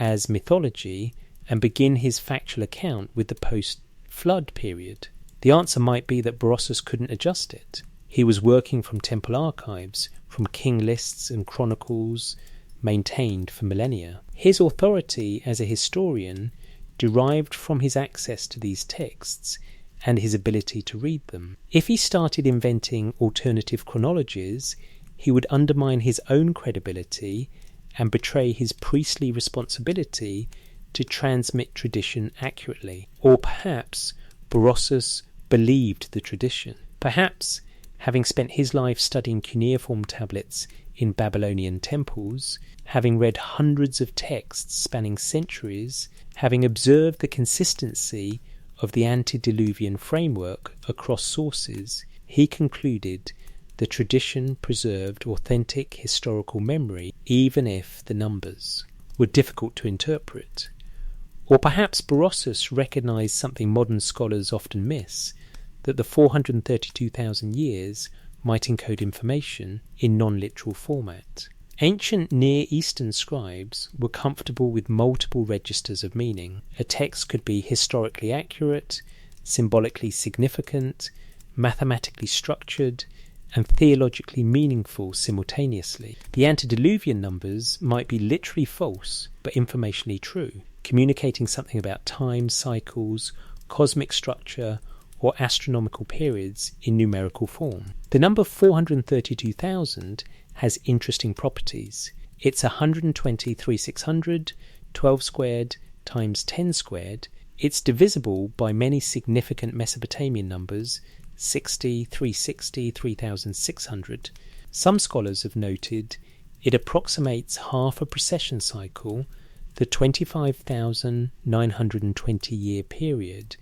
as mythology and begin his factual account with the post-flood period? The answer might be that Berossus couldn't adjust it. He was working from temple archives, from king lists and chronicles maintained for millennia. His authority as a historian derived from his access to these texts and his ability to read them. If he started inventing alternative chronologies, he would undermine his own credibility and betray his priestly responsibility to transmit tradition accurately. Or perhaps Berossus believed the tradition. Perhaps, having spent his life studying cuneiform tablets in Babylonian temples, having read hundreds of texts spanning centuries, having observed the consistency of the antediluvian framework across sources, he concluded the tradition preserved authentic historical memory, even if the numbers were difficult to interpret. Or perhaps Berossus recognised something modern scholars often miss, that the 432,000 years might encode information in non-literal format. Ancient Near Eastern scribes were comfortable with multiple registers of meaning. A text could be historically accurate, symbolically significant, mathematically structured, and theologically meaningful simultaneously. The antediluvian numbers might be literally false, but informationally true, communicating something about time, cycles, cosmic structure, or astronomical periods in numerical form. The number 432,000 has interesting properties. It's 120 3600, 12 squared times 10 squared. It's divisible by many significant Mesopotamian numbers, 60, 360, 3600. Some scholars have noted it approximates half a precession cycle, the 25,920 year period,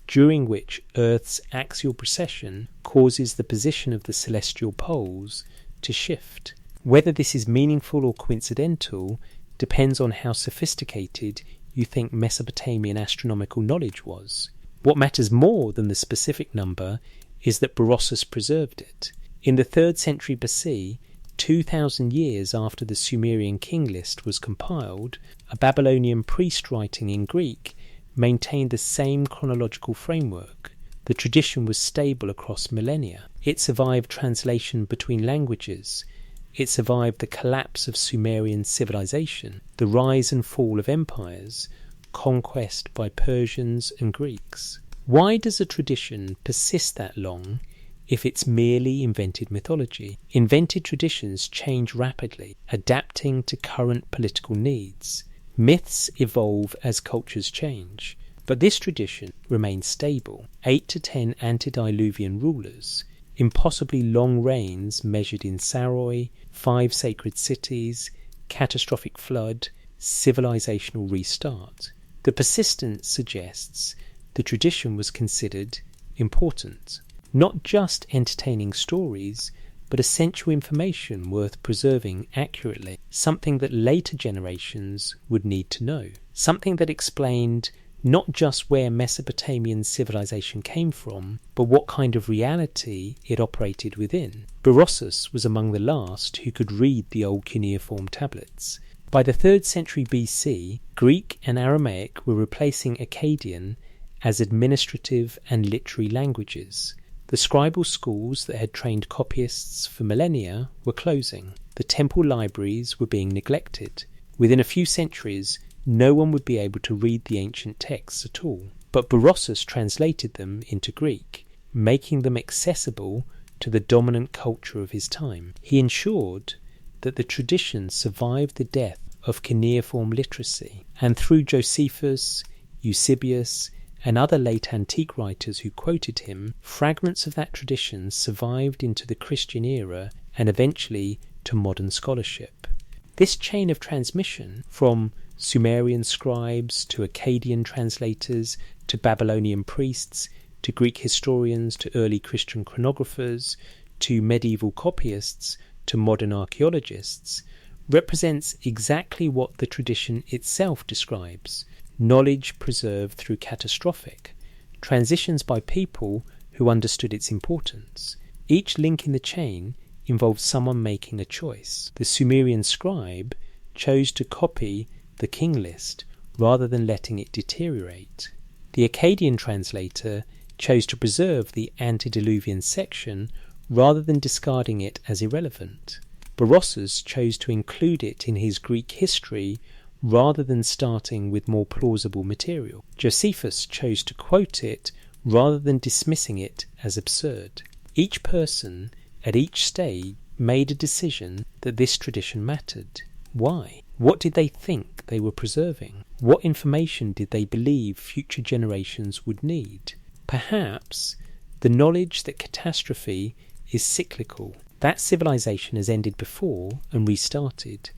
during which Earth's axial precession causes the position of the celestial poles to shift. Whether this is meaningful or coincidental depends on how sophisticated you think Mesopotamian astronomical knowledge was. What matters more than the specific number is that Berossus preserved it. In the 3rd century BC, 2,000 years after the Sumerian king list was compiled, a Babylonian priest writing in Greek maintained the same chronological framework. The tradition was stable across millennia. It survived translation between languages. It survived the collapse of Sumerian civilization, the rise and fall of empires, conquest by Persians and Greeks. Why does a tradition persist that long if it's merely invented mythology? Invented traditions change rapidly, adapting to current political needs. Myths evolve as cultures change, but this tradition remains stable. 8 to 10 antediluvian rulers, impossibly long reigns measured in Saroi, 5 sacred cities, catastrophic flood, civilizational restart. The persistence suggests the tradition was considered important, not just entertaining stories, but essential information worth preserving accurately, something that later generations would need to know, something that explained not just where Mesopotamian civilization came from, but what kind of reality it operated within. Berossus was among the last who could read the old cuneiform tablets. By the 3rd century BC, Greek and Aramaic were replacing Akkadian as administrative and literary languages. The scribal schools that had trained copyists for millennia were closing. The temple libraries were being neglected. Within a few centuries, no one would be able to read the ancient texts at all. But Berossus translated them into Greek, making them accessible to the dominant culture of his time. He ensured that the tradition survived the death of cuneiform literacy, and through Josephus, Eusebius, and other late antique writers who quoted him, fragments of that tradition survived into the Christian era and eventually to modern scholarship. This chain of transmission, from Sumerian scribes to Akkadian translators to Babylonian priests to Greek historians to early Christian chronographers to medieval copyists to modern archaeologists, represents exactly what the tradition itself describes: knowledge preserved through catastrophic, transitions by people who understood its importance. Each link in the chain involves someone making a choice. The Sumerian scribe chose to copy the king list rather than letting it deteriorate. The Akkadian translator chose to preserve the antediluvian section rather than discarding it as irrelevant. Berossus chose to include it in his Greek history rather than starting with more plausible material. Josephus chose to quote it rather than dismissing it as absurd. Each person at each stage made a decision that this tradition mattered. Why? What did they think they were preserving? What information did they believe future generations would need? Perhaps the knowledge that catastrophe is cyclical, that civilization has ended before and restarted,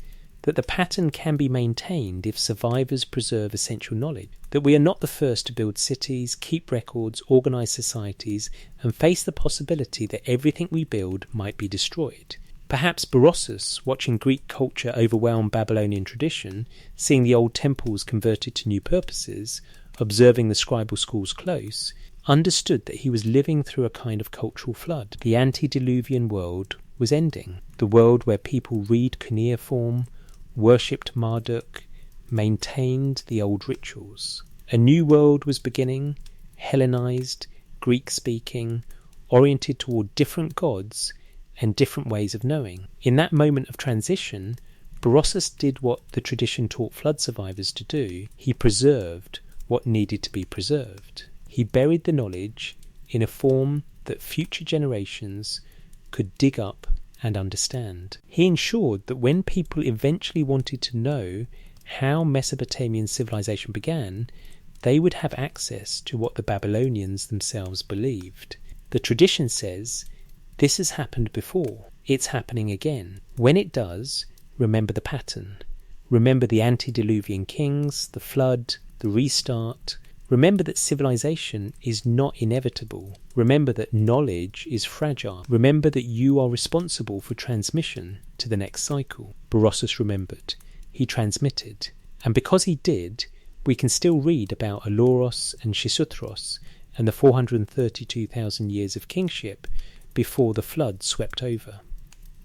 that the pattern can be maintained if survivors preserve essential knowledge, that we are not the first to build cities, keep records, organise societies, and face the possibility that everything we build might be destroyed. Perhaps Berossus, watching Greek culture overwhelm Babylonian tradition, seeing the old temples converted to new purposes, observing the scribal schools close, understood that he was living through a kind of cultural flood. The antediluvian world was ending, the world where people read cuneiform, worshipped Marduk, maintained the old rituals. A new world was beginning, Hellenized, Greek-speaking, oriented toward different gods and different ways of knowing. In that moment of transition, Berossus did what the tradition taught flood survivors to do. He preserved what needed to be preserved. He buried the knowledge in a form that future generations could dig up and understand. He ensured that when people eventually wanted to know how Mesopotamian civilization began, they would have access to what the Babylonians themselves believed. The tradition says, this has happened before, it's happening again. When it does, remember the pattern. Remember the antediluvian kings, the flood, the restart. Remember that civilization is not inevitable. Remember that knowledge is fragile. Remember that you are responsible for transmission to the next cycle. Berossus remembered. He transmitted. And because he did, we can still read about Aluros and Xisuthros and the 432,000 years of kingship before the flood swept over.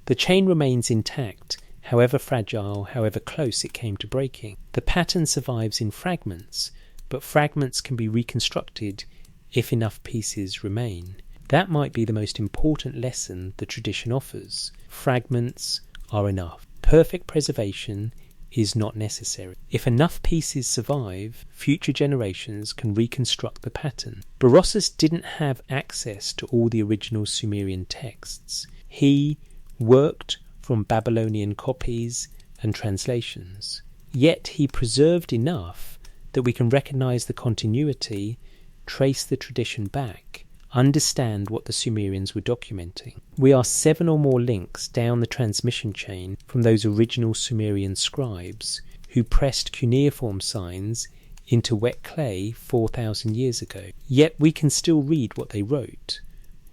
The chain remains intact, however fragile, however close it came to breaking. The pattern survives in fragments, but fragments can be reconstructed if enough pieces remain. That might be the most important lesson the tradition offers. Fragments are enough. Perfect preservation is not necessary. If enough pieces survive, future generations can reconstruct the pattern. Berossus didn't have access to all the original Sumerian texts. He worked from Babylonian copies and translations. Yet he preserved enough that we can recognize the continuity, trace the tradition back, understand what the Sumerians were documenting. We are 7 or more links down the transmission chain from those original Sumerian scribes who pressed cuneiform signs into wet clay 4,000 years ago. Yet we can still read what they wrote.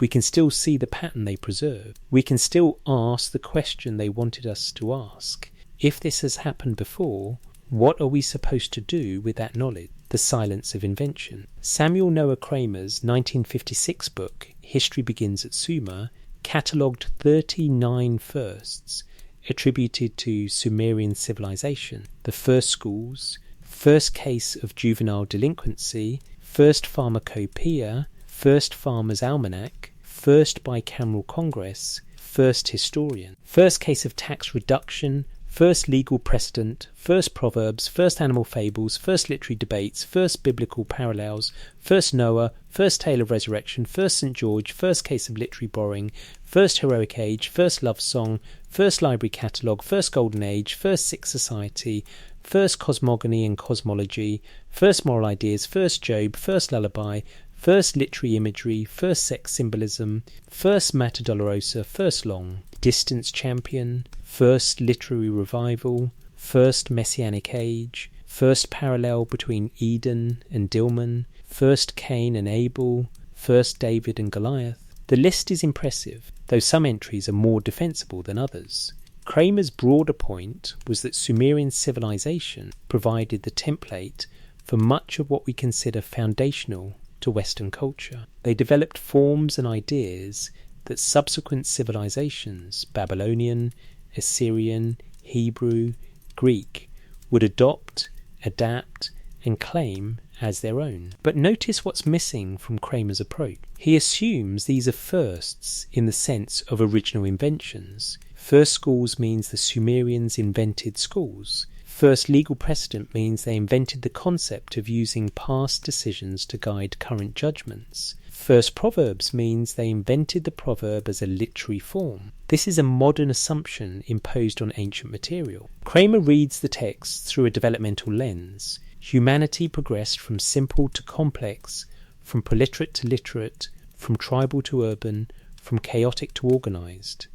We can still see the pattern they preserved. We can still ask the question they wanted us to ask. If this has happened before, what are we supposed to do with that knowledge? The silence of invention. Samuel Noah Kramer's 1956 book, History Begins at Sumer, catalogued 39 firsts attributed to Sumerian civilization. The first schools, first case of juvenile delinquency, first pharmacopoeia, first farmer's almanac, first bicameral congress, first historian, first case of tax reduction, first legal precedent, first proverbs, first animal fables, first literary debates, first biblical parallels, first Noah, first tale of resurrection, first St. George, first case of literary borrowing, first heroic age, first love song, first library catalogue, first golden age, first sixth society, first cosmogony and cosmology, first moral ideas, first Job, first lullaby, first literary imagery, first sex symbolism, first Mater Dolorosa, first long, distance champion, first literary revival, first messianic age, first parallel between Eden and Dilmun, first Cain and Abel, first David and Goliath. The list is impressive, though some entries are more defensible than others. Kramer's broader point was that Sumerian civilization provided the template for much of what we consider foundational to Western culture. They developed forms and ideas that subsequent civilizations, Babylonian, Assyrian, Hebrew, Greek, would adopt, adapt, and claim as their own. But notice what's missing from Kramer's approach. He assumes these are firsts in the sense of original inventions. First schools means the Sumerians invented schools. First legal precedent means they invented the concept of using past decisions to guide current judgments. First proverbs means they invented the proverb as a literary form. This is a modern assumption imposed on ancient material. Kramer reads the text through a developmental lens. Humanity progressed from simple to complex, from proliterate to literate, from tribal to urban, from chaotic to organised.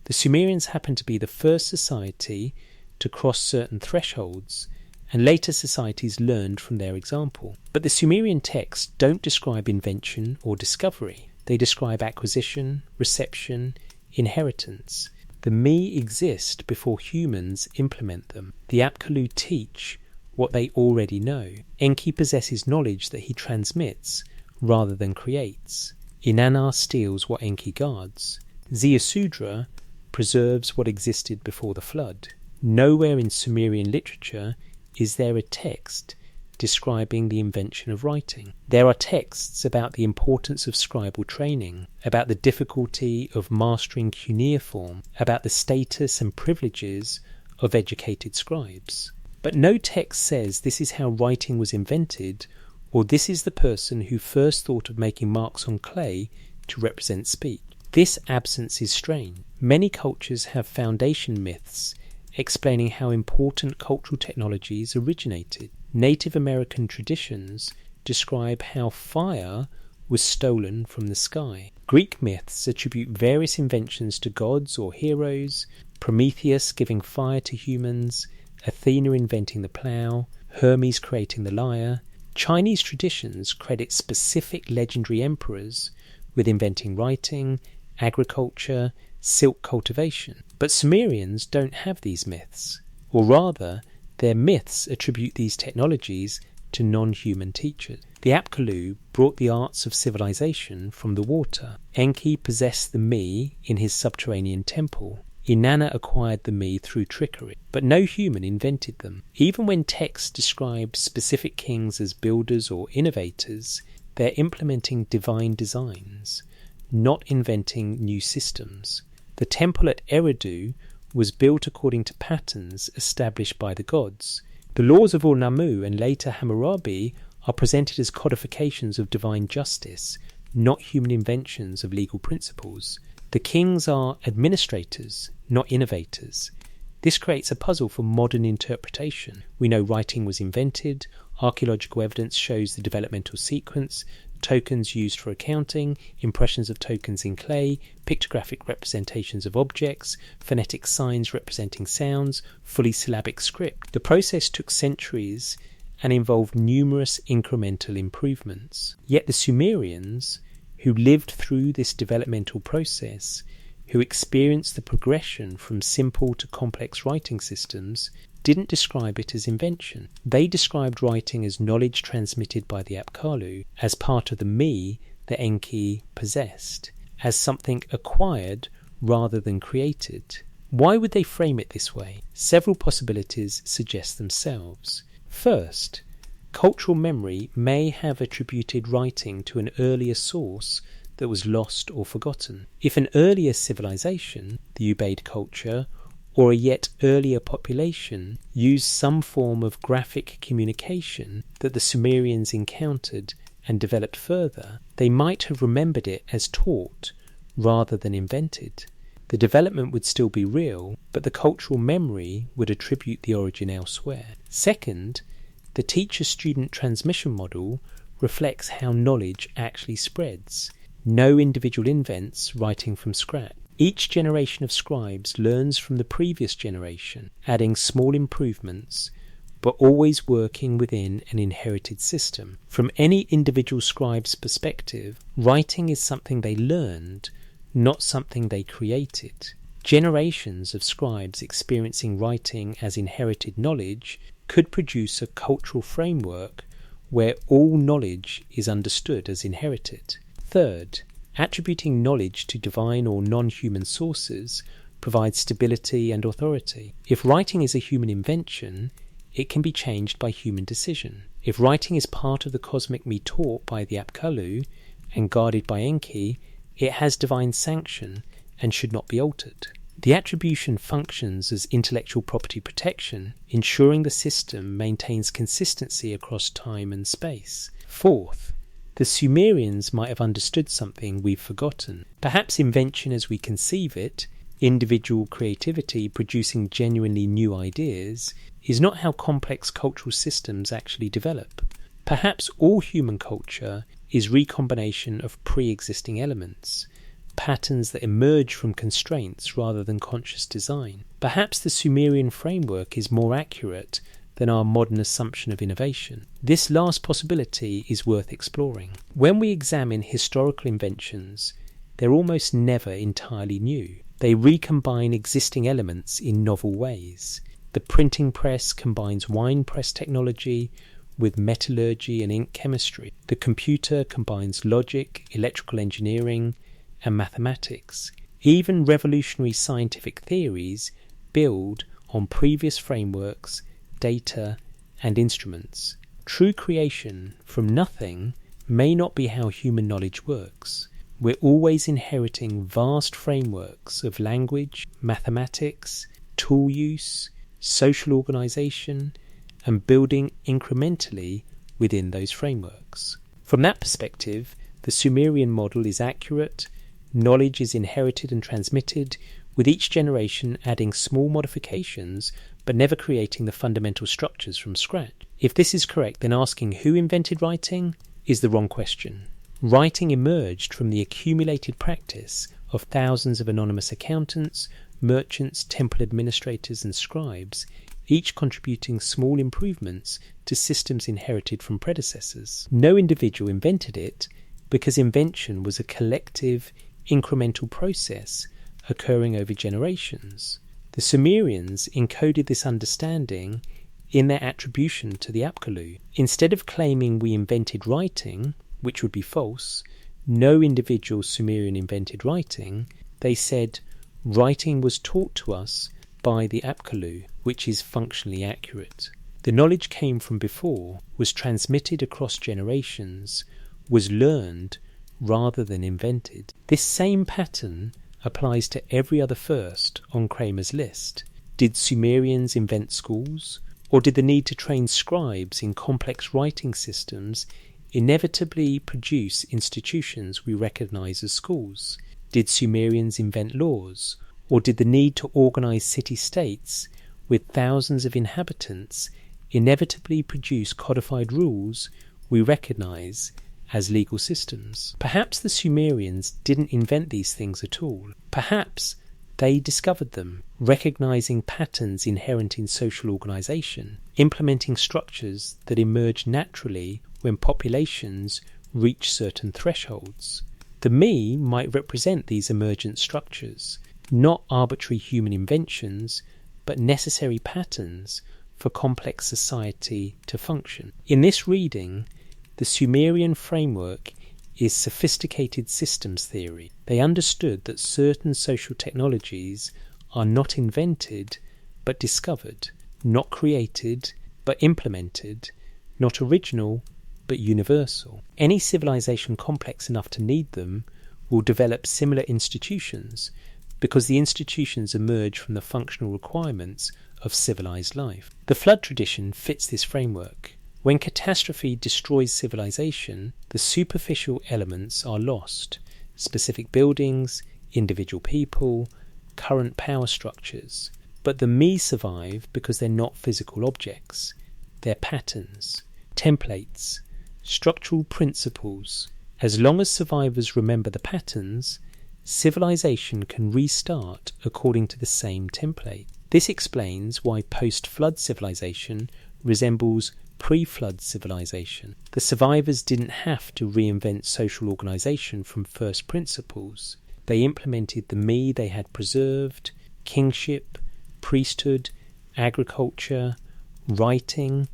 The Sumerians happened to be the first society to cross certain thresholds, and later societies learned from their example. But the Sumerian texts don't describe invention or discovery. They describe acquisition, reception, inheritance. The me exist before humans implement them. The Apkallu teach what they already know. Enki possesses knowledge that he transmits rather than creates. Inanna steals what Enki guards. Ziusudra preserves what existed before the flood. Nowhere in Sumerian literature is there a text describing the invention of writing. There are texts about the importance of scribal training, about the difficulty of mastering cuneiform, about the status and privileges of educated scribes. But no text says this is how writing was invented, or this is the person who first thought of making marks on clay to represent speech. This absence is strange. Many cultures have foundation myths explaining how important cultural technologies originated. Native American traditions describe how fire was stolen from the sky. Greek myths attribute various inventions to gods or heroes, Prometheus giving fire to humans, Athena inventing the plough, Hermes creating the lyre. Chinese traditions credit specific legendary emperors with inventing writing, agriculture, silk cultivation. But Sumerians don't have these myths, or rather, their myths attribute these technologies to non-human teachers. The Apkallu brought the arts of civilization from the water. Enki possessed the me in his subterranean temple. Inanna acquired the me through trickery, but no human invented them. Even when texts describe specific kings as builders or innovators, they're implementing divine designs, not inventing new systems. The temple at Eridu was built according to patterns established by the gods. The laws of Ur-Nammu and later Hammurabi are presented as codifications of divine justice, not human inventions of legal principles. The kings are administrators, not innovators. This creates a puzzle for modern interpretation. We know writing was invented, archaeological evidence shows the developmental sequence, tokens used for accounting, impressions of tokens in clay, pictographic representations of objects, phonetic signs representing sounds, fully syllabic script. The process took centuries and involved numerous incremental improvements. Yet the Sumerians, who lived through this developmental process, who experienced the progression from simple to complex writing systems, didn't describe it as invention. They described writing as knowledge transmitted by the Apkallu, as part of the me that Enki possessed, as something acquired rather than created. Why would they frame it this way? Several possibilities suggest themselves. First, cultural memory may have attributed writing to an earlier source that was lost or forgotten. If an earlier civilization, the Ubaid culture, or a yet earlier population used some form of graphic communication that the Sumerians encountered and developed further, they might have remembered it as taught rather than invented. The development would still be real, but the cultural memory would attribute the origin elsewhere. Second, the teacher-student transmission model reflects how knowledge actually spreads. No individual invents writing from scratch. Each generation of scribes learns from the previous generation, adding small improvements, but always working within an inherited system. From any individual scribe's perspective, writing is something they learned, not something they created. Generations of scribes experiencing writing as inherited knowledge could produce a cultural framework where all knowledge is understood as inherited. Third, attributing knowledge to divine or non-human sources provides stability and authority. If writing is a human invention, it can be changed by human decision. If writing is part of the cosmic me taught by the Apkallu and guarded by Enki, it has divine sanction and should not be altered. The attribution functions as intellectual property protection, ensuring the system maintains consistency across time and space. Fourth, the Sumerians might have understood something we've forgotten. Perhaps invention as we conceive it, individual creativity producing genuinely new ideas, is not how complex cultural systems actually develop. Perhaps all human culture is recombination of pre-existing elements, patterns that emerge from constraints rather than conscious design. Perhaps the Sumerian framework is more accurate than our modern assumption of innovation. This last possibility is worth exploring. When we examine historical inventions, they're almost never entirely new. They recombine existing elements in novel ways. The printing press combines wine press technology with metallurgy and ink chemistry. The computer combines logic, electrical engineering, and mathematics. Even revolutionary scientific theories build on previous frameworks, data, and instruments. True creation from nothing may not be how human knowledge works. We're always inheriting vast frameworks of language, mathematics, tool use, social organisation, and building incrementally within those frameworks. From that perspective, the Sumerian model is accurate. Knowledge is inherited and transmitted, with each generation adding small modifications but never creating the fundamental structures from scratch. If this is correct, then asking who invented writing is the wrong question. Writing emerged from the accumulated practice of thousands of anonymous accountants, merchants, temple administrators, and scribes, each contributing small improvements to systems inherited from predecessors. No individual invented it, because invention was a collective, incremental process occurring over generations. The Sumerians encoded this understanding in their attribution to the Apkallu. Instead of claiming we invented writing, which would be false, no individual Sumerian invented writing, they said writing was taught to us by the Apkallu, which is functionally accurate. The knowledge came from before, was transmitted across generations, was learned rather than invented. This same pattern applies to every other first on Kramer's list. Did Sumerians invent schools? Or did the need to train scribes in complex writing systems inevitably produce institutions we recognise as schools? Did Sumerians invent laws? Or did the need to organise city-states with thousands of inhabitants inevitably produce codified rules we recognise as legal systems? Perhaps the Sumerians didn't invent these things at all. Perhaps they discovered them, recognising patterns inherent in social organisation, implementing structures that emerge naturally when populations reach certain thresholds. The me might represent these emergent structures, not arbitrary human inventions, but necessary patterns for complex society to function. In this reading, the Sumerian framework is sophisticated systems theory. They understood that certain social technologies are not invented but discovered, not created but implemented, not original but universal. Any civilization complex enough to need them will develop similar institutions because the institutions emerge from the functional requirements of civilized life. The flood tradition fits this framework. When catastrophe destroys civilization, the superficial elements are lost: specific buildings, individual people, current power structures. But the me survive because they're not physical objects. They're patterns, templates, structural principles. As long as survivors remember the patterns, civilization can restart according to the same template. This explains why post-flood civilization resembles pre-flood civilization. The survivors didn't have to reinvent social organisation from first principles. They implemented the me they had preserved: kingship, priesthood, agriculture, writing,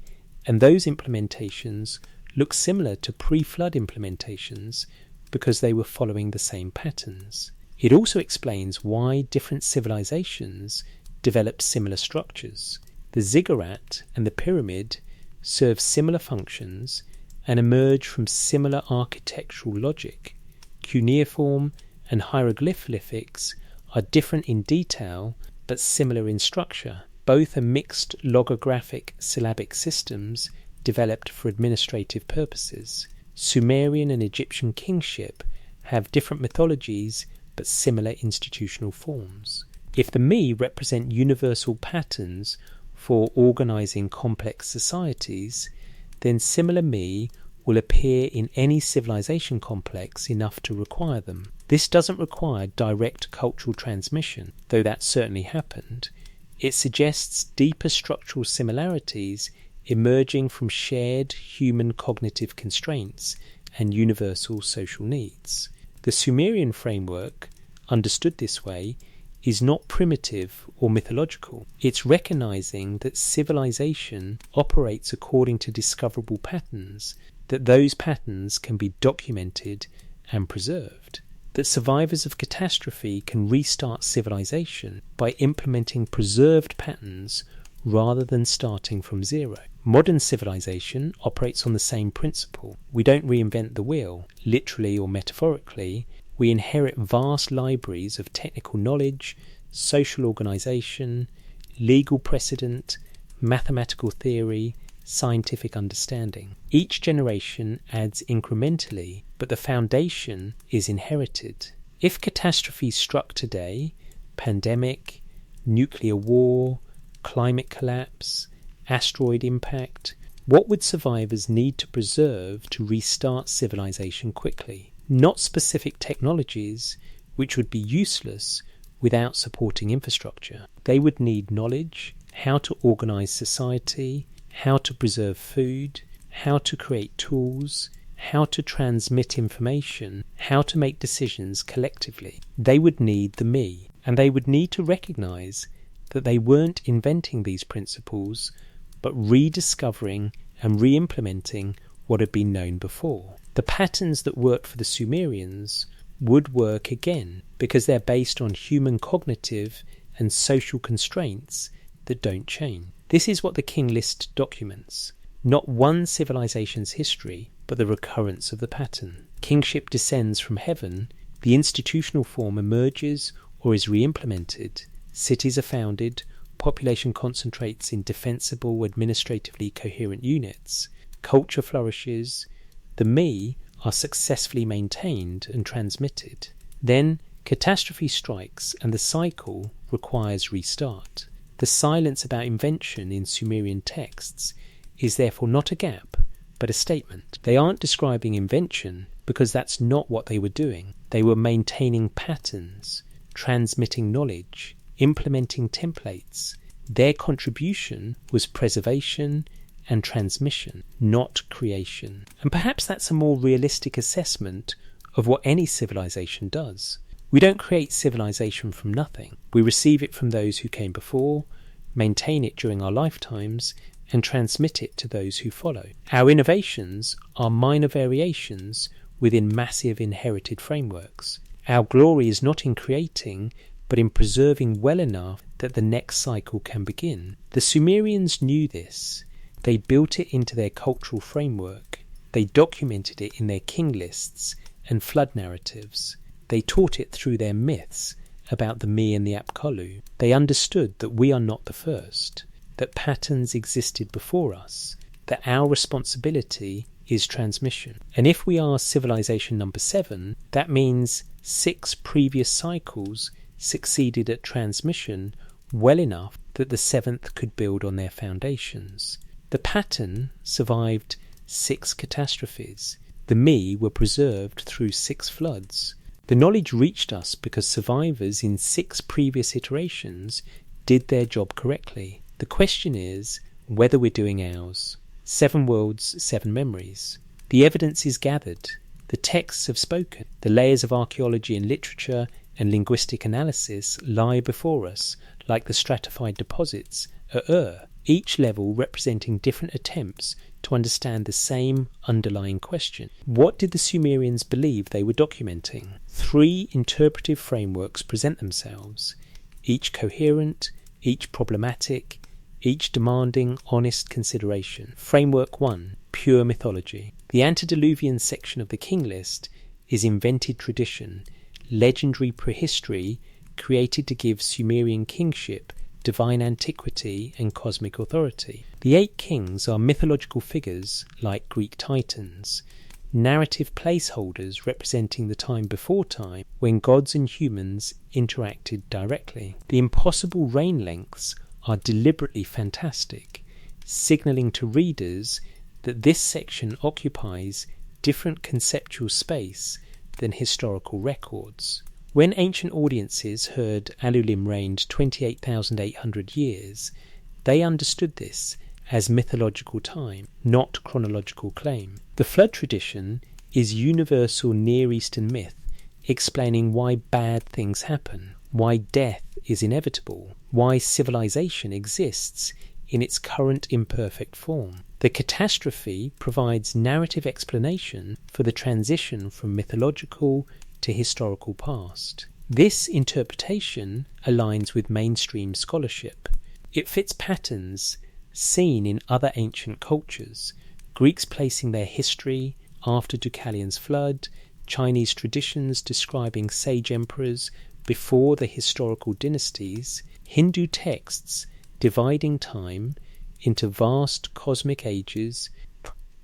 and those implementations look similar to pre-flood implementations because they were following the same patterns. It also explains why different civilizations developed similar structures. The ziggurat and the pyramid serve similar functions and emerge from similar architectural logic. Cuneiform and hieroglyphics are different in detail but similar in structure. Both are mixed logographic syllabic systems developed for administrative purposes. Sumerian and Egyptian kingship have different mythologies but similar institutional forms. If the me represent universal patterns for organising complex societies, then similar me will appear in any civilization complex enough to require them. This doesn't require direct cultural transmission, though that certainly happened. It suggests deeper structural similarities emerging from shared human cognitive constraints and universal social needs. The Sumerian framework, understood this way, is not primitive or mythological. It's recognizing that civilization operates according to discoverable patterns, that those patterns can be documented and preserved, that survivors of catastrophe can restart civilization by implementing preserved patterns rather than starting from zero. Modern civilization operates on the same principle. We don't reinvent the wheel, literally or metaphorically. We inherit vast libraries of technical knowledge, social organisation, legal precedent, mathematical theory, scientific understanding. Each generation adds incrementally, but the foundation is inherited. If catastrophe struck today, pandemic, nuclear war, climate collapse, asteroid impact, what would survivors need to preserve to restart civilization quickly? Not specific technologies, which would be useless without supporting infrastructure. They would need knowledge, how to organize society, how to preserve food, how to create tools, how to transmit information, how to make decisions collectively. They would need the me, and they would need to recognize that they weren't inventing these principles, but rediscovering and re-implementing what had been known before. The patterns that worked for the Sumerians would work again because they're based on human cognitive and social constraints that don't change. This is what the King List documents. Not one civilization's history, but the recurrence of the pattern. Kingship descends from heaven, the institutional form emerges or is re-implemented, cities are founded, population concentrates in defensible, administratively coherent units, culture flourishes, the me are successfully maintained and transmitted. Then catastrophe strikes and the cycle requires restart. The silence about invention in Sumerian texts is therefore not a gap, but a statement. They aren't describing invention because that's not what they were doing. They were maintaining patterns, transmitting knowledge, implementing templates. Their contribution was preservation and transmission, not creation. And perhaps that's a more realistic assessment of what any civilization does. We don't create civilization from nothing. We receive it from those who came before, maintain it during our lifetimes, and transmit it to those who follow. Our innovations are minor variations within massive inherited frameworks. Our glory is not in creating, but in preserving well enough that the next cycle can begin. The Sumerians knew this. They built it into their cultural framework. They documented it in their king lists and flood narratives. They taught it through their myths about the me and the Apkallu. They understood that we are not the first, that patterns existed before us, that our responsibility is transmission. And if we are civilization number 7, that means 6 previous cycles succeeded at transmission well enough that the 7th could build on their foundations. The pattern survived 6 catastrophes. The me were preserved through 6 floods. The knowledge reached us because survivors in 6 previous iterations did their job correctly. The question is whether we're doing ours. 7 worlds, 7 memories. The evidence is gathered. The texts have spoken. The layers of archaeology and literature and linguistic analysis lie before us, like the stratified deposits at Ur, each level representing different attempts to understand the same underlying question. What did the Sumerians believe they were documenting? 3 interpretive frameworks present themselves, each coherent, each problematic, each demanding honest consideration. Framework 1. Pure mythology. The antediluvian section of the king list is invented tradition, legendary prehistory created to give Sumerian kingship, divine antiquity and cosmic authority. The 8 kings are mythological figures like Greek titans, narrative placeholders representing the time before time when gods and humans interacted directly. The impossible reign lengths are deliberately fantastic, signalling to readers that this section occupies different conceptual space than historical records. When ancient audiences heard Alulim reigned 28,800 years, they understood this as mythological time, not chronological claim. The flood tradition is universal Near Eastern myth, explaining why bad things happen, why death is inevitable, why civilization exists in its current imperfect form. The catastrophe provides narrative explanation for the transition from mythological to historical past. This interpretation aligns with mainstream scholarship. It fits patterns seen in other ancient cultures, Greeks placing their history after Deucalion's flood, Chinese traditions describing sage emperors before the historical dynasties, Hindu texts dividing time into vast cosmic ages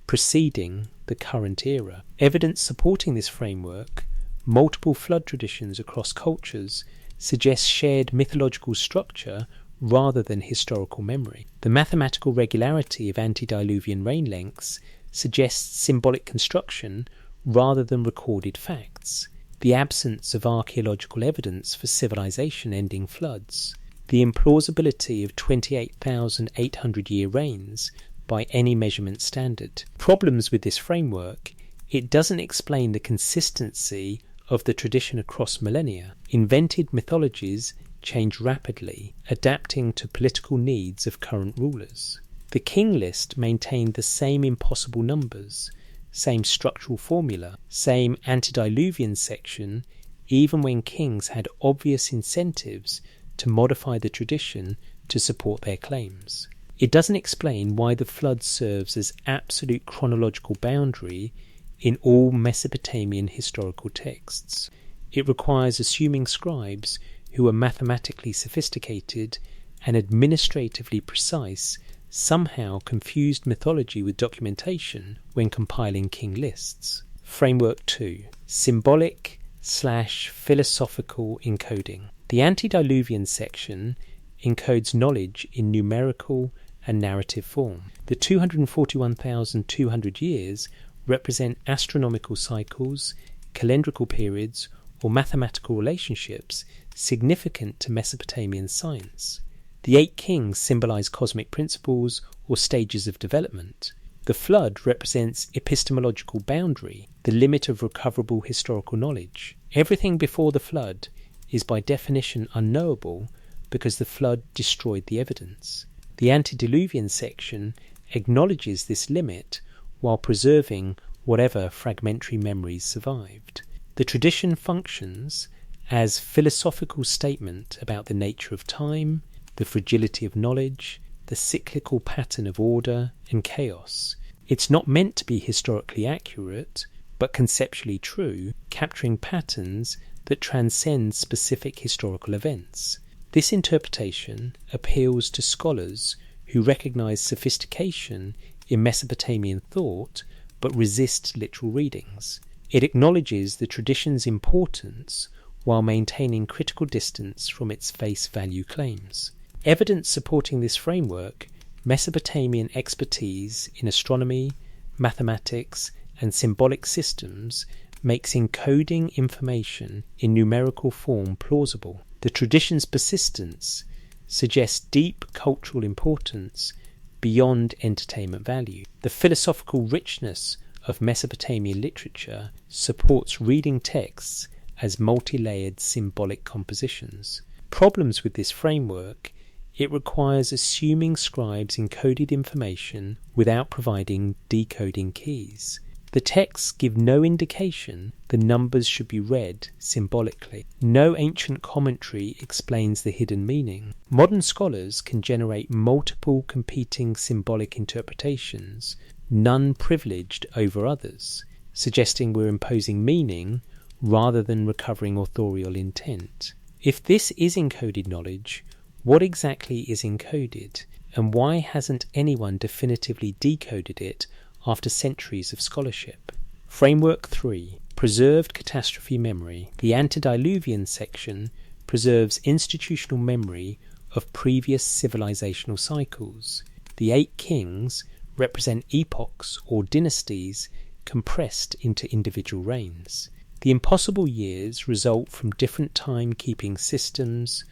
preceding the current era. Evidence supporting this framework, multiple flood traditions across cultures, suggest shared mythological structure rather than historical memory. The mathematical regularity of antediluvian reign lengths suggests symbolic construction rather than recorded facts. The absence of archaeological evidence for civilization ending floods. The implausibility of 28,800-year reigns by any measurement standard. Problems with this framework: it doesn't explain the consistency of the tradition across millennia. Invented mythologies change rapidly, adapting to political needs of current rulers. The king list maintained the same impossible numbers, same structural formula, same antediluvian section, even when kings had obvious incentives to modify the tradition to support their claims. It doesn't explain why the flood serves as absolute chronological boundary in all Mesopotamian historical texts. It requires assuming scribes who are mathematically sophisticated and administratively precise somehow confused mythology with documentation when compiling king lists. Framework 2. Symbolic/philosophical encoding. The antediluvian section encodes knowledge in numerical and narrative form. The 241,200 years represent astronomical cycles, calendrical periods, or mathematical relationships significant to Mesopotamian science. The 8 kings symbolize cosmic principles or stages of development. The flood represents epistemological boundary, the limit of recoverable historical knowledge. Everything before the flood is by definition unknowable because the flood destroyed the evidence. The antediluvian section acknowledges this limit while preserving whatever fragmentary memories survived. The tradition functions as philosophical statement about the nature of time, the fragility of knowledge, the cyclical pattern of order and chaos. It's not meant to be historically accurate, but conceptually true, capturing patterns that transcend specific historical events. This interpretation appeals to scholars who recognize sophistication in Mesopotamian thought but resist literal readings. It acknowledges the tradition's importance while maintaining critical distance from its face value claims. Evidence supporting this framework: Mesopotamian expertise in astronomy, mathematics, and symbolic systems makes encoding information in numerical form plausible. The tradition's persistence suggests deep cultural importance beyond entertainment value. The philosophical richness of Mesopotamian literature supports reading texts as multi-layered symbolic compositions. Problems with this framework: it requires assuming scribes encoded information without providing decoding keys. The texts give no indication the numbers should be read symbolically. No ancient commentary explains the hidden meaning. Modern scholars can generate multiple competing symbolic interpretations, none privileged over others, suggesting we're imposing meaning rather than recovering authorial intent. If this is encoded knowledge, what exactly is encoded, and why hasn't anyone definitively decoded it after centuries of scholarship? Framework 3. Preserved catastrophe memory. The antediluvian section preserves institutional memory of previous civilizational cycles. The 8 kings represent epochs or dynasties compressed into individual reigns. The impossible years result from different time-keeping systems,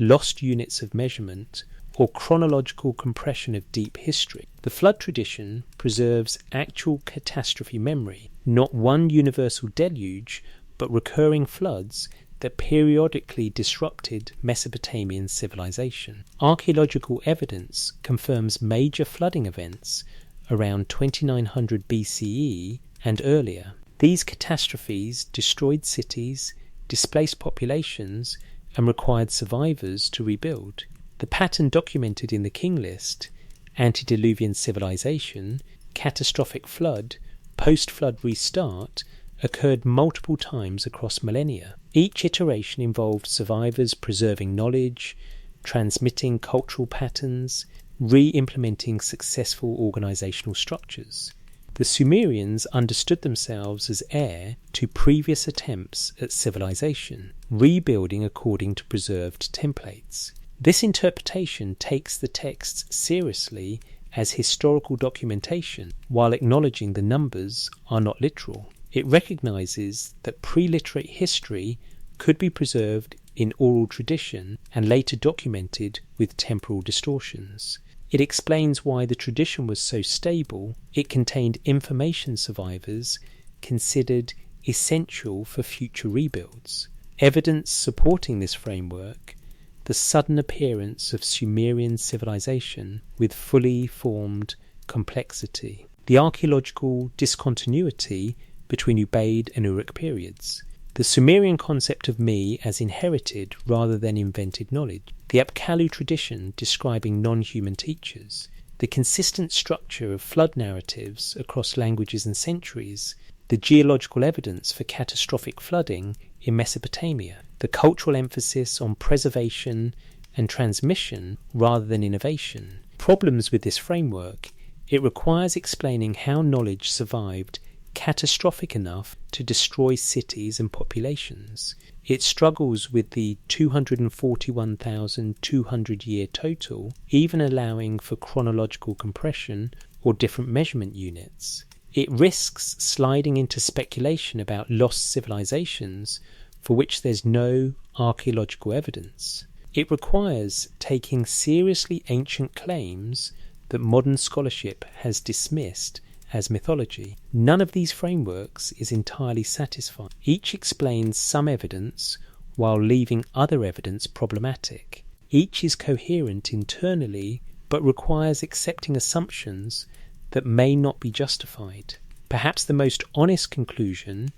lost units of measurement, or chronological compression of deep history. The flood tradition preserves actual catastrophe memory, not one universal deluge, but recurring floods that periodically disrupted Mesopotamian civilization. Archaeological evidence confirms major flooding events around 2900 BCE and earlier. These catastrophes destroyed cities, displaced populations, and required survivors to rebuild. The pattern documented in the King List, antediluvian civilization, catastrophic flood, post-flood restart, occurred multiple times across millennia. Each iteration involved survivors preserving knowledge, transmitting cultural patterns, re-implementing successful organizational structures. The Sumerians understood themselves as heir to previous attempts at civilization, rebuilding according to preserved templates. This interpretation takes the texts seriously as historical documentation, while acknowledging the numbers are not literal. It recognizes that pre-literate history could be preserved in oral tradition and later documented with temporal distortions. It explains why the tradition was so stable. It contained information survivors considered essential for future rebuilds. Evidence supporting this framework: the sudden appearance of Sumerian civilization with fully formed complexity, the archaeological discontinuity between Ubaid and Uruk periods, the Sumerian concept of me as inherited rather than invented knowledge, the Apkallu tradition describing non-human teachers, the consistent structure of flood narratives across languages and centuries, the geological evidence for catastrophic flooding in Mesopotamia, the cultural emphasis on preservation and transmission rather than innovation. Problems with this framework: it requires explaining how knowledge survived catastrophic enough to destroy cities and populations. It struggles with the 241,200 year total, even allowing for chronological compression or different measurement units. It risks sliding into speculation about lost civilizations for which there's no archaeological evidence. It requires taking seriously ancient claims that modern scholarship has dismissed as mythology. None of these frameworks is entirely satisfying. Each explains some evidence while leaving other evidence problematic. Each is coherent internally but requires accepting assumptions that may not be justified. Perhaps the most honest conclusion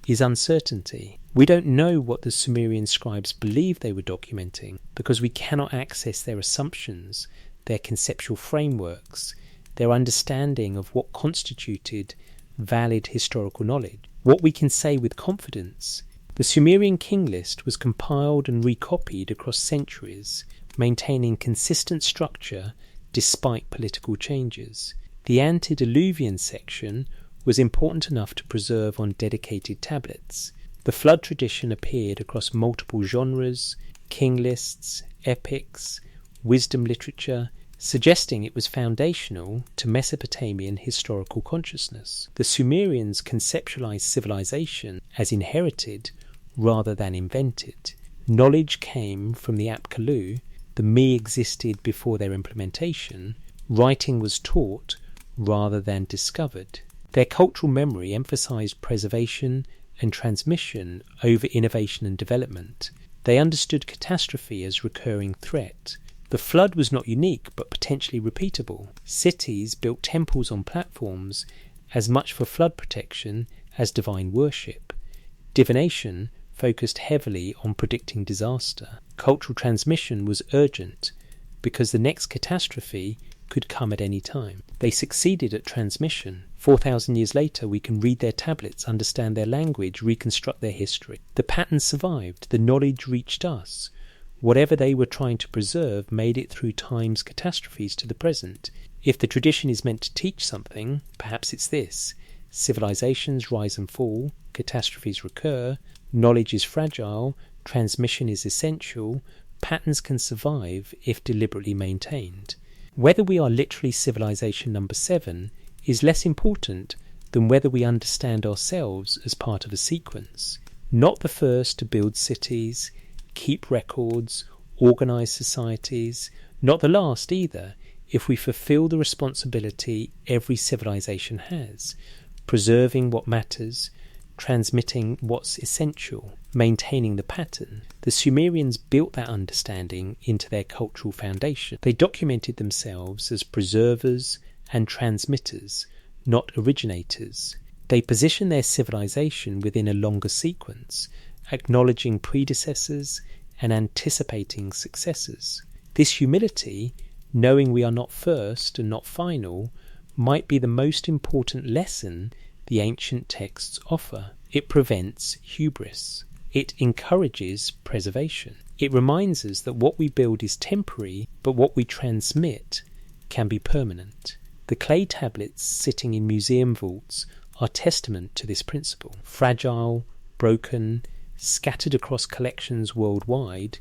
is uncertainty. We don't know what the Sumerian scribes believed they were documenting because we cannot access their assumptions, their conceptual frameworks, their understanding of what constituted valid historical knowledge. What we can say with confidence: the Sumerian king list was compiled and recopied across centuries, maintaining consistent structure despite political changes. The antediluvian section was important enough to preserve on dedicated tablets. The flood tradition appeared across multiple genres, king lists, epics, wisdom literature, suggesting it was foundational to Mesopotamian historical consciousness. The Sumerians conceptualized civilization as inherited rather than invented. Knowledge came from the Apkallu, the me existed before their implementation. Writing was taught rather than discovered. Their cultural memory emphasized preservation and transmission over innovation and development. They understood catastrophe as recurring threat. The flood was not unique but potentially repeatable. Cities built temples on platforms as much for flood protection as divine worship. Divination focused heavily on predicting disaster. Cultural transmission was urgent because the next catastrophe could come at any time. They succeeded at transmission. 4,000 years later, we can read their tablets, understand their language, reconstruct their history. The patterns survived. The knowledge reached us. Whatever they were trying to preserve made it through time's catastrophes to the present. If the tradition is meant to teach something, perhaps it's this. Civilizations rise and fall, catastrophes recur, knowledge is fragile, transmission is essential, patterns can survive if deliberately maintained. Whether we are literally civilization number 7 is less important than whether we understand ourselves as part of a sequence. Not the first to build cities, keep records, organize societies, not the last either, if we fulfill the responsibility every civilization has, preserving what matters, transmitting what's essential, maintaining the pattern. The Sumerians built that understanding into their cultural foundation. They documented themselves as preservers and transmitters, not originators. They positioned their civilization within a longer sequence, acknowledging predecessors and anticipating successors. This humility, knowing we are not first and not final, might be the most important lesson the ancient texts offer. It prevents hubris. It encourages preservation. It reminds us that what we build is temporary, but what we transmit can be permanent. The clay tablets sitting in museum vaults are testament to this principle. Fragile, broken, scattered across collections worldwide,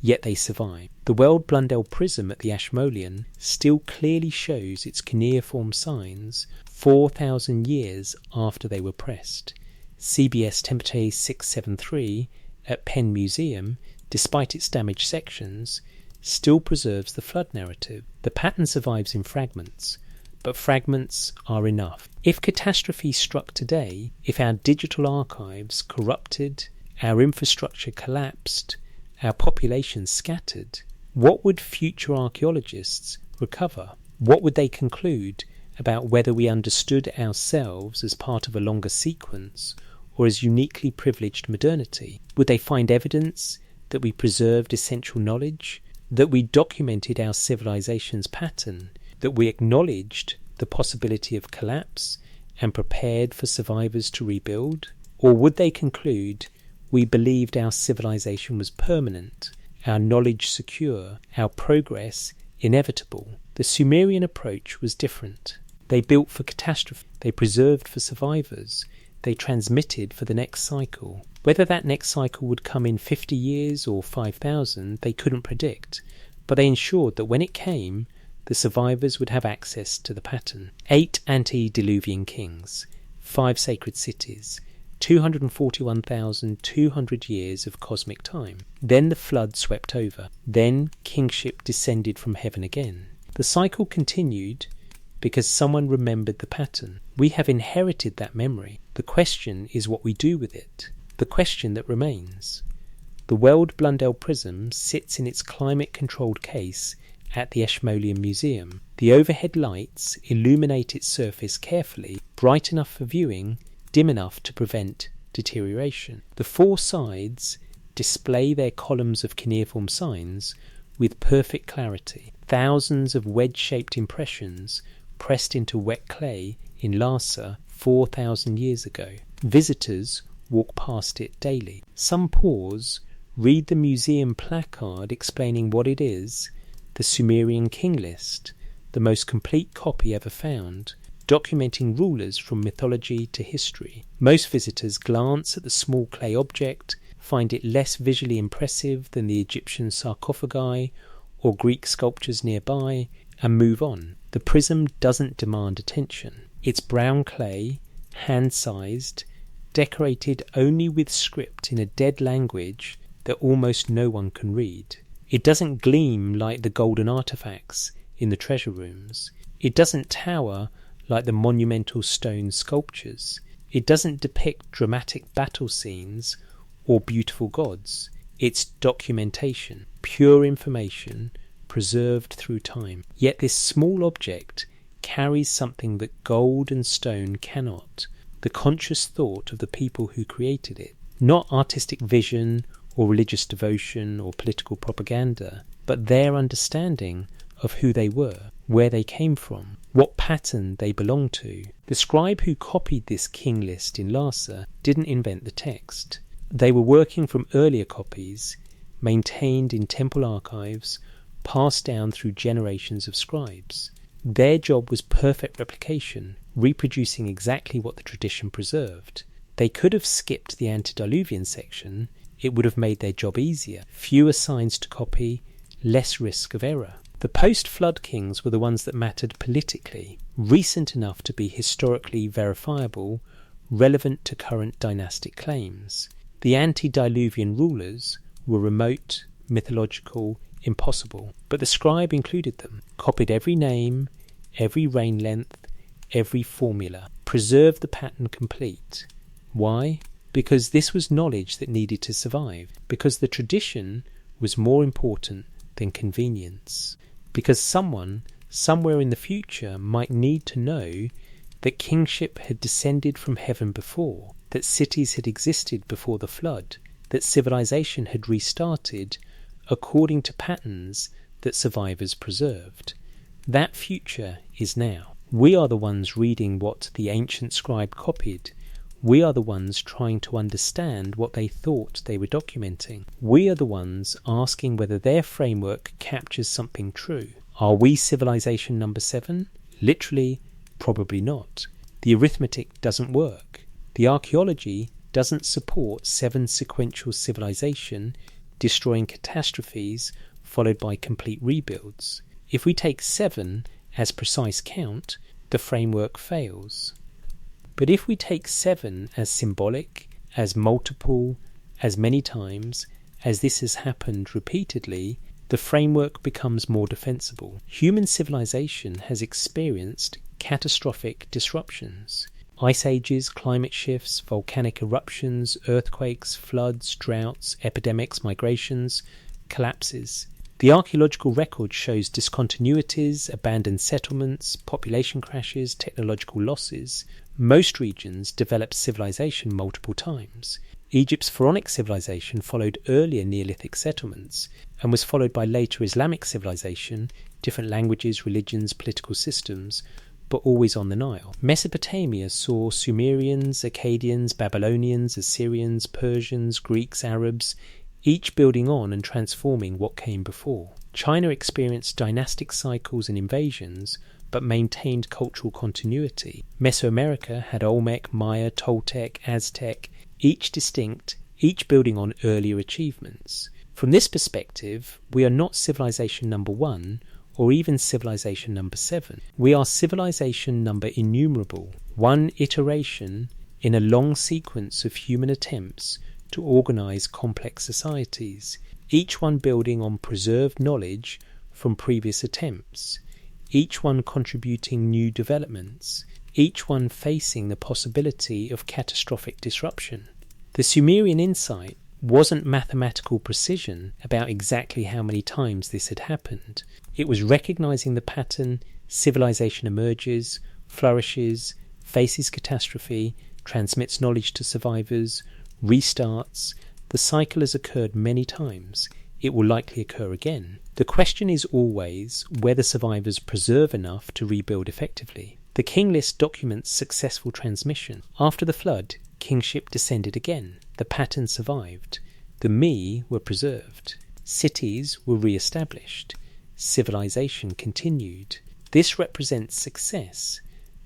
yet they survive. The World Blundell prism at the Ashmolean still clearly shows its cuneiform signs 4,000 years after they were pressed. CBS Template 673 at Penn Museum, despite its damaged sections, still preserves the flood narrative. The pattern survives in fragments, but fragments are enough. If catastrophe struck today, if our digital archives corrupted, our infrastructure collapsed, our population scattered, what would future archaeologists recover? What would they conclude about whether we understood ourselves as part of a longer sequence or as uniquely privileged modernity? Would they find evidence that we preserved essential knowledge, that we documented our civilization's pattern, that we acknowledged the possibility of collapse and prepared for survivors to rebuild? Or would they conclude we believed our civilization was permanent, our knowledge secure, our progress inevitable? The Sumerian approach was different. They built for catastrophe, they preserved for survivors, they transmitted for the next cycle. Whether that next cycle would come in 50 years or 5,000, they couldn't predict, but they ensured that when it came, the survivors would have access to the pattern. 8 antediluvian kings, 5 sacred cities, 241,200 years of cosmic time. Then the flood swept over. Then kingship descended from heaven again. The cycle continued because someone remembered the pattern. We have inherited that memory. The question is what we do with it. The question that remains. The World Blundell prism sits in its climate-controlled case at the Ashmolean Museum. The overhead lights illuminate its surface carefully, bright enough for viewing, dim enough to prevent deterioration. The 4 sides display their columns of cuneiform signs with perfect clarity. Thousands of wedge-shaped impressions pressed into wet clay in Lhasa 4,000 years ago. Visitors walk past it daily. Some pause, read the museum placard explaining what it is, the Sumerian king list, the most complete copy ever found, documenting rulers from mythology to history. Most visitors glance at the small clay object, find it less visually impressive than the Egyptian sarcophagi or Greek sculptures nearby, and move on. The prism doesn't demand attention. It's brown clay, hand-sized, decorated only with script in a dead language that almost no one can read. It doesn't gleam like the golden artifacts in the treasure rooms. It doesn't tower like the monumental stone sculptures. It doesn't depict dramatic battle scenes or beautiful gods. It's documentation, pure information, preserved through time. Yet this small object carries something that gold and stone cannot, the conscious thought of the people who created it. Not artistic vision or religious devotion or political propaganda, but their understanding of who they were, where they came from, what pattern they belonged to. The scribe who copied this king list in Lhasa didn't invent the text. They were working from earlier copies, maintained in temple archives, passed down through generations of scribes. Their job was perfect replication, reproducing exactly what the tradition preserved. They could have skipped the antediluvian section. It would have made their job easier. Fewer signs to copy, less risk of error. The post-flood kings were the ones that mattered politically, recent enough to be historically verifiable, relevant to current dynastic claims. The antediluvian rulers were remote, mythological, impossible, but the scribe included them, copied every name, every reign length, every formula, preserved the pattern complete. Why? Because this was knowledge that needed to survive, because the tradition was more important than convenience, because someone, somewhere in the future, might need to know that kingship had descended from heaven before, that cities had existed before the flood, that civilization had restarted according to patterns that survivors preserved. That future is now. We are the ones reading what the ancient scribe copied. We are the ones trying to understand what they thought they were documenting. We are the ones asking whether their framework captures something true. Are we civilization number 7? Literally, probably not. The arithmetic doesn't work. The archaeology doesn't support 7 sequential civilization, destroying catastrophes followed by complete rebuilds. If we take 7 as precise count, the framework fails. But if we take 7 as symbolic, as multiple, as many times, as this has happened repeatedly, the framework becomes more defensible. Human civilization has experienced catastrophic disruptions. Ice ages, climate shifts, volcanic eruptions, earthquakes, floods, droughts, epidemics, migrations, collapses. The archaeological record shows discontinuities, abandoned settlements, population crashes, technological losses. Most regions developed civilization multiple times. Egypt's pharaonic civilization followed earlier Neolithic settlements and was followed by later Islamic civilization, different languages, religions, political systems, but always on the Nile. Mesopotamia saw Sumerians, Akkadians, Babylonians, Assyrians, Persians, Greeks, Arabs, each building on and transforming what came before. China experienced dynastic cycles and invasions, but maintained cultural continuity. Mesoamerica had Olmec, Maya, Toltec, Aztec, each distinct, each building on earlier achievements. From this perspective, we are not civilization number 1, or even civilization number 7. We are civilization number innumerable, one iteration in a long sequence of human attempts to organize complex societies, each one building on preserved knowledge from previous attempts, each one contributing new developments, each one facing the possibility of catastrophic disruption. The Sumerian insight wasn't mathematical precision about exactly how many times this had happened. It was recognizing the pattern, civilization emerges, flourishes, faces catastrophe, transmits knowledge to survivors, restarts. The cycle has occurred many times. It will likely occur again. The question is always whether survivors preserve enough to rebuild effectively. The king list documents successful transmission. After the flood, kingship descended again. The pattern survived. The me were preserved. Cities were re-established. Civilization continued. This represents success,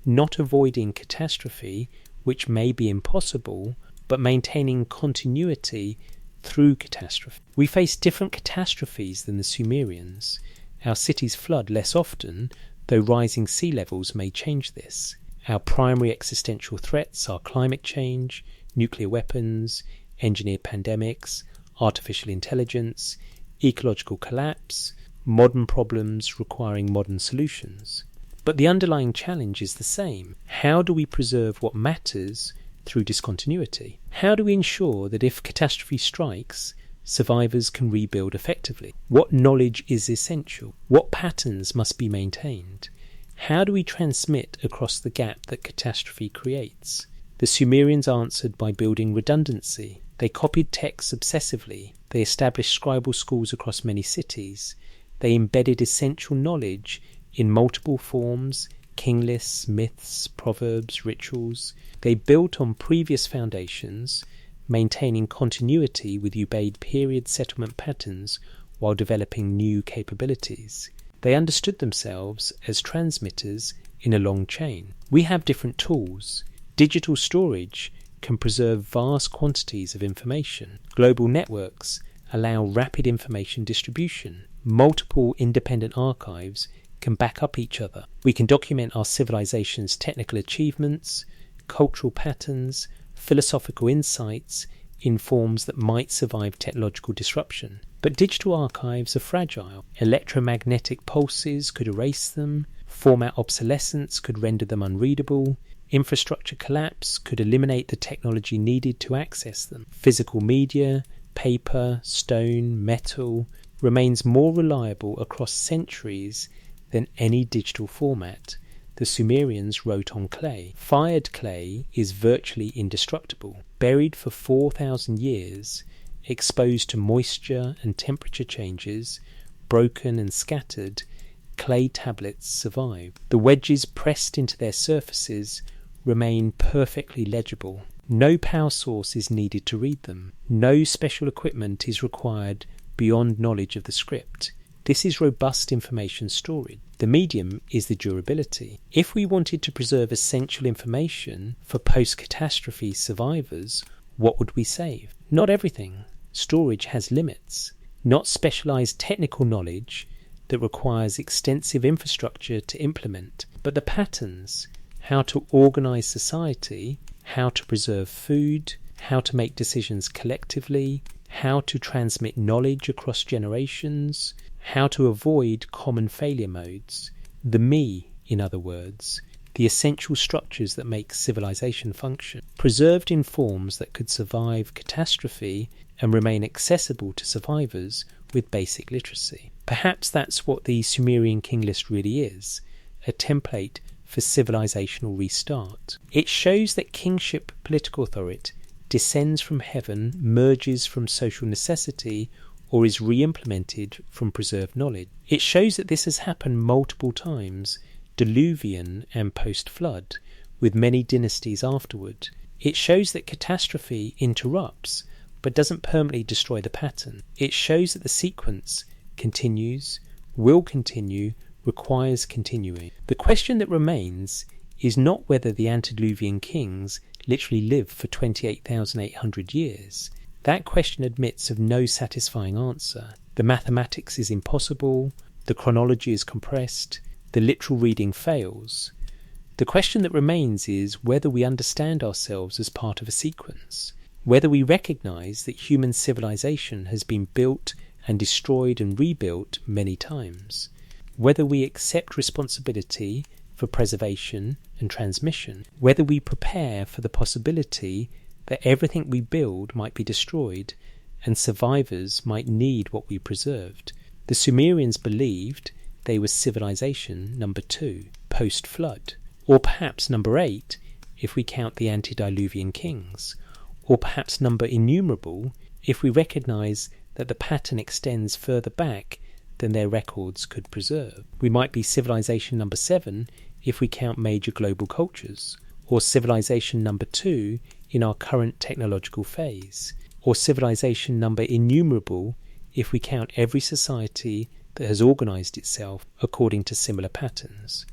not avoiding catastrophe, which may be impossible, but maintaining continuity through catastrophe. We face different catastrophes than the Sumerians. Our cities flood less often, though rising sea levels may change this. Our primary existential threats are climate change, nuclear weapons, engineered pandemics, artificial intelligence, ecological collapse, modern problems requiring modern solutions. But the underlying challenge is the same. How do we preserve what matters through discontinuity? How do we ensure that if catastrophe strikes, survivors can rebuild effectively? What knowledge is essential? What patterns must be maintained? How do we transmit across the gap that catastrophe creates? The Sumerians answered by building redundancy. They copied texts obsessively. They established scribal schools across many cities. They embedded essential knowledge in multiple forms, king lists, myths, proverbs, rituals. They built on previous foundations, maintaining continuity with obeyed period settlement patterns while developing new capabilities. They understood themselves as transmitters in a long chain. We have different tools. Digital storage can preserve vast quantities of information. Global networks allow rapid information distribution. Multiple independent archives can back up each other. We can document our civilization's technical achievements, cultural patterns, philosophical insights in forms that might survive technological disruption. But digital archives are fragile. Electromagnetic pulses could erase them. Format obsolescence could render them unreadable. Infrastructure collapse could eliminate the technology needed to access them. Physical media, paper, stone, metal, remains more reliable across centuries than any digital format. The Sumerians wrote on clay. Fired clay is virtually indestructible. Buried for 4,000 years, exposed to moisture and temperature changes, broken and scattered, clay tablets survive. The wedges pressed into their surfaces remain perfectly legible. No power source is needed to read them. No special equipment is required beyond knowledge of the script. This is robust information storage. The medium is the durability. If we wanted to preserve essential information for post-catastrophe survivors, what would we save? Not everything. Storage has limits. Not specialized technical knowledge that requires extensive infrastructure to implement, but the patterns, how to organize society, how to preserve food, how to make decisions collectively, how to transmit knowledge across generations, how to avoid common failure modes, the me, in other words, the essential structures that make civilization function, preserved in forms that could survive catastrophe and remain accessible to survivors with basic literacy. Perhaps that's what the Sumerian king list really is, a template for civilizational restart. It shows that kingship political authority descends from heaven, merges from social necessity, or is re-implemented from preserved knowledge. It shows that this has happened multiple times, diluvian and post-flood, with many dynasties afterward. It shows that catastrophe interrupts, but doesn't permanently destroy the pattern. It shows that the sequence continues, will continue, requires continuing. The question that remains is not whether the antediluvian kings literally lived for 28,800 years. That question admits of no satisfying answer. The mathematics is impossible, the chronology is compressed, the literal reading fails. The question that remains is whether we understand ourselves as part of a sequence, whether we recognize that human civilization has been built and destroyed and rebuilt many times, whether we accept responsibility for preservation and transmission, whether we prepare for the possibility that everything we build might be destroyed and survivors might need what we preserved. The Sumerians believed they were civilization number 2, post-flood, or perhaps number 8 if we count the antediluvian kings, or perhaps number innumerable if we recognize that the pattern extends further back than their records could preserve. We might be civilization number 7 if we count major global cultures, or civilization number 2 in our current technological phase, or civilization number innumerable if we count every society that has organized itself according to similar patterns.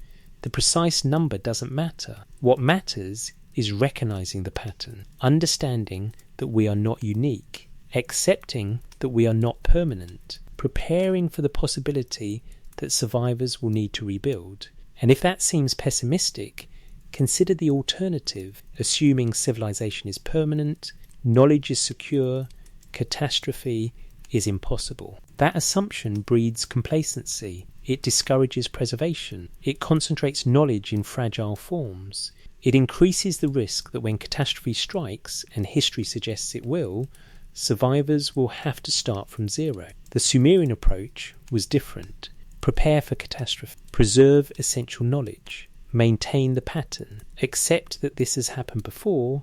The precise number doesn't matter. What matters is recognizing the pattern, understanding that we are not unique, accepting that we are not permanent, preparing for the possibility that survivors will need to rebuild. And if that seems pessimistic, consider the alternative, assuming civilization is permanent, knowledge is secure, catastrophe is impossible. That assumption breeds complacency. It discourages preservation. It concentrates knowledge in fragile forms. It increases the risk that when catastrophe strikes, and history suggests it will, survivors will have to start from zero. The Sumerian approach was different. Prepare for catastrophe. Preserve essential knowledge. Maintain the pattern. Accept that this has happened before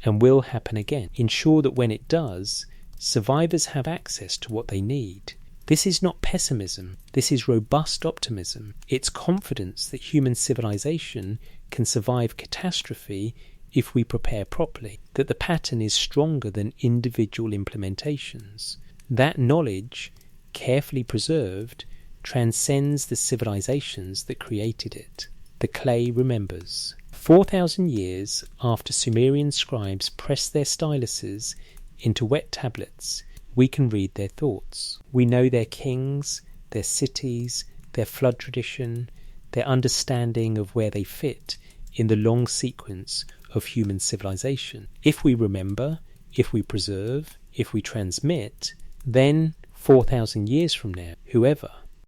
and will happen again. Ensure that when it does, survivors have access to what they need. This is not pessimism. This is robust optimism. It's confidence that human civilization can survive catastrophe if we prepare properly, that the pattern is stronger than individual implementations. That knowledge, carefully preserved, transcends the civilizations that created it. The clay remembers. 4,000 years after Sumerian scribes pressed their styluses into wet tablets, we can read their thoughts. We know their kings, their cities, their flood tradition, their understanding of where they fit in the long sequence of human civilization. If we remember, if we preserve, if we transmit, then 4,000 years from now, whoever